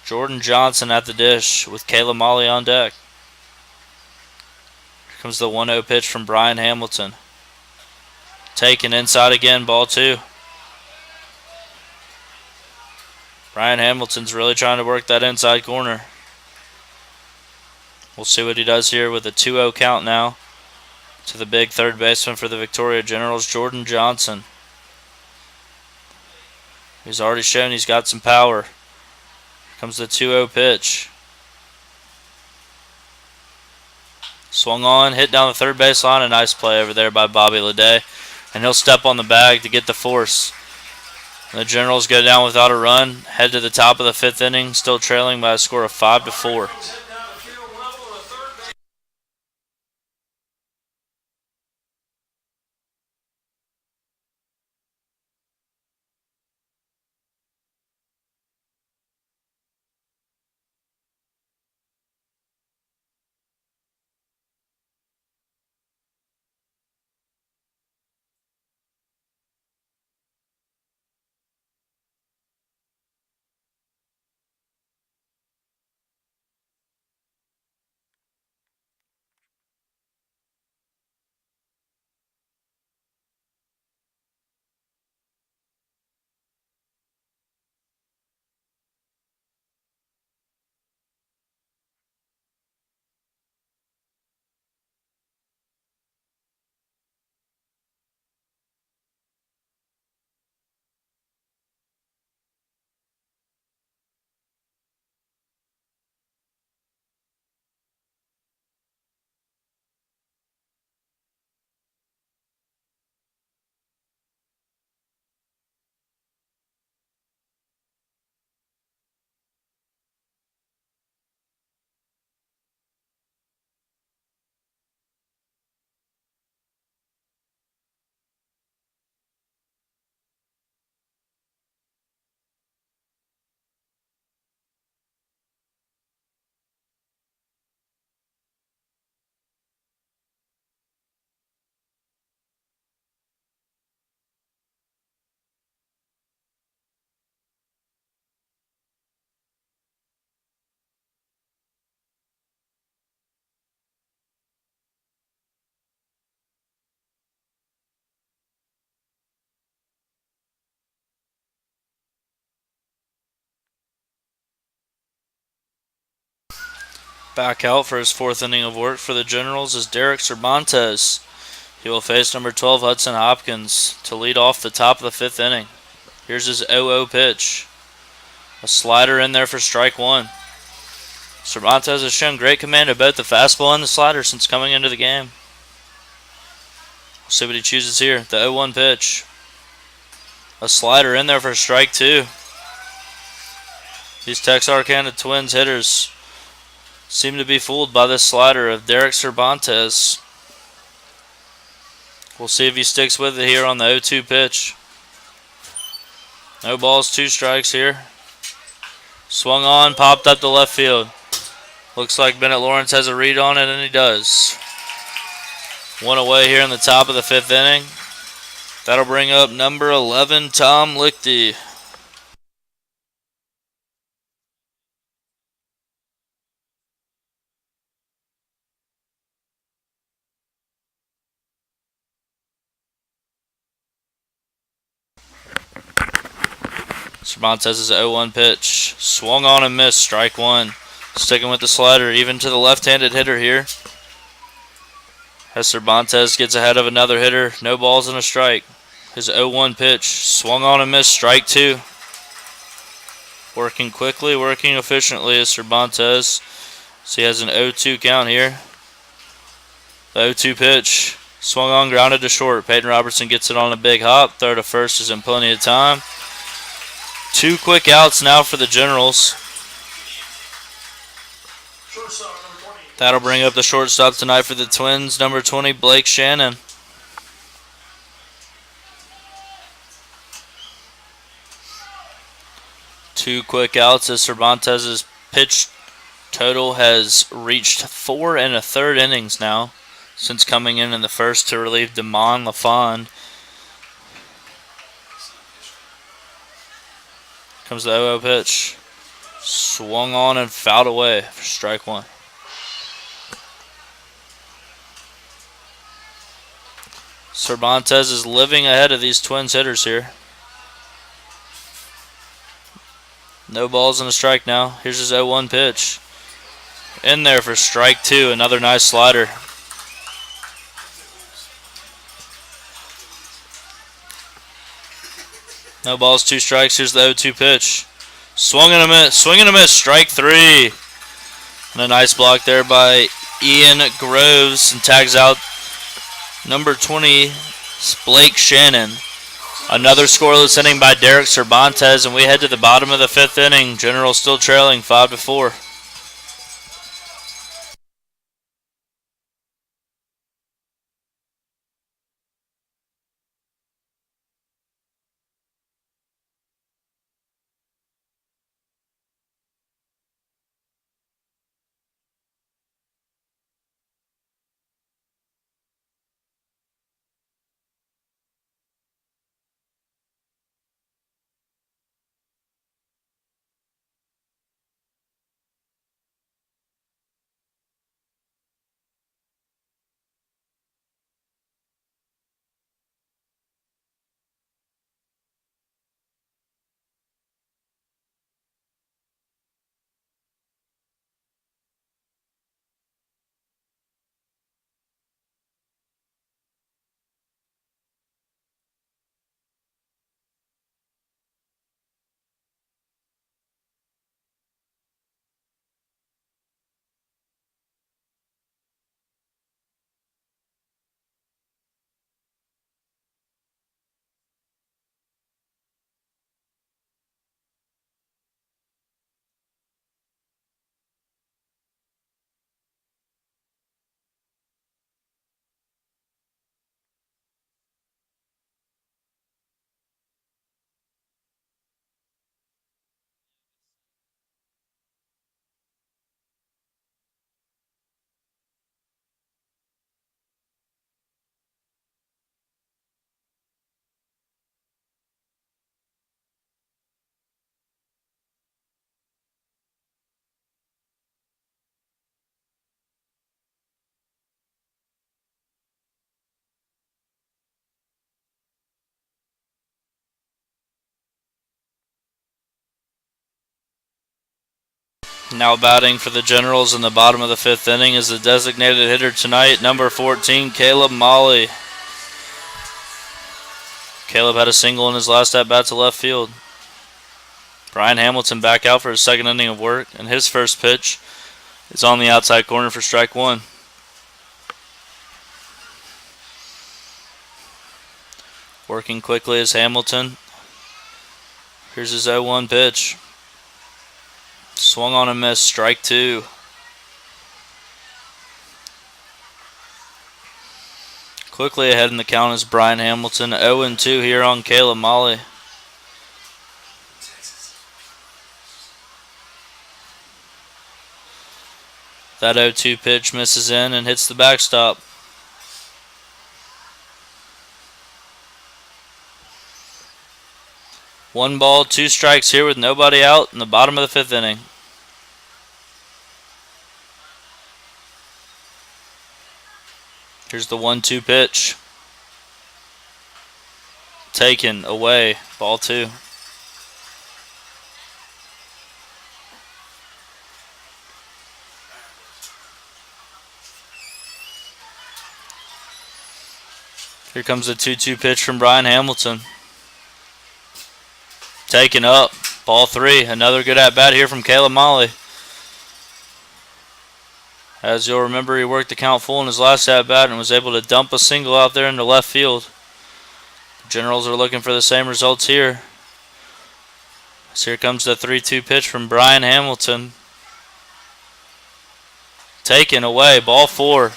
[SPEAKER 1] Jordan Johnson at the dish with Kayla Molly on deck. Here comes the 1-0 pitch from Brian Hamilton. Taken inside again, ball 2. Brian Hamilton's really trying to work that inside corner. We'll see what he does here with a 2-0 count now to the big third baseman for the Victoria Generals, Jordan Johnson. He's already shown he's got some power. Here comes the 2-0 pitch. Swung on, hit down the third base line. A nice play over there by Bobby Leday. And he'll step on the bag to get the force. And the Generals go down without a run. Head to the top of the 5th inning, still trailing by a score of 5-4. Back out for his 4th inning of work for the Generals is Derek Cervantes. He will face number 12 Hudson Hopkins to lead off the top of the 5th inning. Here's his 0-0 pitch. A slider in there for strike 1. Cervantes has shown great command of both the fastball and the slider since coming into the game. We'll see what he chooses here. The 0-1 pitch. A slider in there for strike 2. These Texarkana Twins hitters seem to be fooled by this slider of Derek Cervantes. We'll see if he sticks with it here on the 0-2 pitch. No balls, 2 strikes here. Swung on, popped up to left field. Looks like Bennett Lawrence has a read on it, and he does. 1 away here in the top of the 5th inning. That'll bring up number 11, Tom Lichty. Cervantes' 0-1 pitch. Swung on and missed. Strike 1. Sticking with the slider, even to the left-handed hitter here. As Cervantes gets ahead of another hitter. No balls and a strike. His 0-1 pitch. Swung on and missed. Strike 2. Working quickly, working efficiently is Cervantes. So he has an 0-2 count here. The 0-2 pitch. Swung on, grounded to short. Peyton Robertson gets it on a big hop. Throw to first is in plenty of time. 2 quick outs now for the Generals. That'll bring up the shortstop tonight for the Twins, number 20, Blake Shannon. Two quick outs as Cervantes' pitch total has reached 4 1/3 innings now since coming in the first to relieve Damon LaFond. Comes the 0-0 pitch. Swung on and fouled away for strike 1. Cervantes is living ahead of these Twins hitters here. No balls and a strike now. Here's his 0-1 pitch. In there for strike 2. Another nice slider. No balls, 2 strikes. Here's the 0-2 pitch. Swung and a miss. Swing and a miss. Strike 3. And a nice block there by Ian Groves, and tags out number 20, Blake Shannon. Another scoreless inning by Derek Cervantes, and we head to the bottom of the 5th inning. General still trailing 5-4. Now batting for the Generals in the bottom of the 5th inning is the designated hitter tonight, number 14, Caleb Molly. Caleb had a single in his last at-bat to left field. Brian Hamilton back out for his 2nd inning of work, and his first pitch is on the outside corner for strike 1. Working quickly is Hamilton. Here's his 0-1 pitch. Swung on and missed, strike 2. Quickly ahead in the count is Brian Hamilton. 0-2 here on Caleb Molly. That 0-2 pitch misses in and hits the backstop. One ball, 2 strikes here with nobody out in the bottom of the 5th inning. Here's the 1-2 pitch. Taken away, ball 2. Here comes the 2-2 pitch from Brian Hamilton. Taken up, ball 3. Another good at-bat here from Caleb Molly. As you'll remember, he worked the count full in his last at-bat and was able to dump a single out there into left field. The Generals are looking for the same results here. So here comes the 3-2 pitch from Brian Hamilton. Taken away, ball 4.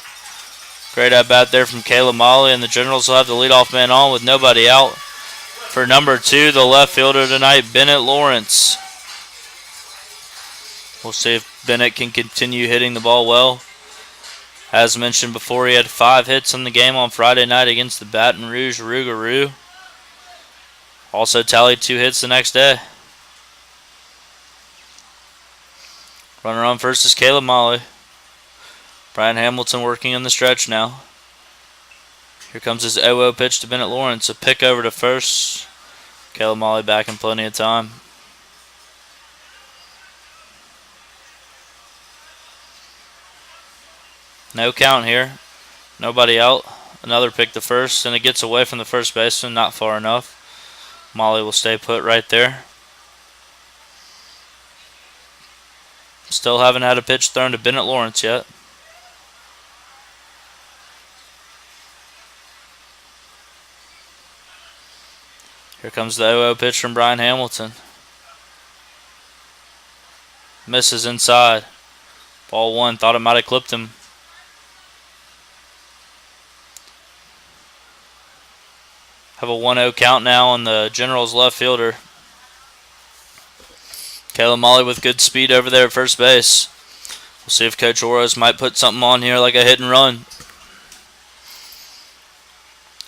[SPEAKER 1] Great at-bat there from Caleb Molly, and the Generals will have the leadoff man on with nobody out. For number 2, the left fielder tonight, Bennett Lawrence. We'll see if Bennett can continue hitting the ball well. As mentioned before, he had 5 hits in the game on Friday night against the Baton Rouge Rougarou. Also tallied 2 hits the next day. Runner on first is Caleb Molly. Brian Hamilton working in the stretch now. Here comes his 0-0 pitch to Bennett Lawrence. A pick over to first. Caleb Molly back in plenty of time. No count here. Nobody out. Another pick to first, and it gets away from the first baseman. Not far enough. Molly will stay put right there. Still haven't had a pitch thrown to Bennett Lawrence yet. Here comes the 0-0 pitch from Brian Hamilton. Misses inside. Ball 1. Thought it might have clipped him. Have a 1-0 count now on the Generals left fielder. Caleb Molly with good speed over there at first base. We'll see if Coach Oroz might put something on here like a hit and run.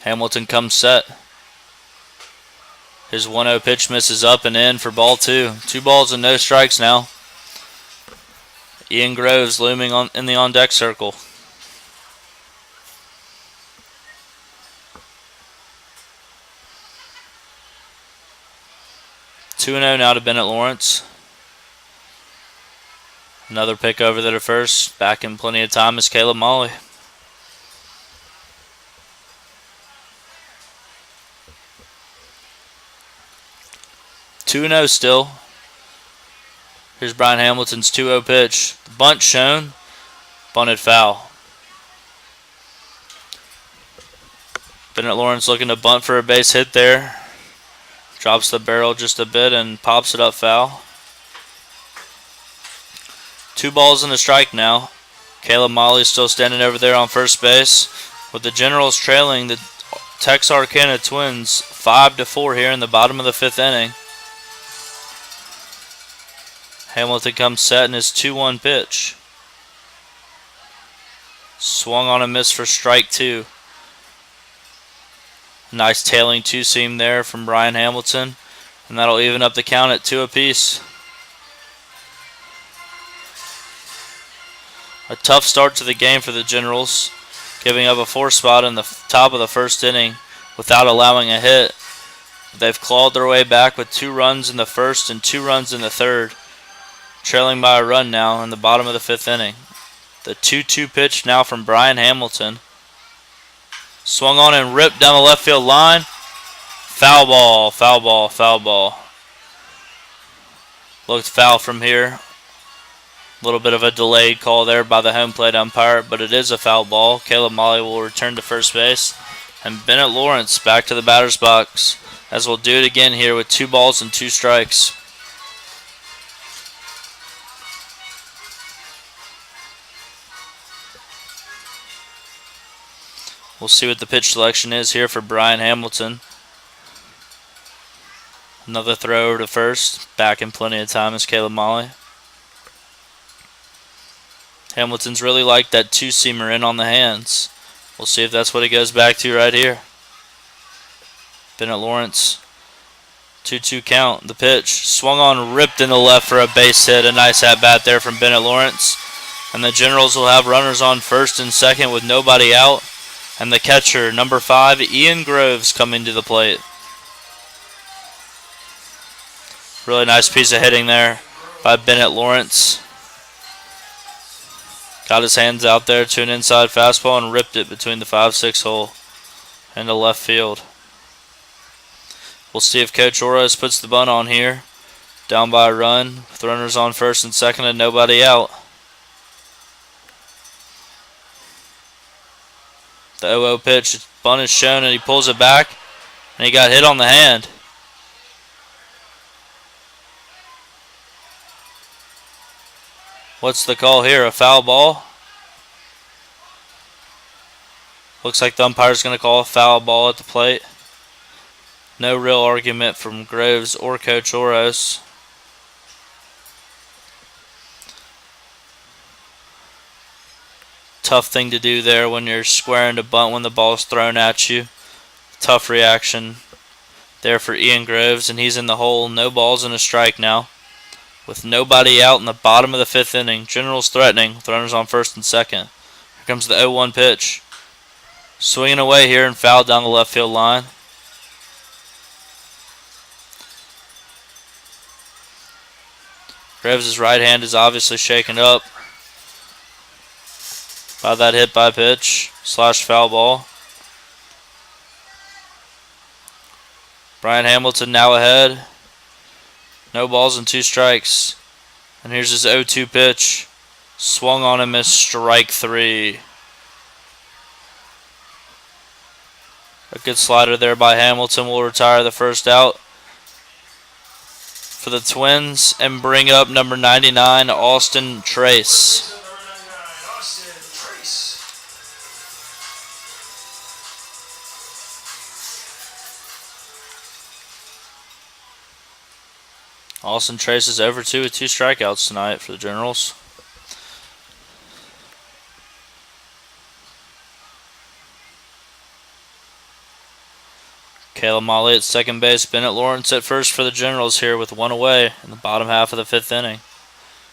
[SPEAKER 1] Hamilton comes set. His 1-0 pitch misses up and in for ball 2. 2 balls and no strikes now. Ian Groves looming in the on-deck circle. Two 2-0 now to Bennett Lawrence. Another pick over there to first. Back in plenty of time is Caleb Molly. Two 2-0 still. Here's Brian Hamilton's 2-0 pitch. The bunt shown. Bunted foul. Bennett Lawrence looking to bunt for a base hit there. Drops the barrel just a bit and pops it up foul. 2 balls and a strike now. Caleb Molly still standing over there on first base, with the Generals trailing the Texarkana Twins 5-4 here in the bottom of the 5th inning. Hamilton comes set in his 2-1 pitch. Swung on a miss for strike 2. Nice tailing 2-seam there from Brian Hamilton, and that'll even up the count at 2 apiece. A tough start to the game for the Generals, giving up a 4 spot in the top of the 1st inning without allowing a hit. They've clawed their way back with 2 runs in the 1st and 2 runs in the 3rd trailing by a run now in the bottom of the 5th inning. The 2-2 pitch now from Brian Hamilton. Swung on and ripped down the left field line. Foul ball, foul ball, foul ball. Looked foul from here. A little bit of a delayed call there by the home plate umpire, but it is a foul ball. Caleb Molly will return to first base. And Bennett Lawrence back to the batter's box, as we'll do it again here with 2 balls and 2 strikes. We'll see what the pitch selection is here for Brian Hamilton. Another throw over to first. Back in plenty of time is Caleb Molly. Hamilton's really liked that 2-seamer in on the hands. We'll see if that's what he goes back to right here. Bennett Lawrence, 2-2 count. The pitch swung on, ripped in the left for a base hit. A nice at-bat there from Bennett Lawrence. And the Generals will have runners on first and second with nobody out. And the catcher, number 5, Ian Groves, coming to the plate. Really nice piece of hitting there by Bennett Lawrence. Got his hands out there to an inside fastball and ripped it between the 5-6 hole and the left field. We'll see if Coach Oroz puts the bunt on here. Down by a run, with runners on first and second and nobody out. The 0-0 pitch, bunt is shown and he pulls it back, and he got hit on the hand. What's the call here? A foul ball? Looks like the umpire's going to call a foul ball at the plate. No real argument from Groves or Coach Oroz. Tough thing to do there when you're squaring to bunt when the ball's thrown at you. Tough reaction there for Ian Groves, and he's in the hole. No balls and a strike now, with nobody out in the bottom of the 5th inning. Generals threatening with runners on first and second. Here comes the 0-1 pitch. Swinging away here and fouled down the left field line. Groves' right hand is obviously shaken up by that hit by pitch / foul ball. Brian Hamilton now ahead. No balls and 2 strikes. And here's his 0-2 pitch. Swung on and missed, strike 3. A good slider there by Hamilton will retire the first out for the Twins and bring up number 99, Austin Trace. Austin Trace is over 2 with 2 strikeouts tonight for the Generals. Caleb Molly at second base. Bennett Lawrence at first for the Generals here with 1 away in the bottom half of the 5th inning.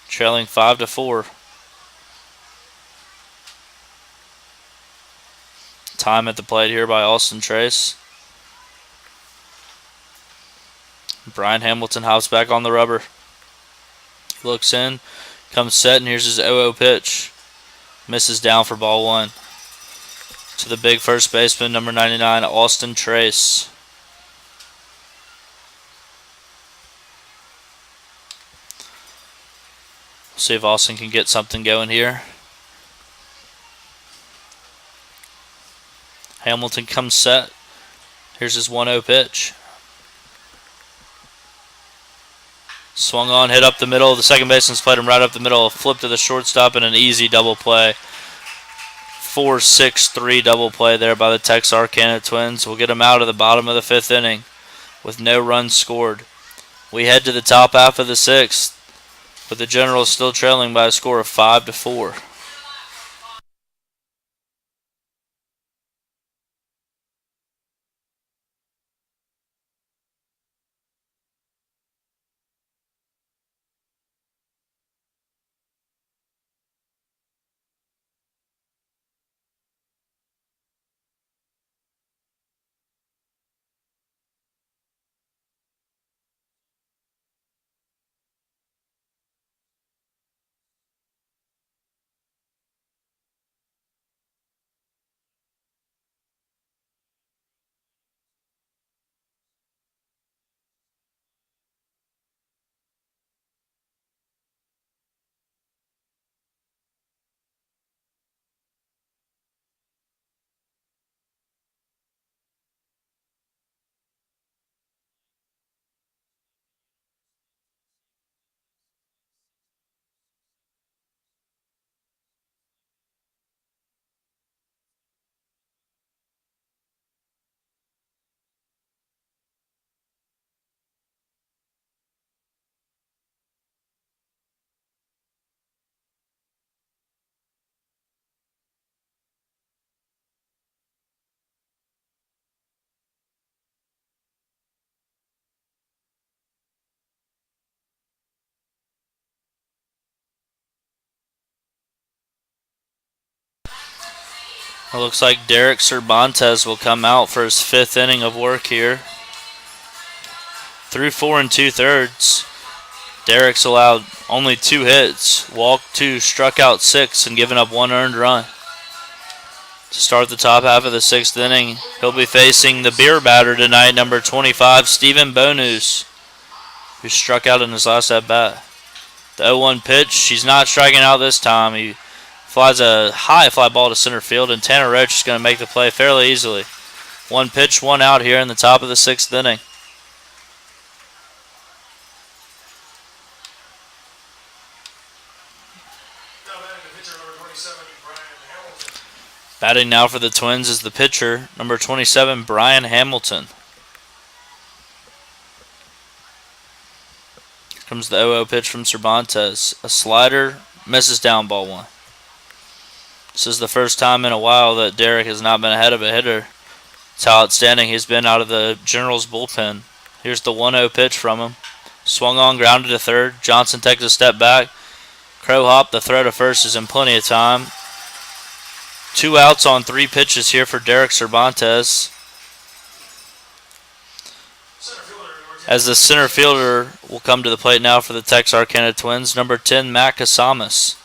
[SPEAKER 1] Trailing 5-4. Time at the plate here by Austin Trace. Brian Hamilton hops back on the rubber. Looks in, comes set, and here's his 0-0 pitch. Misses down for ball 1. To the big first baseman, number 99, Austin Trace. See if Austin can get something going here. Hamilton comes set. Here's his 1-0 pitch. Swung on, hit up the middle. The second baseman's played him right up the middle. A flip to the shortstop and an easy double play. 4-6-3 double play there by the Texarkana Twins. We'll get them out of the bottom of the 5th inning with no runs scored. We head to the top half of the 6th, with the Generals still trailing by a score of 5-4. It looks like Derek Cervantes will come out for his 5th inning of work here. Through 4 2/3. Derek's allowed only 2 hits, walked 2, struck out 6, and given up 1 earned run. To start the top half of the 6th inning, he'll be facing the beer batter tonight, number 25, Stephen Bonus, who struck out in his last at-bat. The 0-1 pitch, he's not striking out this time. He flies a high fly ball to center field, and Tanner Roach is going to make the play fairly easily. 1 pitch, 1 out here in the top of the 6th inning. Batting now for the Twins is the pitcher, number 27, Brian Hamilton. Here comes the 0-0 pitch from Cervantes. A slider, misses down, ball 1. This is the first time in a while that Derek has not been ahead of a hitter. That's how outstanding he's been out of the Generals bullpen. Here's the 1-0 pitch from him. Swung on, grounded to third. Johnson takes a step back. Crow hop, the throw to first is in plenty of time. 2 outs on 3 pitches here for Derek Cervantes. As the center fielder will come to the plate now for the Texarkana Twins, number 10, Matt Casamas.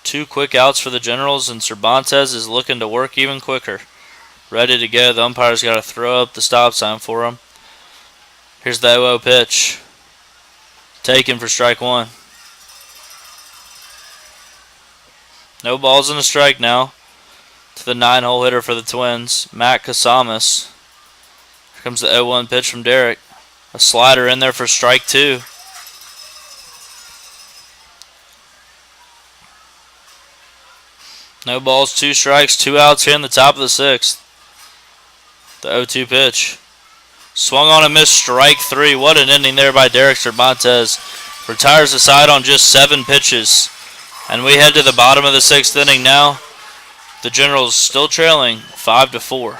[SPEAKER 1] 2 quick outs for the Generals, and Cervantes is looking to work even quicker. Ready to go. The umpire's got to throw up the stop sign for him. Here's the 0-0 pitch. Taken for strike 1. No balls and a strike now to the 9-hole hitter for the Twins, Matt Casamas. Here comes the 0-1 pitch from Derek. A slider in there for strike 2. No balls, 2 strikes, 2 outs here in the top of the 6th. The 0-2 pitch. Swung on and missed, strike 3. What an inning there by Derek Cervantes. Retires the side on just 7 pitches. And we head to the bottom of the 6th inning now. The Generals still trailing 5-4.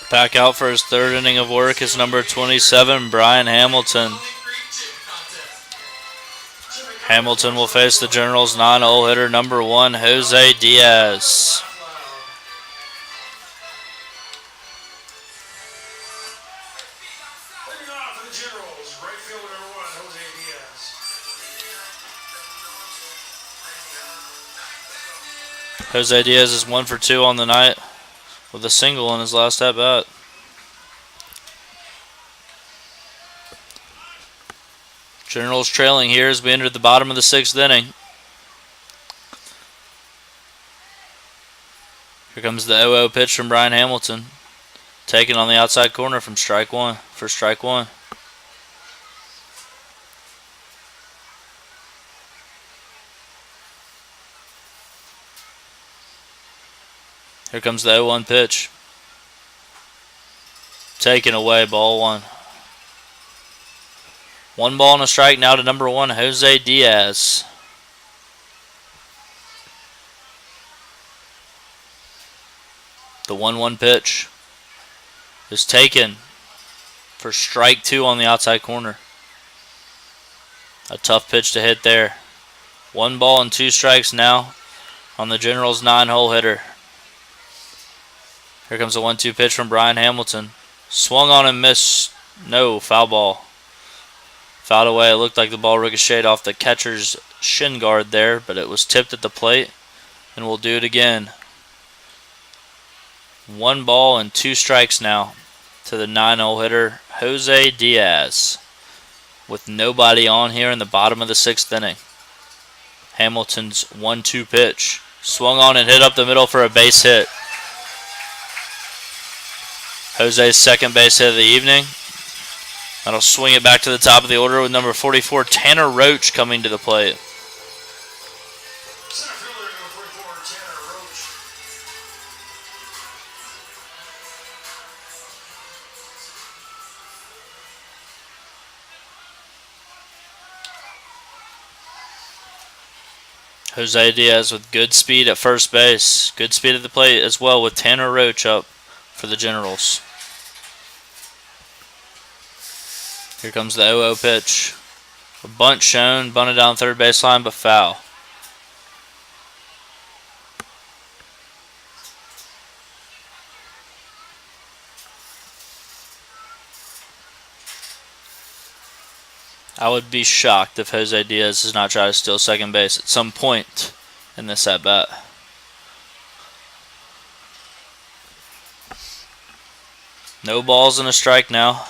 [SPEAKER 1] Back out for his 3rd inning of work is number 27, Brian Hamilton. Hamilton will face the Generals 9-hole hitter, number 1, Jose Diaz. Jose Diaz is 1 for 2 on the night with a single in his last at-bat. Generals trailing here as we enter the bottom of the 6th inning. Here comes the 0-0 pitch from Brian Hamilton. Taken on the outside corner from strike one for strike one. Here comes the 0-1 pitch. Taken away, ball one. 1 ball and a strike now to number 1, Jose Diaz. The 1-1 pitch is taken for strike 2 on the outside corner. A tough pitch to hit there. 1 ball and 2 strikes now on the Generals' 9-hole hitter. Here comes a 1-2 pitch from Brian Hamilton. Swung on and missed. No, foul ball. Fouled away. It looked like the ball ricocheted off the catcher's shin guard there, but it was tipped at the plate, and we'll do it again. 1 ball and 2 strikes now to the 9-hole hitter, Jose Diaz, with nobody on here in the bottom of the 6th inning. Hamilton's 1-2 pitch. Swung on and hit up the middle for a base hit. Jose's second base hit of the evening. That'll swing it back to the top of the order with number 44, Tanner Roach, coming to the plate.
[SPEAKER 2] Center fielder number 44, Tanner Roach.
[SPEAKER 1] Jose Diaz with good speed at first base. Good speed at the plate as well with Tanner Roach up for the Generals. Here comes the 0-0 pitch. A bunt shown, bunted down third baseline, but foul. I would be shocked if Jose Diaz does not try to steal second base at some point in this at-bat. No balls and a strike now.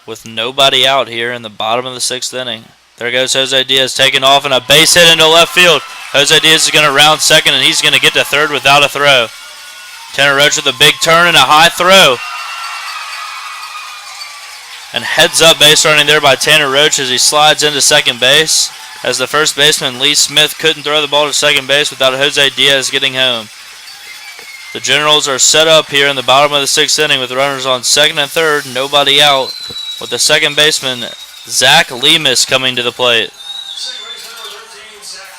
[SPEAKER 1] With nobody out here in the bottom of the 6th inning. There goes Jose Diaz taking off and a base hit into left field. Jose Diaz is going to round second and he's going to get to third without a throw. Tanner Roach with a big turn and a high throw. And heads up base running there by Tanner Roach as he slides into second base. As the first baseman Lee Smith couldn't throw the ball to second base without Jose Diaz getting home. The Generals are set up here in the bottom of the 6th inning with runners on second and third, nobody out, with the second baseman Zach Lemus coming to the plate.
[SPEAKER 2] Second base number 13, Zach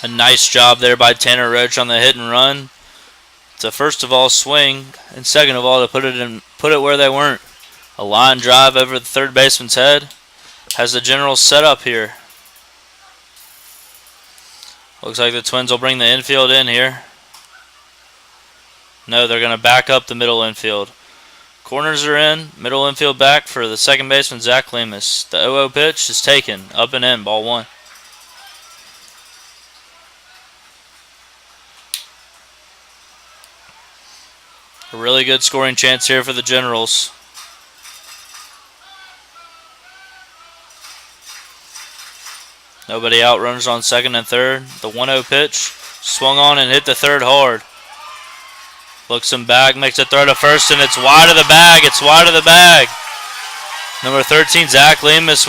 [SPEAKER 2] Lemus.
[SPEAKER 1] A nice job there by Tanner Roach on the hit and run. To first of all swing, and second of all to put it where they weren't. A line drive over the third baseman's head has the Generals set up here. Looks like the Twins will bring the infield in here. No, they're going to back up the middle infield. Corners are in, middle infield back for the second baseman Zach Lemus. The 0-0 pitch is taken, up and in, ball 1. A really good scoring chance here for the Generals. Nobody out, runners on second and third. The 1-0 pitch, swung on and hit the third hard. Looks him back, makes a throw to first, and it's wide of the bag. It's wide of the bag. Number 13, Zach Lemus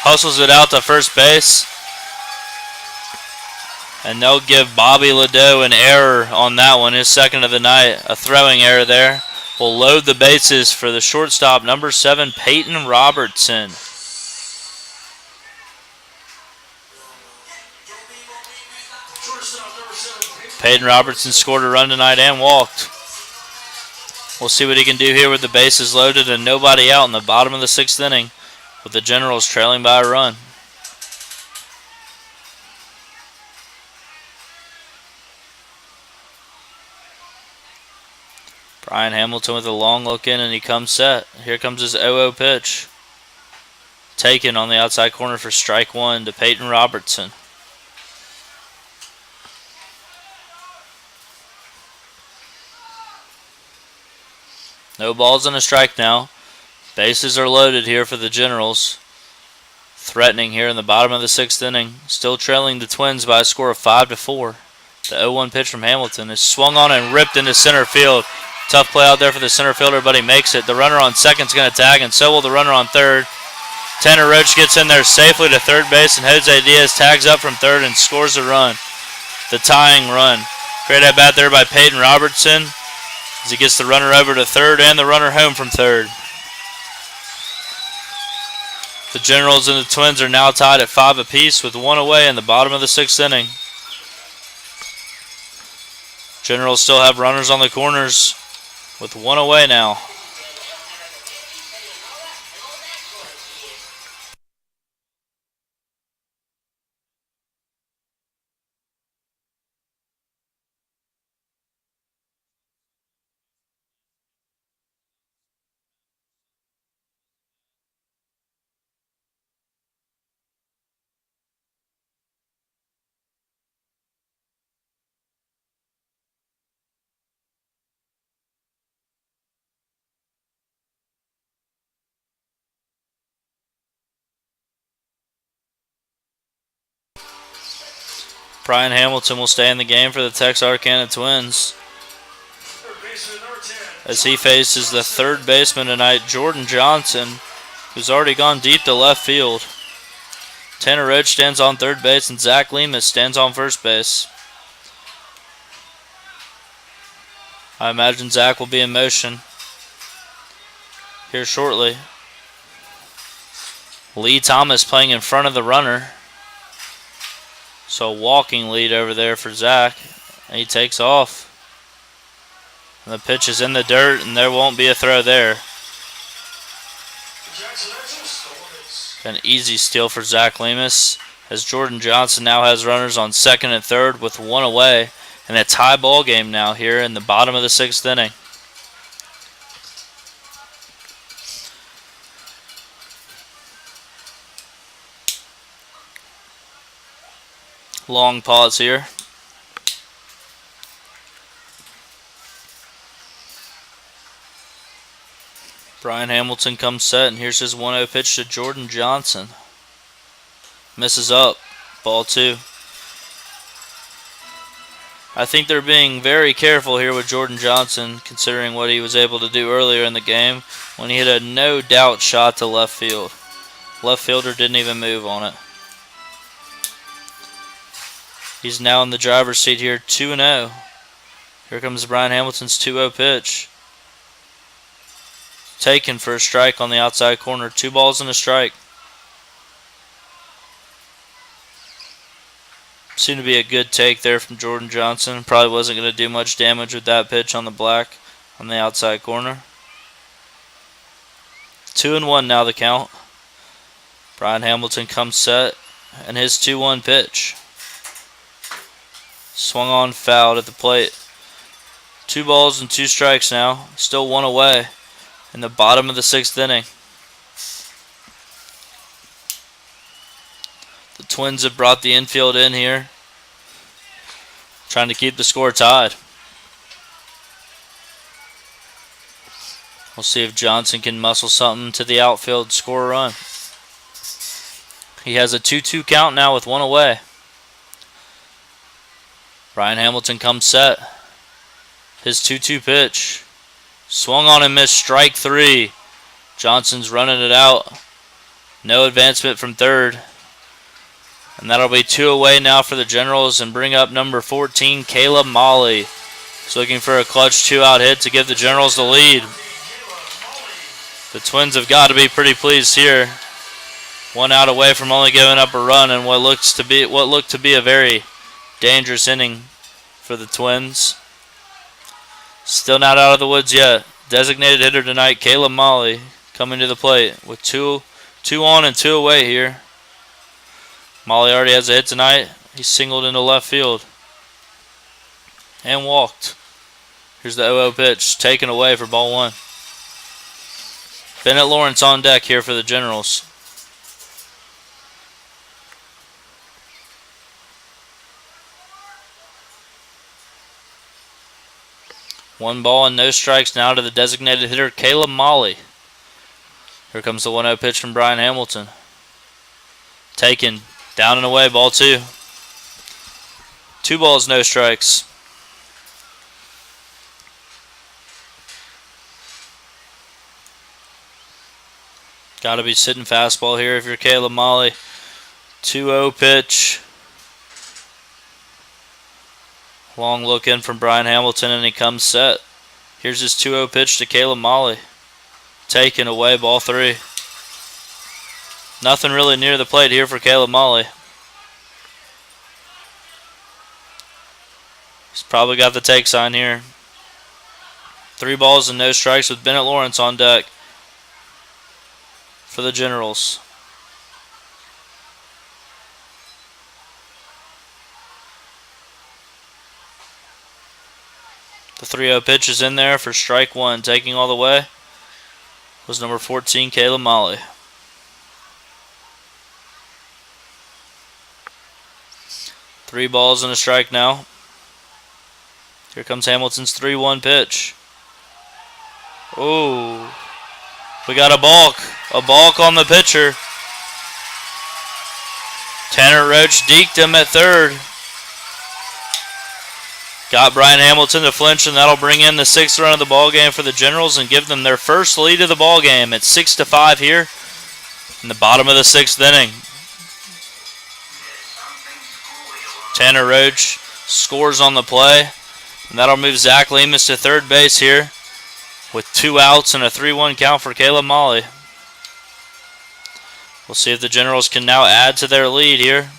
[SPEAKER 1] hustles it out to first base. And they'll give Bobby Ladeau an error on that one, his second of the night. A throwing error there. Will load the bases for the shortstop, number 7, Peyton Robertson. Peyton Robertson scored a run tonight and walked. We'll see what he can do here with the bases loaded and nobody out in the bottom of the 6th inning with the Generals trailing by a run. Brian Hamilton with a long look in and he comes set. Here comes his 0-0 pitch. Taken on the outside corner for strike 1 to Peyton Robertson. No balls and a strike now. Bases are loaded here for the Generals. Threatening here in the bottom of the 6th inning. Still trailing the Twins by a score of 5-4. The 0-1 pitch from Hamilton is swung on and ripped into center field. Tough play out there for the center fielder, but he makes it. The runner on second is going to tag, and so will the runner on third. Tanner Roach gets in there safely to third base, and Jose Diaz tags up from third and scores a run. The tying run. Great at bat there by Peyton Robertson as he gets the runner over to third and the runner home from third. The Generals and the Twins are now tied at 5 apiece with 1 away in the bottom of the 6th inning. Generals still have runners on the corners with 1 away now. Brian Hamilton will stay in the game for the Texarkana Twins as he faces the third baseman tonight, Jordan Johnson, who's already gone deep to left field. Tanner Roach stands on third base and Zach Lemus stands on first base. I imagine Zach will be in motion here shortly. Lee Thomas playing in front of the runner. So walking lead over there for Zach. And he takes off. And the pitch is in the dirt and there won't be a throw there. An easy steal for Zach Lemus as Jordan Johnson now has runners on second and third with 1 away. And a tie ball game now here in the bottom of the 6th inning. Long pause here. Brian Hamilton comes set, and here's his 1-0 pitch to Jordan Johnson. Misses up. Ball 2. I think they're being very careful here with Jordan Johnson, considering what he was able to do earlier in the game when he hit a no-doubt shot to left field. Left fielder didn't even move on it. He's now in the driver's seat here, 2-0. Here comes Brian Hamilton's 2-0 pitch. Taken for a strike on the outside corner. 2 balls and a strike. Seemed to be a good take there from Jordan Johnson. Probably wasn't going to do much damage with that pitch on the black on the outside corner. 2-1 now the count. Brian Hamilton comes set, and his 2-1 pitch. Swung on, fouled at the plate. 2 balls and 2 strikes now. Still 1 away in the bottom of the 6th inning. The Twins have brought the infield in here, trying to keep the score tied. We'll see if Johnson can muscle something to the outfield, score a run. He has a 2-2 count now with 1 away. Brian Hamilton comes set. His 2-2 pitch. Swung on and missed, strike 3. Johnson's running it out. No advancement from third. And that'll be 2 away now for the Generals and bring up number 14, Caleb Molly. He's looking for a clutch 2-out hit to give the Generals the lead. The Twins have got to be pretty pleased here. 1 out away from only giving up a run in what looked to be a very dangerous inning for the Twins. Still not out of the woods yet. Designated hitter tonight, Caleb Molly, coming to the plate with 2 on and 2 away here. Molly already has a hit tonight. He singled into left field and walked. Here's the 0-0 pitch, taken away for ball 1. Bennett Lawrence on deck here for the Generals. 1 ball and no strikes now to the designated hitter, Caleb Molly. Here comes the 1-0 pitch from Brian Hamilton. Taken, down and away, ball 2. 2 balls, no strikes. Got to be sitting fastball here if you're Caleb Molly. 2-0 pitch. Long look in from Brian Hamilton, and he comes set. Here's his 2-0 pitch to Caleb Molly. Taken away, ball 3. Nothing really near the plate here for Caleb Molly. He's probably got the take sign here. 3 balls and no strikes with Bennett Lawrence on deck for the Generals. The 3-0 pitch is in there for strike 1. Taking all the way was number 14, Caleb Molly. Three balls and a strike now. Here comes Hamilton's 3-1 pitch. Oh, we got a balk. A balk on the pitcher. Tanner Roach deked him at third. Got Brian Hamilton to flinch, and that'll bring in the 6th run of the ball game for the Generals and give them their first lead of the ball game. It's 6-5 here in the bottom of the 6th inning. Tanner Roach scores on the play, and that'll move Zach Lemus to third base here with 2 outs and a 3-1 count for Caleb Molly. We'll see if the Generals can now add to their lead here.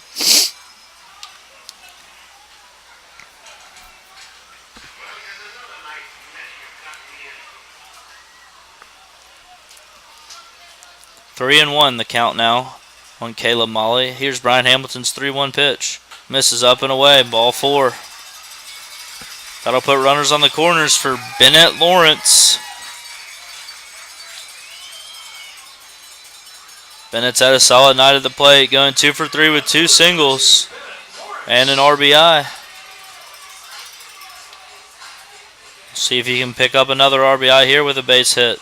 [SPEAKER 1] Three and 1 the count now on Caleb Molly. Here's Brian Hamilton's 3-1 pitch. Misses up and away, ball 4. That'll put runners on the corners for Bennett Lawrence. Bennett's had a solid night at the plate, going 2 for 3 with 2 singles and an RBI. See if he can pick up another RBI here with a base hit.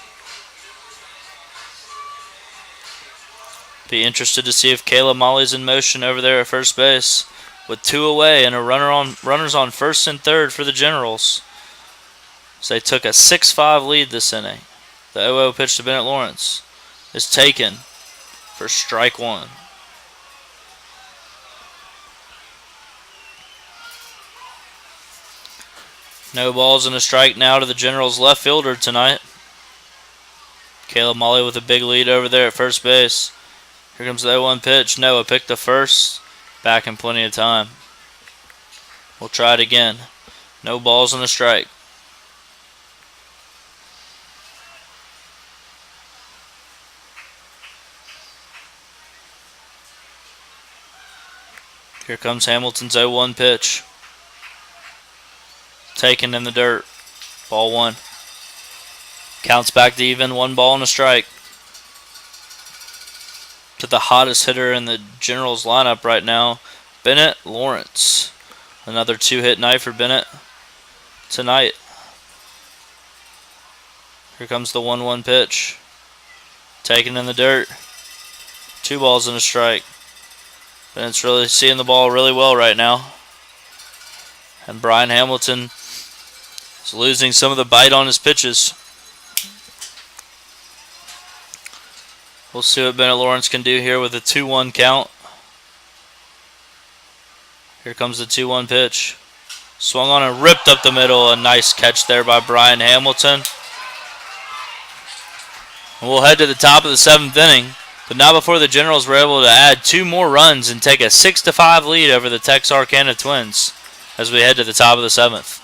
[SPEAKER 1] Be interested to see if Caleb Molly's in motion over there at first base with 2 away and runners on first and third for the Generals. So they took a 6-5 lead this inning. The 0-0 pitch to Bennett Lawrence is taken for strike 1. No balls and a strike now to the Generals left fielder tonight. Caleb Molly with a big lead over there at first base. Here comes the 0-1 pitch. Noah picked the first. Back in plenty of time. We'll try it again. No balls and a strike. Here comes Hamilton's 0-1 pitch. Taken in the dirt. Ball 1. Counts back to even. 1 ball and a strike. To the hottest hitter in the Generals lineup right now, Bennett Lawrence. Another 2-hit night for Bennett tonight. Here comes the 1-1 pitch. Taken in the dirt. 2 balls and a strike. Bennett's really seeing the ball really well right now. And Brian Hamilton is losing some of the bite on his pitches. We'll see what Bennett Lawrence can do here with a 2-1 count. Here comes the 2-1 pitch. Swung on and ripped up the middle. A nice catch there by Brian Hamilton. And we'll head to the top of the 7th inning. But not before the Generals were able to add 2 more runs and take a 6-5 lead over the Texarkana Twins as we head to the top of the 7th.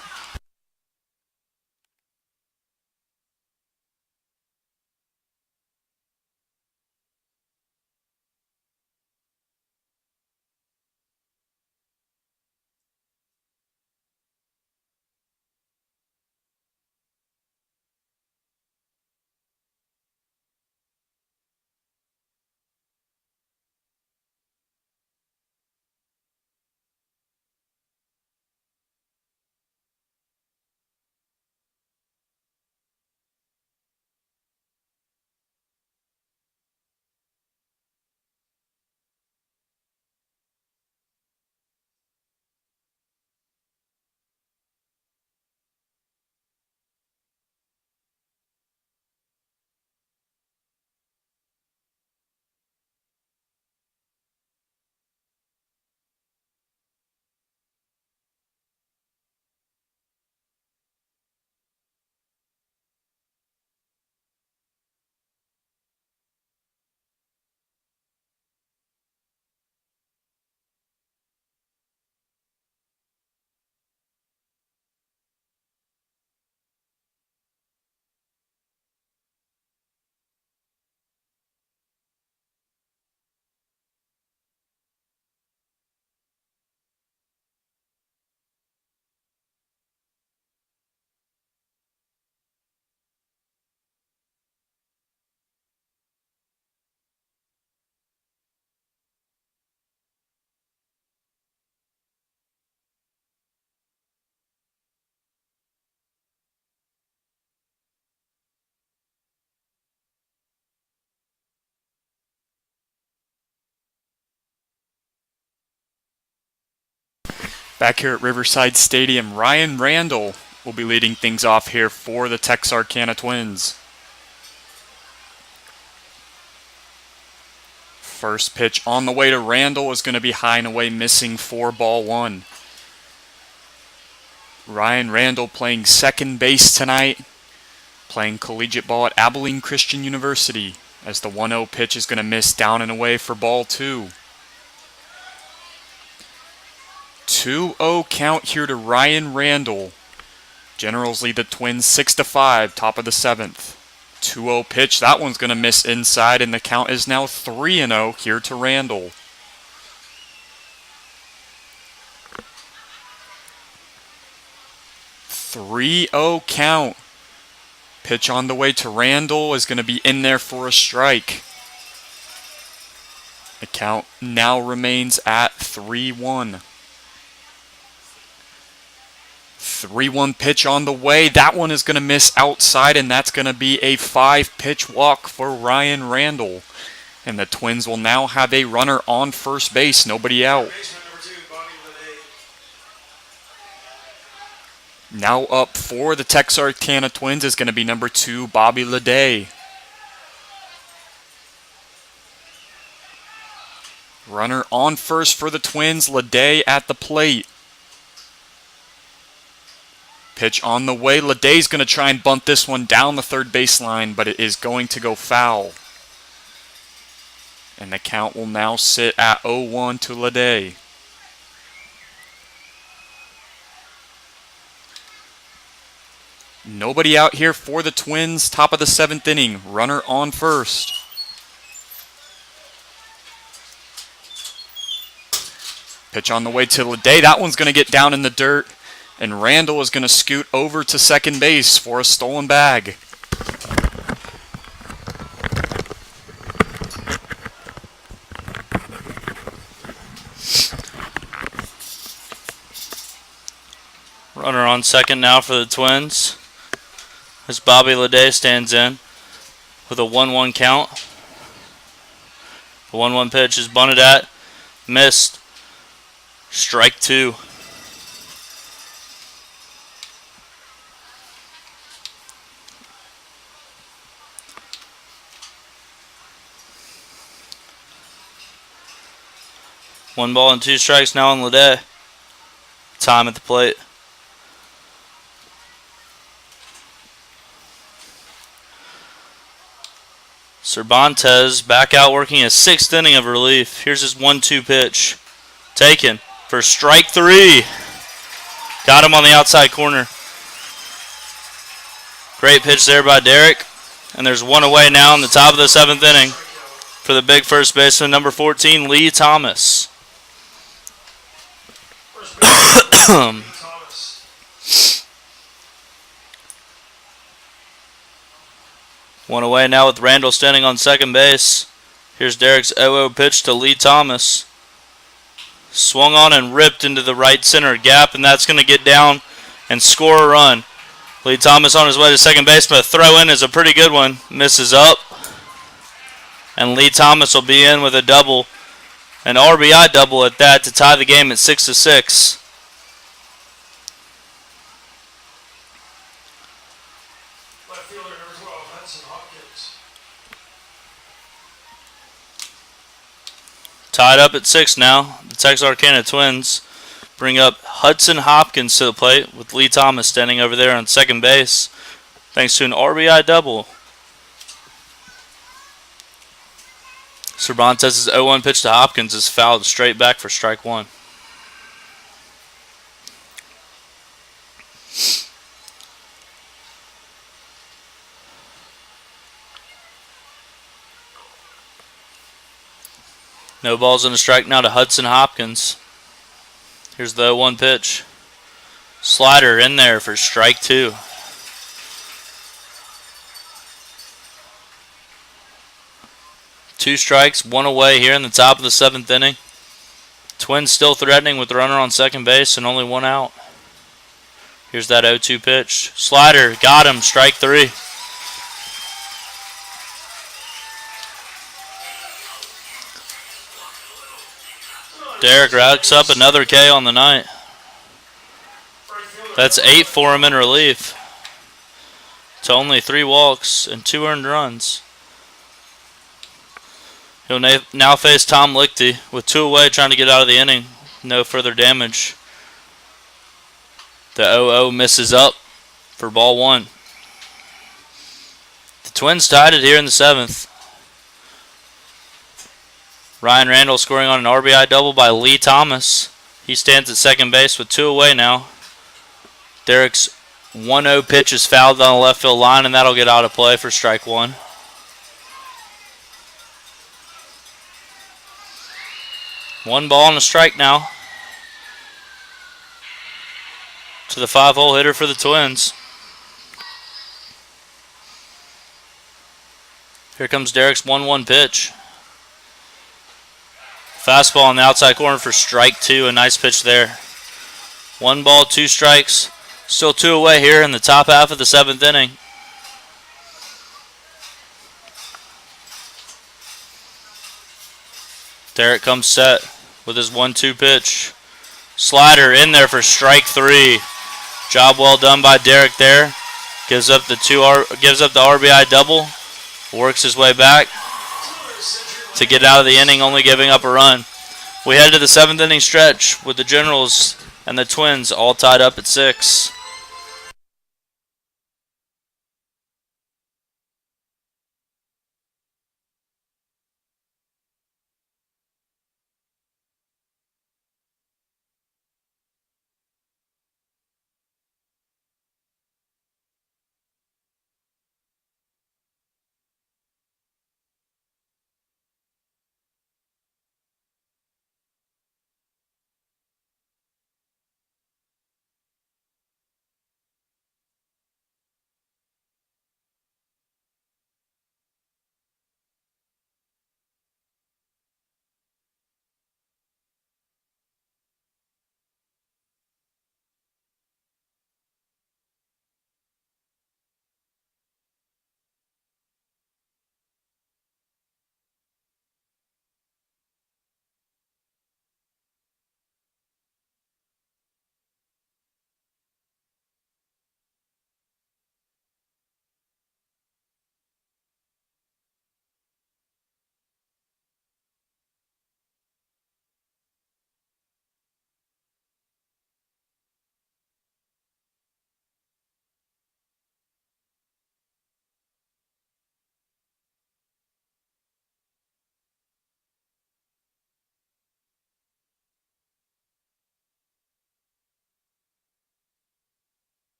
[SPEAKER 3] Back here at Riverside Stadium, Ryan Randall will be leading things off here for the Texarkana Twins. First pitch on the way to Randall is going to be high and away, missing for ball one. Ryan Randall playing second base tonight, playing collegiate ball at Abilene Christian University, as the 1-0 pitch is going to miss down and away for ball two. 2-0 count here to Ryan Randall. Generals lead the Twins 6-5, top of the 7th. 2-0 pitch, that one's going to miss inside, and the count is now 3-0 here to Randall. .30 count. Pitch on the way to Randall is going to be in there for a strike. The count now remains at 3-1. 3-1 pitch on the way. That one is going to miss outside, and that's going to be a 5-pitch walk for Ryan Randall. And the Twins will now have a runner on first base, nobody out. Now up for the Texarkana Twins is going to be number 2, Bobby Leday. Runner on first for the Twins, Leday at the plate. Pitch on the way. Leday's going to try and bunt this one down the third baseline, but it is going to go foul. And the count will now sit at 0-1 to Leday. Nobody out here for the Twins, top of the 7th inning. Runner on first. Pitch on the way to Leday. That one's going to get down in the dirt. And Randall is going to scoot over to second base for a stolen bag.
[SPEAKER 1] Runner on second now for the Twins, as Bobby Leday stands in with a 1-1 count. The 1-1 pitch is bunted at, missed, strike 2. One ball and 2 strikes now on Leday. Time at the plate. Cervantes back out working his 6th inning of relief. Here's his 1-2 pitch. Taken for strike 3. Got him on the outside corner. Great pitch there by Derek. And there's one away now in the top of the 7th inning for the big first baseman, number 14, Lee Thomas. One away now with Randall standing on second base. Here's Derek's 0-0 pitch to Lee Thomas. Swung on and ripped into the right center gap, and that's going to get down and score a run. Lee Thomas on his way to second base, but a throw in is a pretty good one. Misses up. And Lee Thomas will be in with a double. An RBI double at that to tie the game at 6-6. Tied up at 6 now. The Texarkana Twins bring up Hudson Hopkins to the plate with Lee Thomas standing over there on second base thanks to an RBI double. Cervantes' 0-1 pitch to Hopkins is fouled straight back for strike 1. No balls and a strike now to Hudson Hopkins. Here's the 0-1 pitch. Slider in there for strike 2. Two strikes, one away here in the top of the 7th inning. Twins still threatening with the runner on second base and only one out. Here's that 0-2 pitch. Slider, got him, strike 3. Derek racks up another K on the night. That's 8 for him in relief to only 3 walks and 2 earned runs. He'll now face Tom Lichty with 2 away, trying to get out of the inning. No further damage. The 0-0 misses up for ball 1. The Twins tied it here in the 7th. Ryan Randall scoring on an RBI double by Lee Thomas. He stands at second base with 2 away now. Derek's 1-0 pitch is fouled on the left field line, and that'll get out of play for strike 1. One ball and a strike now to the 5-hole hitter for the Twins. Here comes Derek's 1-1 pitch. Fastball on the outside corner for strike 2. A nice pitch there. 1 ball, 2 strikes. Still 2 away here in the top half of the 7th inning. Derek comes set with his 1-2 pitch. Slider in there for strike 3. Job well done by Derek there. Gives up the RBI double. Works his way back to get out of the inning, only giving up a run. We head to the 7th inning stretch with the Generals and the Twins all tied up at 6.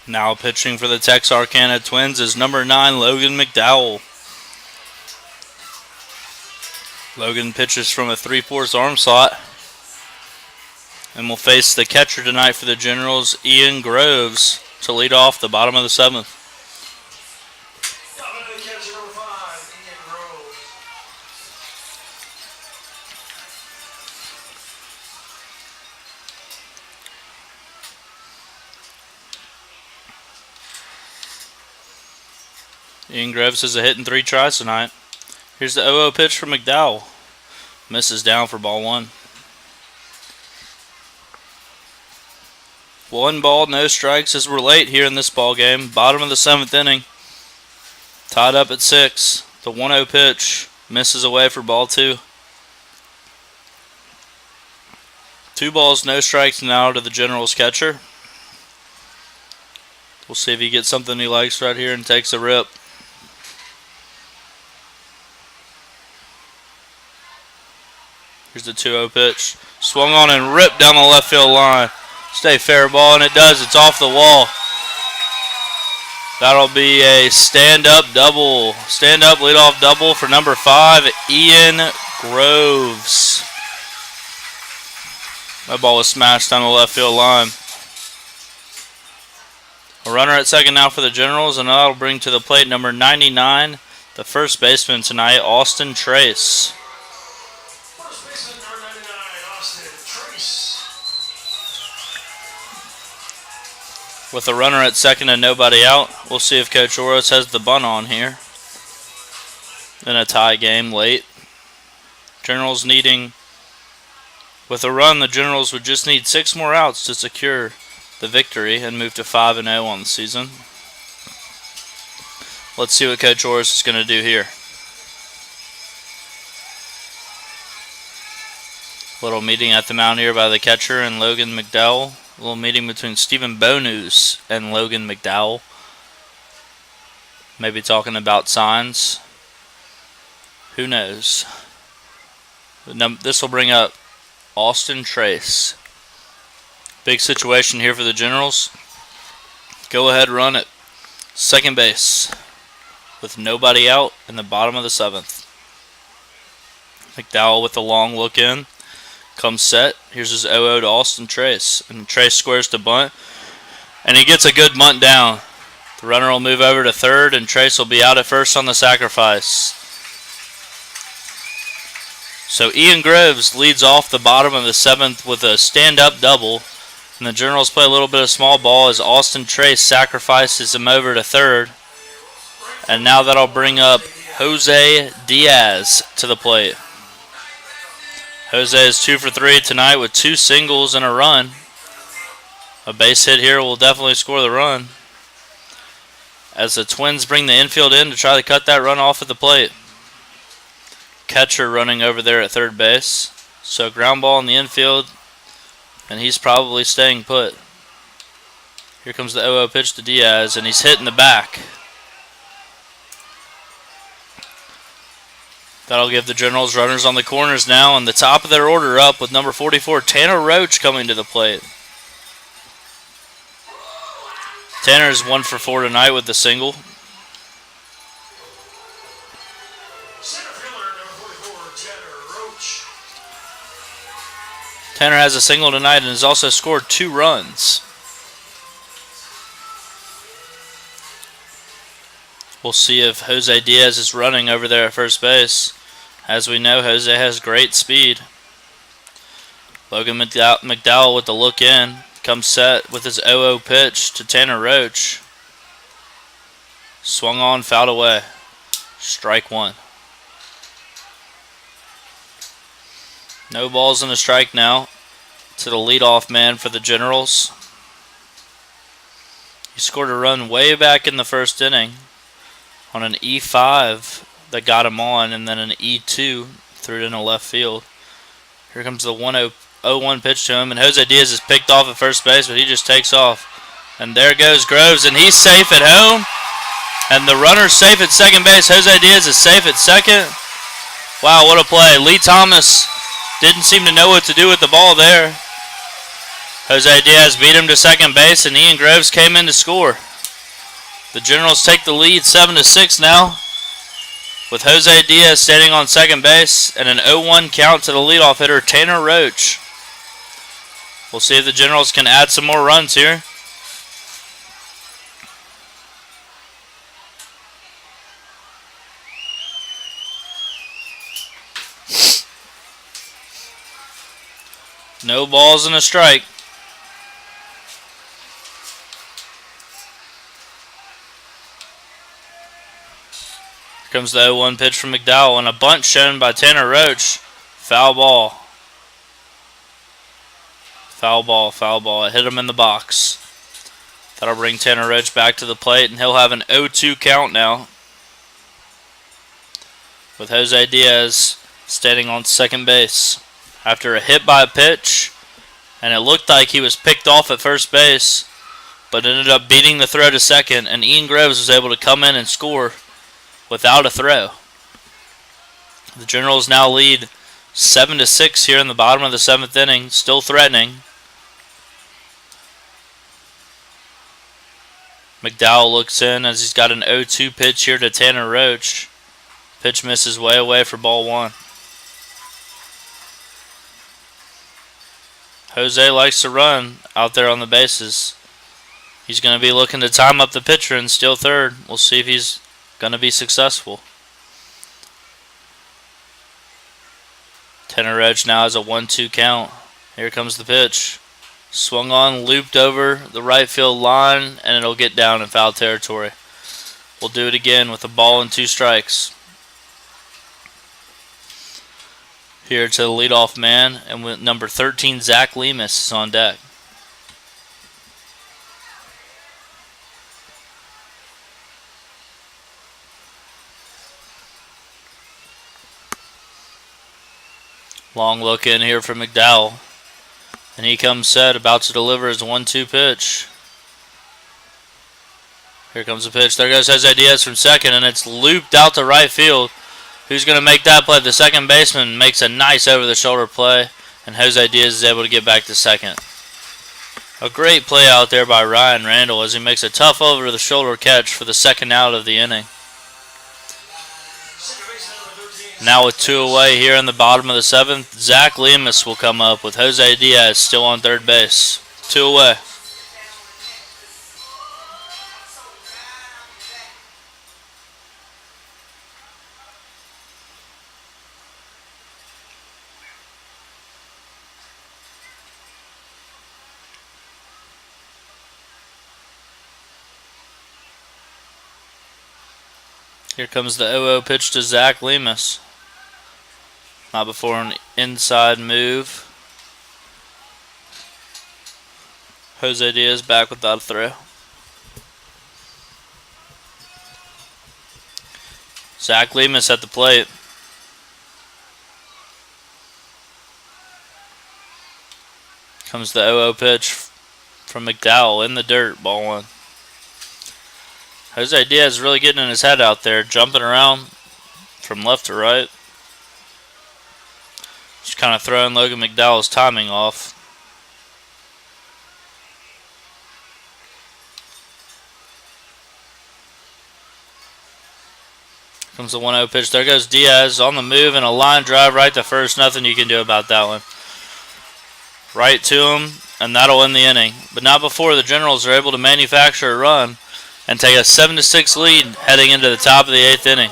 [SPEAKER 1] Now pitching for the Texarkana Twins is number 9, Logan McDowell. Logan pitches from a 3/4 arm slot and will face the catcher tonight for the Generals, Ian Groves, to lead off the bottom of the 7th.
[SPEAKER 2] Coming to the catcher, number 5, Ian Groves.
[SPEAKER 1] Ian Groves has a hit in 3 tries tonight. Here's the 0-0 pitch from McDowell. Misses down for ball 1. 1 ball, no strikes as we're late here in this ball game. Bottom of the 7th inning. Tied up at 6. The 1-0 pitch misses away for ball 2. 2 balls, no strikes now to the Generals catcher. We'll see if he gets something he likes right here and takes a rip. Here's the 2-0 pitch. Swung on and ripped down the left field line. Stay fair ball, and it does. It's off the wall. That'll be a stand-up double. Stand-up leadoff double for number 5, Ian Groves. That ball was smashed down the left field line. A runner at second now for the Generals, and that'll bring to the plate number 99, the first baseman tonight, Austin Trace.
[SPEAKER 2] First baseman number 99, Austin Trace.
[SPEAKER 1] With a runner at second and nobody out, we'll see if Coach Oros has the bunt on here in a tie game late. Generals needing, with a run, the Generals would just need 6 more outs to secure the victory and move to 5-0 on the season. Let's see what Coach Oros is going to do here. Little meeting at the mound here by the catcher and Logan McDowell. A little meeting between Stephen Bonews and Logan McDowell. Maybe talking about signs. Who knows? This will bring up Austin Trace. Big situation here for the Generals. Go ahead, run at second base with nobody out in the bottom of the 7th. McDowell with a long look in. Comes set. Here's his 0-0 to Austin Trace. And Trace squares to bunt. And he gets a good bunt down. The runner will move over to third, and Trace will be out at first on the sacrifice. So Ian Groves leads off the bottom of the 7th with a stand-up double. And the Generals play a little bit of small ball as Austin Trace sacrifices him over to third. And now that'll bring up Jose Diaz to the plate. Jose is 2 for 3 tonight with 2 singles and a run. A base hit here will definitely score the run, as the Twins bring the infield in to try to cut that run off at the plate. Catcher running over there at third base. So ground ball in the infield, and he's probably staying put. Here comes the 0-0 pitch to Diaz, and he's hit in the back. That'll give the Generals runners on the corners now, and the top of their order up with number 44, Tanner Roach, coming to the plate. Tanner's 1 for 4 tonight with the single.
[SPEAKER 2] Center fielder number 44, Tanner Roach.
[SPEAKER 1] Tanner has a single tonight and has also scored 2 runs. We'll see if Jose Diaz is running over there at first base. As we know, Jose has great speed. Logan McDowell with the look in. Comes set with his 0-0 pitch to Tanner Roach. Swung on, fouled away. Strike 1. No balls and a strike now to the leadoff man for the Generals. He scored a run way back in the first inning on an E5 that got him on, and then an E2 threw it into left field. Here comes the 1-0 pitch to him, and Jose Diaz is picked off at first base, but he just takes off. And there goes Groves, and he's safe at home. And the runner's safe at second base. Jose Diaz is safe at second. Wow, what a play. Lee Thomas didn't seem to know what to do with the ball there. Jose Diaz beat him to second base, and Ian Groves came in to score. The Generals take the lead 7-6 now, with Jose Diaz standing on second base and an 0-1 count to the leadoff hitter, Tanner Roach. We'll see if the Generals can add some more runs here. No balls and a strike. Here comes the 0-1 pitch from McDowell, and a bunt shown by Tanner Roach. Foul ball. Foul ball, foul ball. It hit him in the box. That'll bring Tanner Roach back to the plate, and he'll have an 0-2 count now, with Jose Diaz standing on second base after a hit by a pitch, and it looked like he was picked off at first base, but ended up beating the throw to second, and Ian Groves was able to come in and score without a throw. The Generals now lead 7-6 here in the bottom of the 7th inning, still threatening. McDowell looks in as he's got an 0-2 pitch here to Tanner Roach. Pitch misses way away for ball one. Jose likes to run out there on the bases. He's going to be looking to time up the pitcher and steal third. We'll see if he's going to be successful. Tanner Roach now has a 1-2 count. Here comes the pitch. Swung on, looped over the right field line, and it'll get down in foul territory. We'll do it again with a ball and 2 strikes. Here to the leadoff man, and with number 13, Zach Lemus, is on deck. Long look in here for McDowell. And he comes set, about to deliver his 1-2 pitch. Here comes the pitch. There goes Jose Diaz from second, and it's looped out to right field. Who's going to make that play? The second baseman makes a nice over-the-shoulder play, and Jose Diaz is able to get back to second. A great play out there by Ryan Randall as he makes a tough over-the-shoulder catch for the second out of the inning. Now with 2 away here in the bottom of the 7th, Zach Lemus will come up with Jose Diaz still on third base. 2 away. Here comes the 0-0 pitch to Zach Lemus. Not before an inside move. Jose Diaz back without a throw. Zach Lemus at the plate. Comes the 0-0 pitch from McDowell in the dirt, ball one. Jose Diaz really getting in his head out there, jumping around from left to right. Just kind of throwing Logan McDowell's timing off. Comes the 1-0 pitch. There goes Diaz on the move and a line drive right to first. Nothing you can do about that one. Right to him, and that'll end the inning. But not before the Generals are able to manufacture a run and take a 7-6 lead heading into the top of the 8th inning.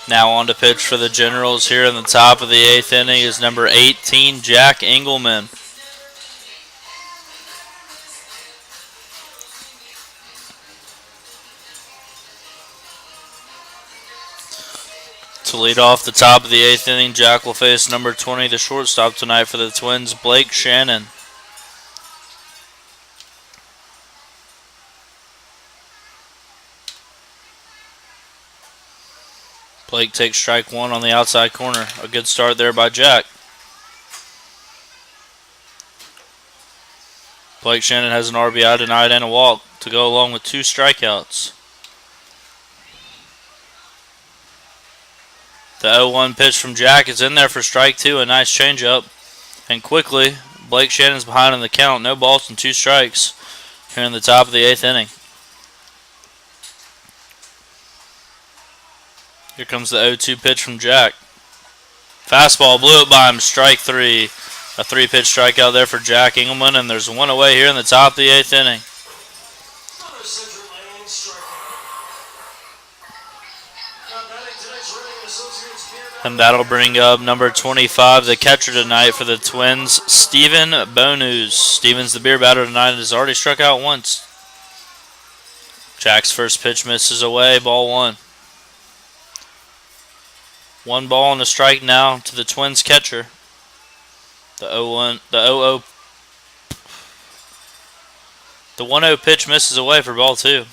[SPEAKER 1] Now on to pitch for the Generals here in the top of the 8th inning is number 18, Jack Engelman. To lead off the top of the 8th inning, Jack will face number 20, the shortstop tonight for the Twins, Blake Shannon. Blake takes strike one on the outside corner. A good start there by Jack. Blake Shannon has an RBI tonight and a walk to go along with 2 strikeouts. The 0-1 pitch from Jack is in there for strike 2, a nice changeup. And quickly, Blake Shannon's behind in the count. No balls and 2 strikes here in the top of the 8th inning. Here comes the 0-2 pitch from Jack. Fastball blew it by him, strike 3. A 3-pitch strikeout there for Jack Engelman, and there's one away here in the top of the 8th inning.
[SPEAKER 2] Another central lane strikeout. Now batting tonight's Reading Associates beer battle.
[SPEAKER 1] And that'll bring up number 25, the catcher tonight for the Twins, Steven Bonus. Steven's the beer batter tonight and has already struck out once. Jack's first pitch misses away, ball 1. 1 ball and a strike now to the Twins catcher. The 0-0 pitch misses away for ball 2.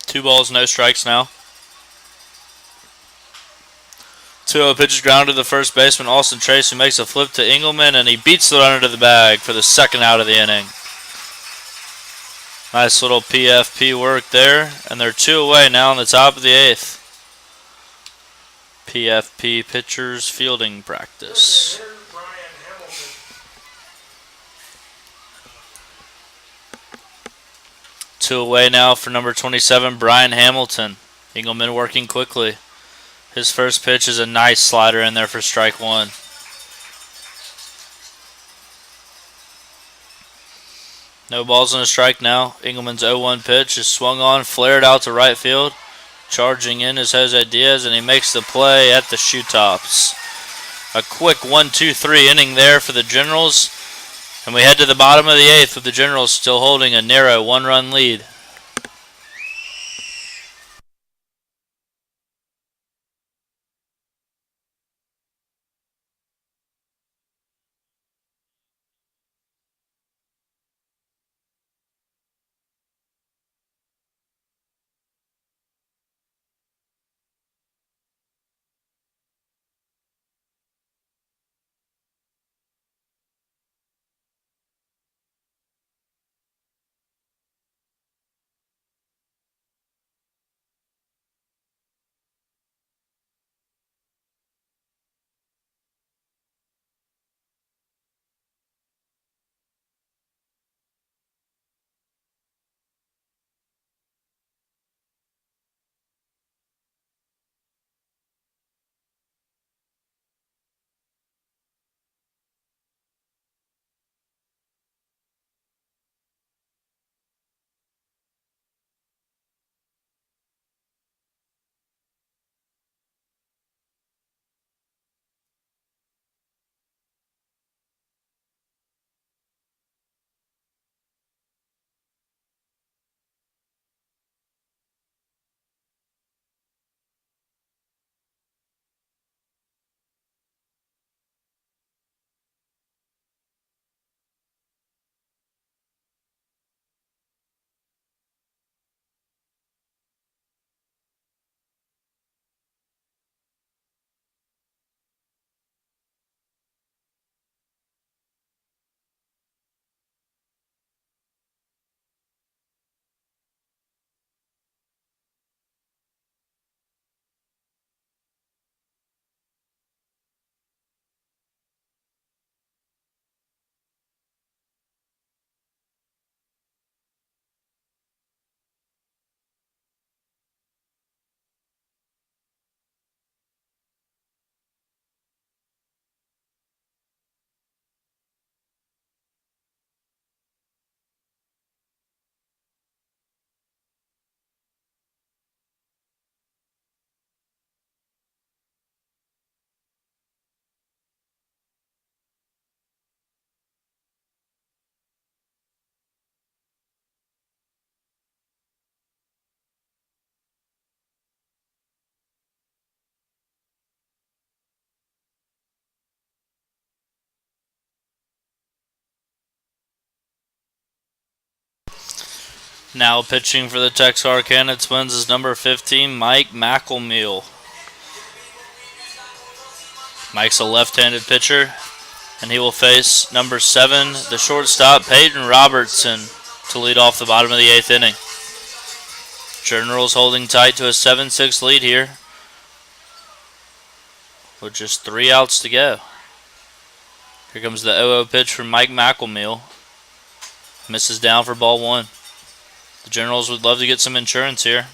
[SPEAKER 1] 2 balls, no strikes now. 2-0 pitch is grounded to the first baseman, Austin Trace, who makes a flip to Engelman, and he beats the runner to the bag for the second out of the inning. Nice little PFP work there, and they're 2 away now in the top of the 8th. PFP pitchers fielding practice.
[SPEAKER 2] Hitter Brian Hamilton.
[SPEAKER 1] 2 away now for number 27, Brian Hamilton. Engelman working quickly. His first pitch is a nice slider in there for strike 1. No balls and a strike now. Engelman's 0-1 pitch is swung on, flared out to right field. Charging in is Jose Diaz, and he makes the play at the shoe tops. A quick 1-2-3 inning there for the Generals. And we head to the bottom of the 8th with the Generals still holding a narrow 1-run lead. Now pitching for the Texarkana Twins is number 15, Mike McElmeal. Mike's a left-handed pitcher, and he will face number 7, the shortstop, Peyton Robertson, to lead off the bottom of the 8th inning. Generals holding tight to a 7-6 lead here, with just 3 outs to go. Here comes the 0-0 pitch from Mike McElmeal. Misses down for ball 1. The Generals would love to get some insurance here.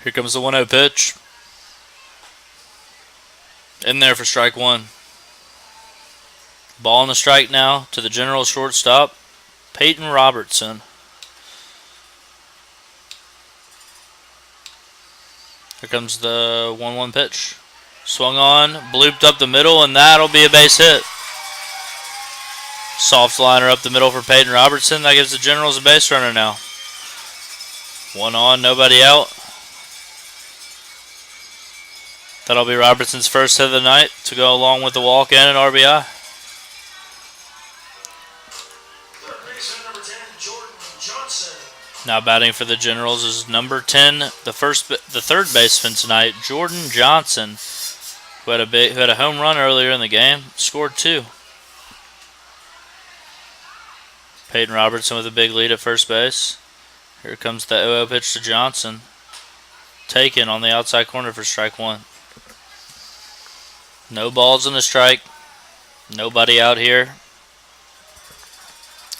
[SPEAKER 1] Here comes the 1-0 pitch. In there for strike 1. Ball on the strike now to the Generals shortstop, Peyton Robertson. Here comes the 1-1 pitch. Swung on, blooped up the middle, and that'll be a base hit. Soft liner up the middle for Peyton Robertson. That gives the Generals a base runner now. 1 on, nobody out. That'll be Robertson's first hit of the night to go along with the walk and an RBI.
[SPEAKER 2] Third baseman number 10, Jordan Johnson.
[SPEAKER 1] Now batting for the Generals is number 10, the third baseman tonight, Jordan Johnson, who had a home run earlier in the game, scored 2. Peyton Robertson with a big lead at first base. Here comes the 0-0 pitch to Johnson. Taken on the outside corner for strike 1. No balls in the strike. Nobody out here.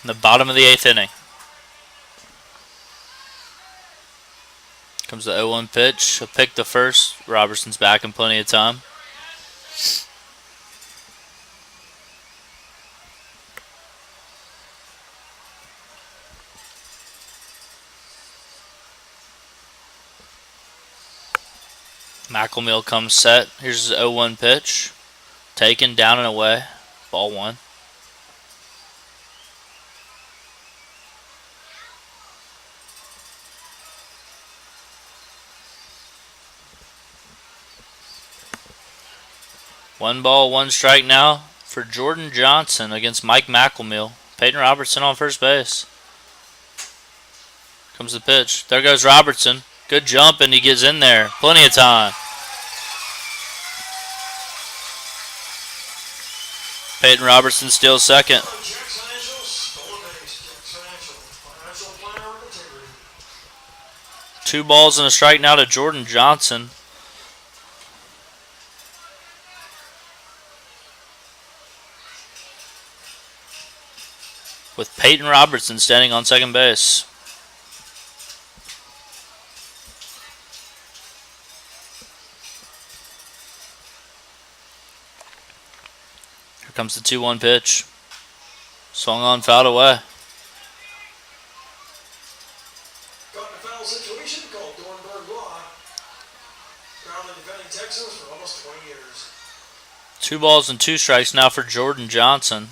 [SPEAKER 1] In the bottom of the 8th inning. Comes the 0-1 pitch. A pick to first. Robertson's back in plenty of time. McElmeal comes set. Here's his 0-1 pitch. Taken, down and away. Ball 1. One ball, 1 strike now for Jordan Johnson against Mike McElmeal. Peyton Robertson on first base. Comes the pitch. There goes Robertson. Good jump, and he gets in there. Plenty of time. Peyton Robertson steals second.
[SPEAKER 2] Jackson Angel stole a base. Jackson Angel, financial planner with integrity.
[SPEAKER 1] 2 balls and a strike now to Jordan Johnson. With Peyton Robertson standing on second base. Here comes the 2-1 pitch. Swung on, fouled away.
[SPEAKER 2] Got in a foul situation called Dornberg Law. Ground the defending Texans for almost 20 years.
[SPEAKER 1] 2 balls and 2 strikes now for Jordan Johnson.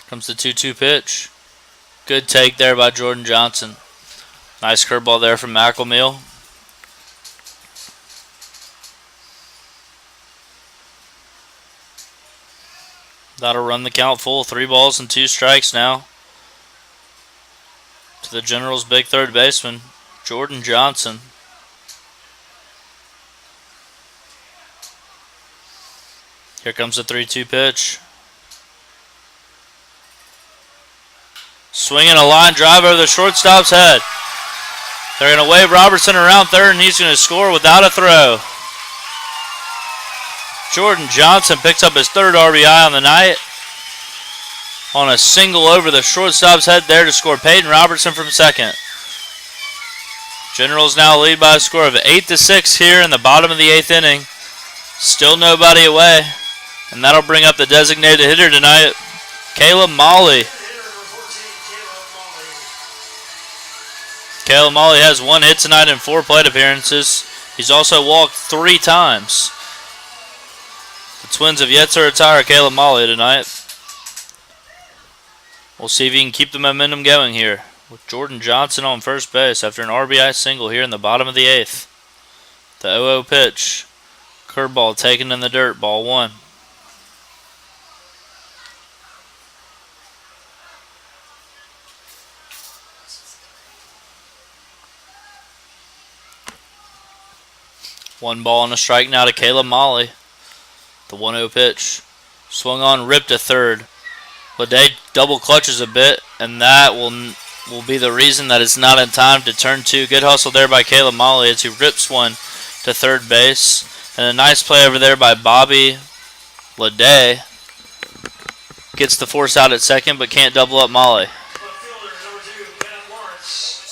[SPEAKER 1] Comes the 2-2 pitch. Good take there by Jordan Johnson. Nice curveball there from McElmeal. That'll run the count full. 3 balls and 2 strikes now to the Generals' big third baseman, Jordan Johnson. Here comes the 3-2 pitch. Swinging a line drive over the shortstop's head. They're going to wave Robertson around third, and he's going to score without a throw. Jordan Johnson picks up his 3rd RBI on the night on a single over the shortstop's head there to score Peyton Robertson from second. Generals now lead by a score of 8-6 here in the bottom of the 8th inning. Still nobody away, and that'll bring up the designated hitter tonight, Caleb Molly. Caleb Molly has 1 hit tonight in 4 plate appearances. He's also walked 3 times. The Twins have yet to retire Caleb Molly tonight. We'll see if he can keep the momentum going here with Jordan Johnson on first base after an RBI single here in the bottom of the 8th. The 0-0 pitch. Curveball taken in the dirt. Ball 1. One ball and a strike now to Caleb Molly. The 1-0 pitch. Swung on, ripped to third. Lede double clutches a bit, and that will be the reason that it's not in time to turn 2. Good hustle there by Caleb Molly as he rips one to third base. And a nice play over there by Bobby Lede. Gets the force out at second, but can't double up Molly.
[SPEAKER 2] Left fielder, number 2, Bennett Lawrence.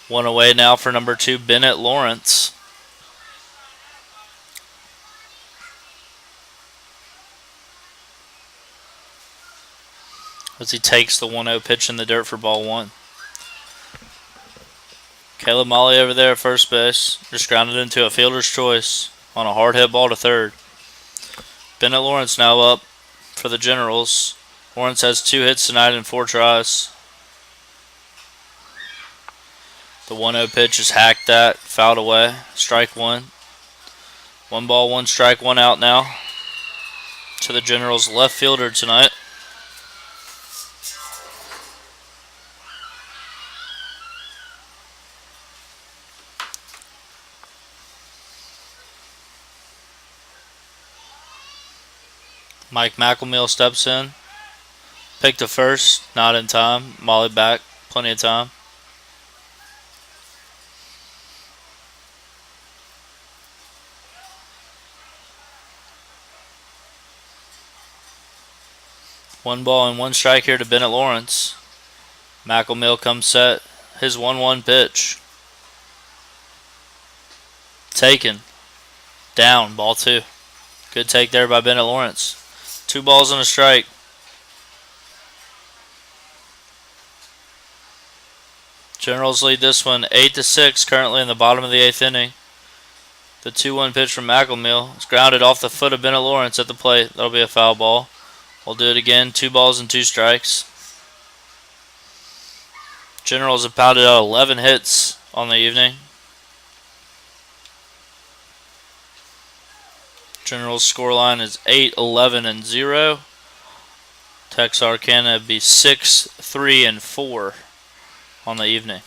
[SPEAKER 1] One away now for number 2, Bennett Lawrence. As he takes the 1-0 pitch in the dirt for ball 1. Caleb Molly over there at first base. Just grounded into a fielder's choice on a hard hit ball to third. Bennett Lawrence now up for the Generals. Lawrence has 2 hits tonight in 4 tries. The 1-0 pitch is hacked at, fouled away. Strike 1. 1 ball, 1 strike, 1 out now to the Generals' left fielder tonight. Mike McElmill steps in. Pick to first, not in time. Molly back, plenty of time. One ball and 1 strike here to Bennett Lawrence. McElmill comes set. His 1-1 pitch. Taken. Down, ball 2. Good take there by Bennett Lawrence. 2 balls and a strike. Generals lead this one 8-6 currently in the bottom of the 8th inning. The 2-1 pitch from McElmill is grounded off the foot of Bennett Lawrence at the plate. That'll be a foul ball. We'll do it again. 2 balls and 2 strikes. Generals have pounded out 11 hits on the evening. Generals scoreline is 8-11-0. Texarkana be 6-3-4 on the evening.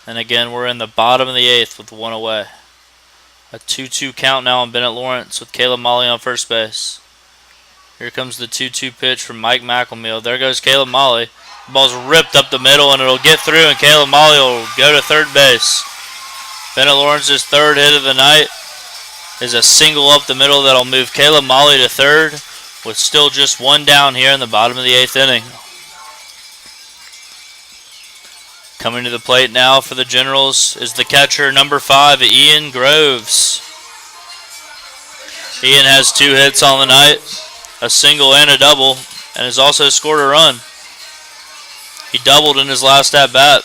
[SPEAKER 1] And again, we're in the bottom of the 8th with 1 away. A 2-2 count now on Bennett Lawrence with Caleb Molly on first base. Here comes the 2-2 pitch from Mike McElmill. There goes Caleb Molly. The ball's ripped up the middle and it'll get through, and Caleb Molly will go to third base. Bennett Lawrence's 3rd hit of the night is a single up the middle that'll move Caleb Molly to third with still just 1 down here in the bottom of the 8th inning. Coming to the plate now for the Generals is the catcher, number 5, Ian Groves. Ian has 2 hits on the night, a single and a double, and has also scored a run. He doubled in his last at-bat.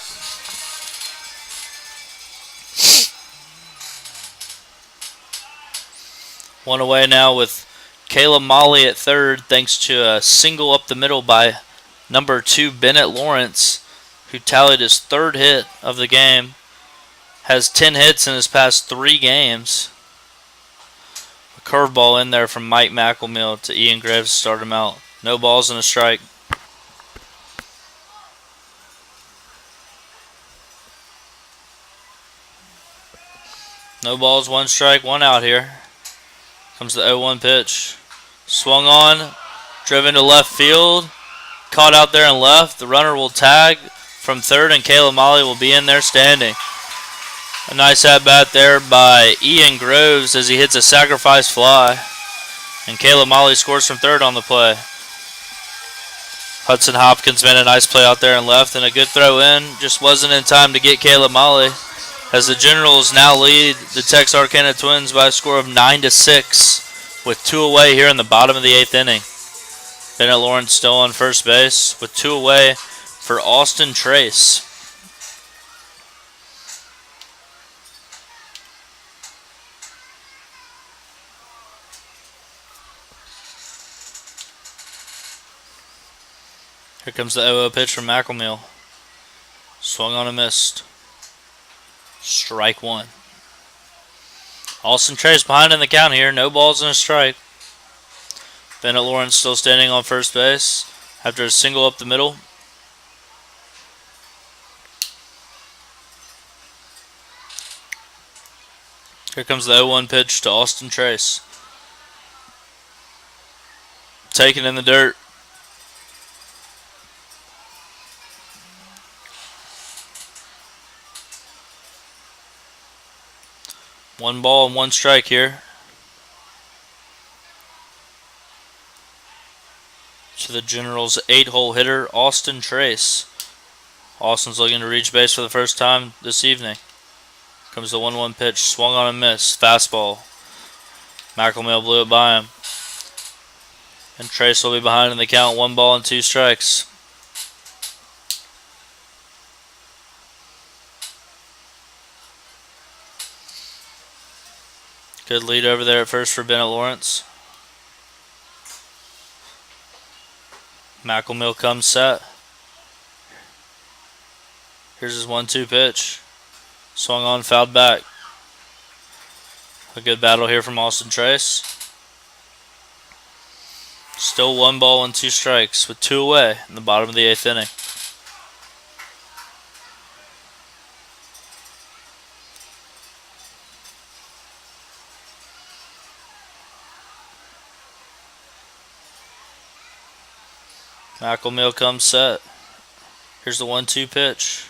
[SPEAKER 1] One away now with Caleb Molly at third, thanks to a single up the middle by number 2, Bennett Lawrence, who tallied his 3rd hit of the game. Has 10 hits in his past 3 games. A curveball in there from Mike McElmill to Ian Graves to start him out. No balls and a strike. No balls, 1 strike, 1 out here. Comes the 0-1 pitch. Swung on, driven to left field. Caught out there and left. The runner will tag from third, and Caleb Molly will be in there standing. A nice at-bat there by Ian Groves as he hits a sacrifice fly. And Caleb Molly scores from third on the play. Hudson Hopkins made a nice play out there and left, and a good throw in. Just wasn't in time to get Caleb Molly, as the Generals now lead the Texarkana Twins by a score of 9-6 with 2 away here in the bottom of the 8th inning. Bennett Lawrence still on first base with 2 away for Austin Trace. Here comes the 0-0 pitch from McElmill. Swung on and missed. Strike 1. Austin Trace behind in the count here. No balls and a strike. Bennett Lawrence still standing on first base after a single up the middle. Here comes the 0-1 pitch to Austin Trace. Taken in the dirt. One ball and 1 strike here. To the Generals' 8-hole hitter, Austin Trace. Austin's looking to reach base for the first time this evening. Comes the 1-1 pitch, swung on and missed. Fastball. McElmill blew it by him. And Trace will be behind in the count, 1 ball and 2 strikes. Good lead over there at first for Bennett Lawrence. McElmill comes set. Here's his 1-2 pitch. Swung on, fouled back. A good battle here from Austin Trace. Still 1 ball and 2 strikes with 2 away in the bottom of the 8th inning. McElmill comes set. Here's the 1-2 pitch.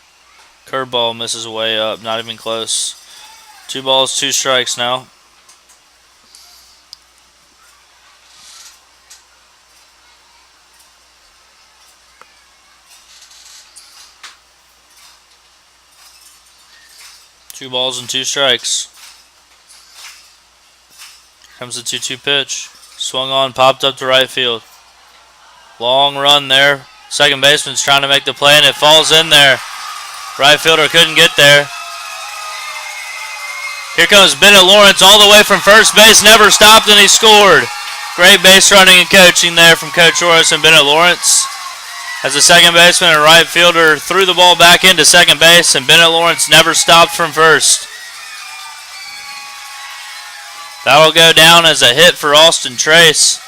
[SPEAKER 1] Curveball misses way up, not even close. 2 balls, 2 strikes now. Two balls and 2 strikes. Comes the 2-2 pitch. Swung on, popped up to right field. Long run there. Second baseman's trying to make the play and it falls in there. Right fielder couldn't get there. Here comes Bennett Lawrence all the way from first base. Never stopped and he scored. Great base running and coaching there from Coach Horace and Bennett Lawrence. As the second baseman and right fielder threw the ball back into second base and Bennett Lawrence never stopped from first. That'll go down as a hit for Austin Trace.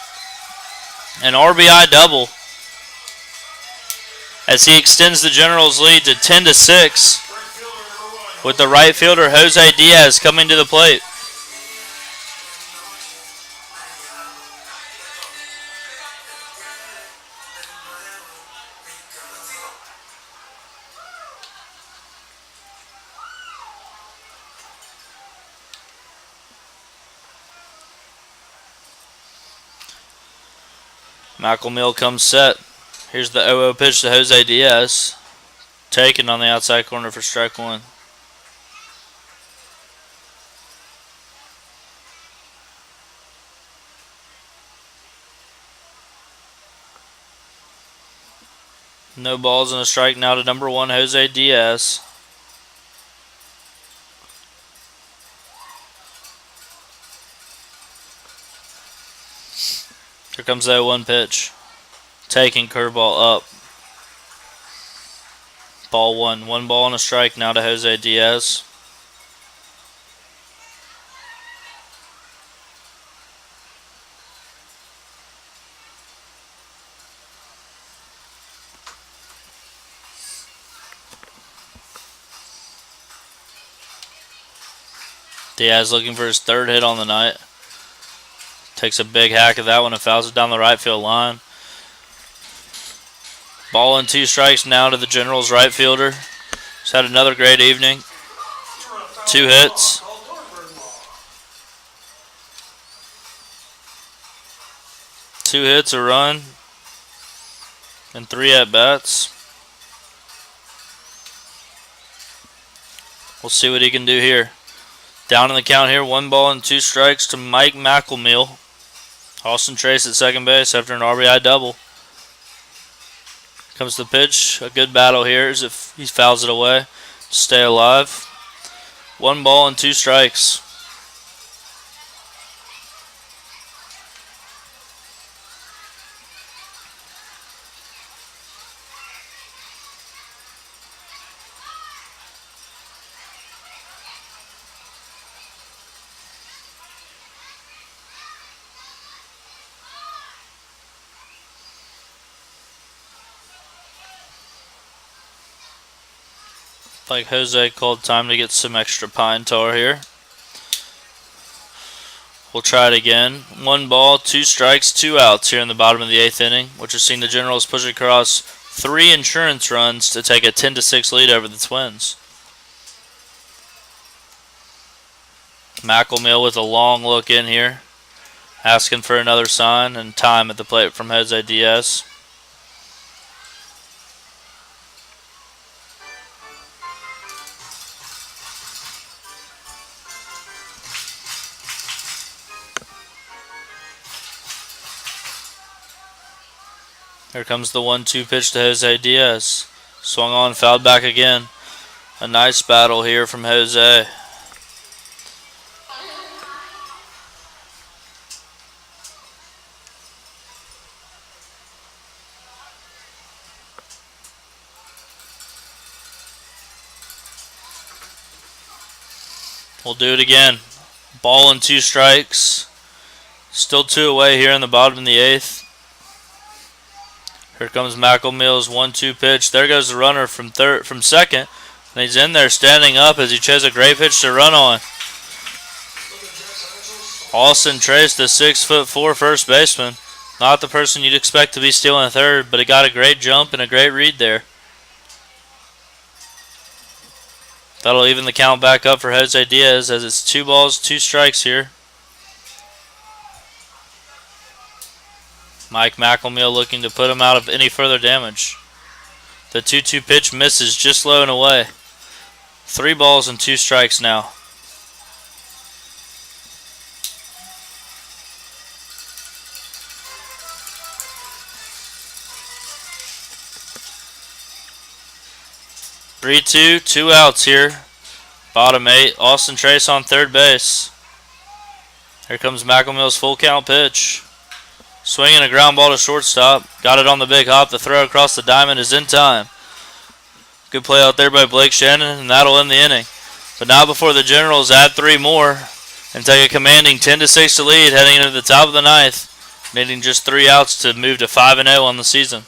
[SPEAKER 1] An RBI double as he extends the Generals' lead to 10-6 with the right fielder Jose Diaz coming to the plate. McElmill comes set. Here's the 0-0 pitch to Jose Diaz. Taken on the outside corner for strike 1. No balls and a strike now to number 1, Jose Diaz. Here comes that 1 pitch. Taking curveball up. Ball 1. 1 ball and a strike now to Jose Diaz. Diaz looking for his 3rd hit on the night. Takes a big hack of that one and fouls it down the right field line. Ball and 2 strikes now to the Generals' right fielder. He's had another great evening. 2 hits. Two hits, a run, and 3 at-bats. We'll see what he can do here. Down in the count here, 1 ball and 2 strikes to Mike McElmill. Austin Trace at second base after an RBI double. Comes the pitch. A good battle here as if he fouls it away to stay alive. 1 ball and 2 strikes. Like Jose called time to get some extra pine tar here. We'll try it again. 1 ball, 2 strikes, 2 outs here in the bottom of the 8th inning, which has seen the Generals push across 3 insurance runs to take a 10-6 lead over the Twins. McElmill with a long look in here, asking for another sign and time at the plate from Jose Diaz. Here comes the 1-2 pitch to Jose Diaz. Swung on, fouled back again. A nice battle here from Jose. We'll do it again. Ball and 2 strikes. Still 2 away here in the bottom of the 8th. Here comes McElmill's 1-2 pitch. There goes the runner from second. And he's in there standing up as he chose a great pitch to run on. Austin Trace, the 6'4" first baseman. Not the person you'd expect to be stealing third, but he got a great jump and a great read there. That'll even the count back up for Jose Diaz as it's 2 balls, 2 strikes here. Mike McElmill looking to put him out of any further damage. The 2-2 pitch misses just low and away. 3 balls and 2 strikes now. Three-two, 2 outs here. Bottom 8, Austin Trace on third base. Here comes McElmill's full count pitch. Swinging a ground ball to shortstop. Got it on the big hop. The throw across the diamond is in time. Good play out there by Blake Shannon, and that'll end the inning. But not before the Generals add 3 more and take a commanding 10-6 to lead heading into the top of the 9th, needing just 3 outs to move to 5-0 on the season.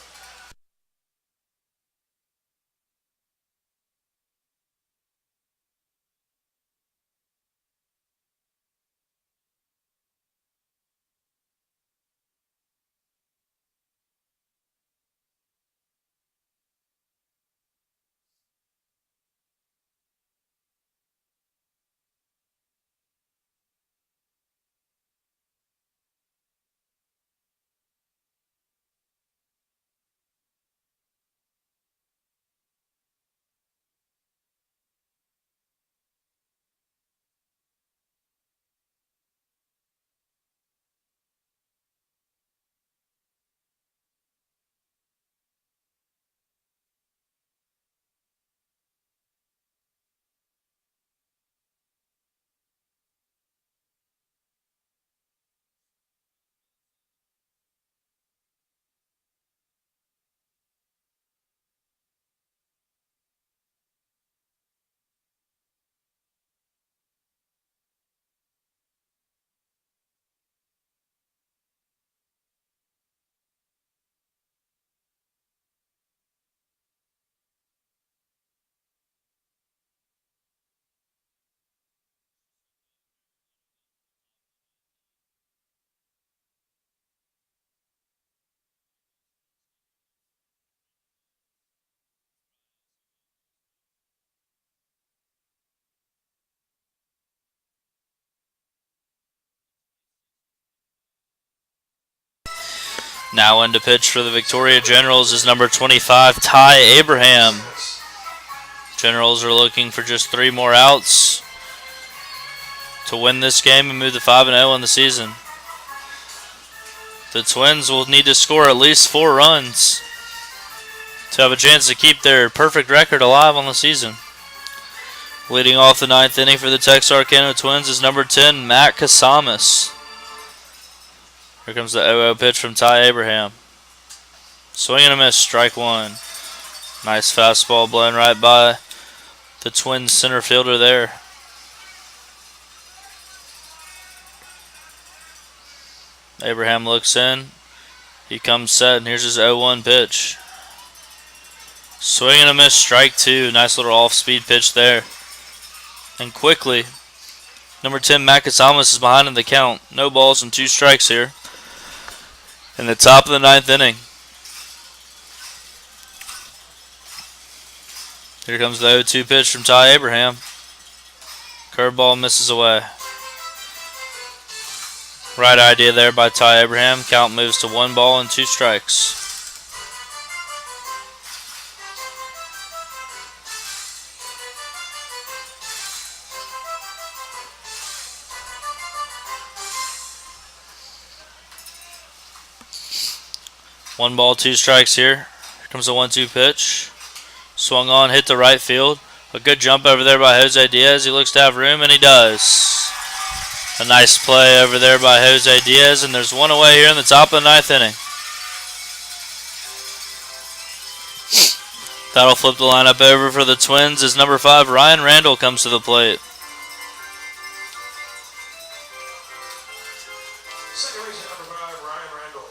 [SPEAKER 1] Now in to pitch for the Victoria Generals is number 25, Ty Abraham. Generals are looking for just 3 more outs to win this game and move to 5-0 in the season. The Twins will need to score at least 4 runs to have a chance to keep their perfect record alive on the season. Leading off the 9th inning for the Texarkana Twins is number 10, Matt Casamas. Here comes the 0-0 pitch from Ty Abraham. Swing and a miss, strike one. Nice fastball blown right by the Twins center fielder there. Abraham looks in. He comes set, and here's his 0-1 pitch. Swing and a miss, strike two. Nice little off-speed pitch there. And quickly, number 10, Matt Casamas is behind in the count. No balls and 2 strikes here in the top of the 9th inning. Here comes the 0-2 pitch from Ty Abraham. Curveball misses away. Right idea there by Ty Abraham. Count moves to 1 ball and 2 strikes. One ball, 2 strikes here. Here comes the 1-2 pitch. Swung on, hit to right field. A good jump over there by Jose Diaz. He looks to have room, and he does. A nice play over there by Jose Diaz, and there's one away here in the top of the 9th inning. That'll flip the lineup over for the Twins as number 5, Ryan Randall, comes to the plate.
[SPEAKER 2] Second baseman, number 5, Ryan Randall.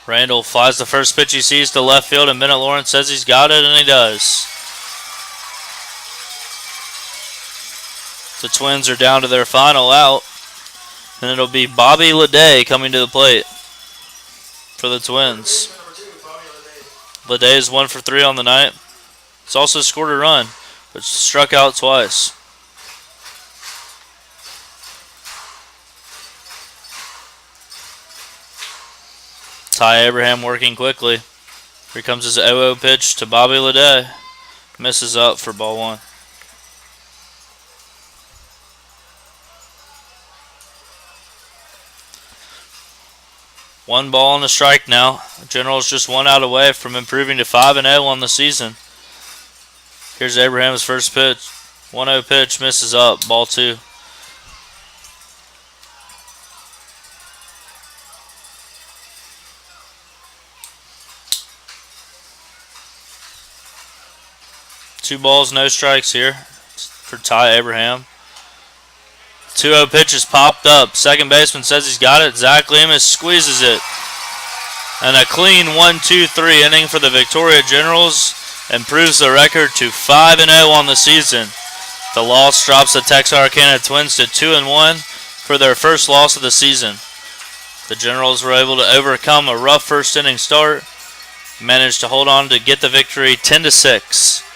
[SPEAKER 1] Randall flies the first pitch he sees to left field, and Bennett Lawrence says he's got it, and he does. The Twins are down to their final out, and it'll be Bobby Leday coming to the plate for the Twins.
[SPEAKER 2] Number 2, Bobby Leday.
[SPEAKER 1] Leday is 1 for 3 on the night. He's also scored a run, but struck out twice. Ty Abraham working quickly. Here comes his 0-0 pitch to Bobby Leday. Misses up for ball 1. One ball and a strike now. General's just 1 out away from improving to 5-0 on the season. Here's Abraham's first pitch. 1-0 pitch, misses up. Ball 2. Two balls, no strikes here for Ty Abraham. 2-0 pitch is popped up. Second baseman says he's got it. Zach Lemus squeezes it. And a clean 1-2-3 inning for the Victoria Generals improves the record to 5-0 on the season. The loss drops the Texarkana Twins to 2-1 for their first loss of the season. The Generals were able to overcome a rough first inning start, managed to hold on to get the victory 10-6.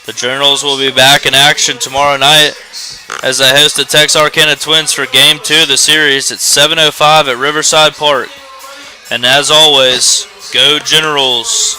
[SPEAKER 1] The Generals will be back in action tomorrow night as they host the Texarkana Twins for Game 2 of the series at 7:05 at Riverside Park. And as always, go Generals!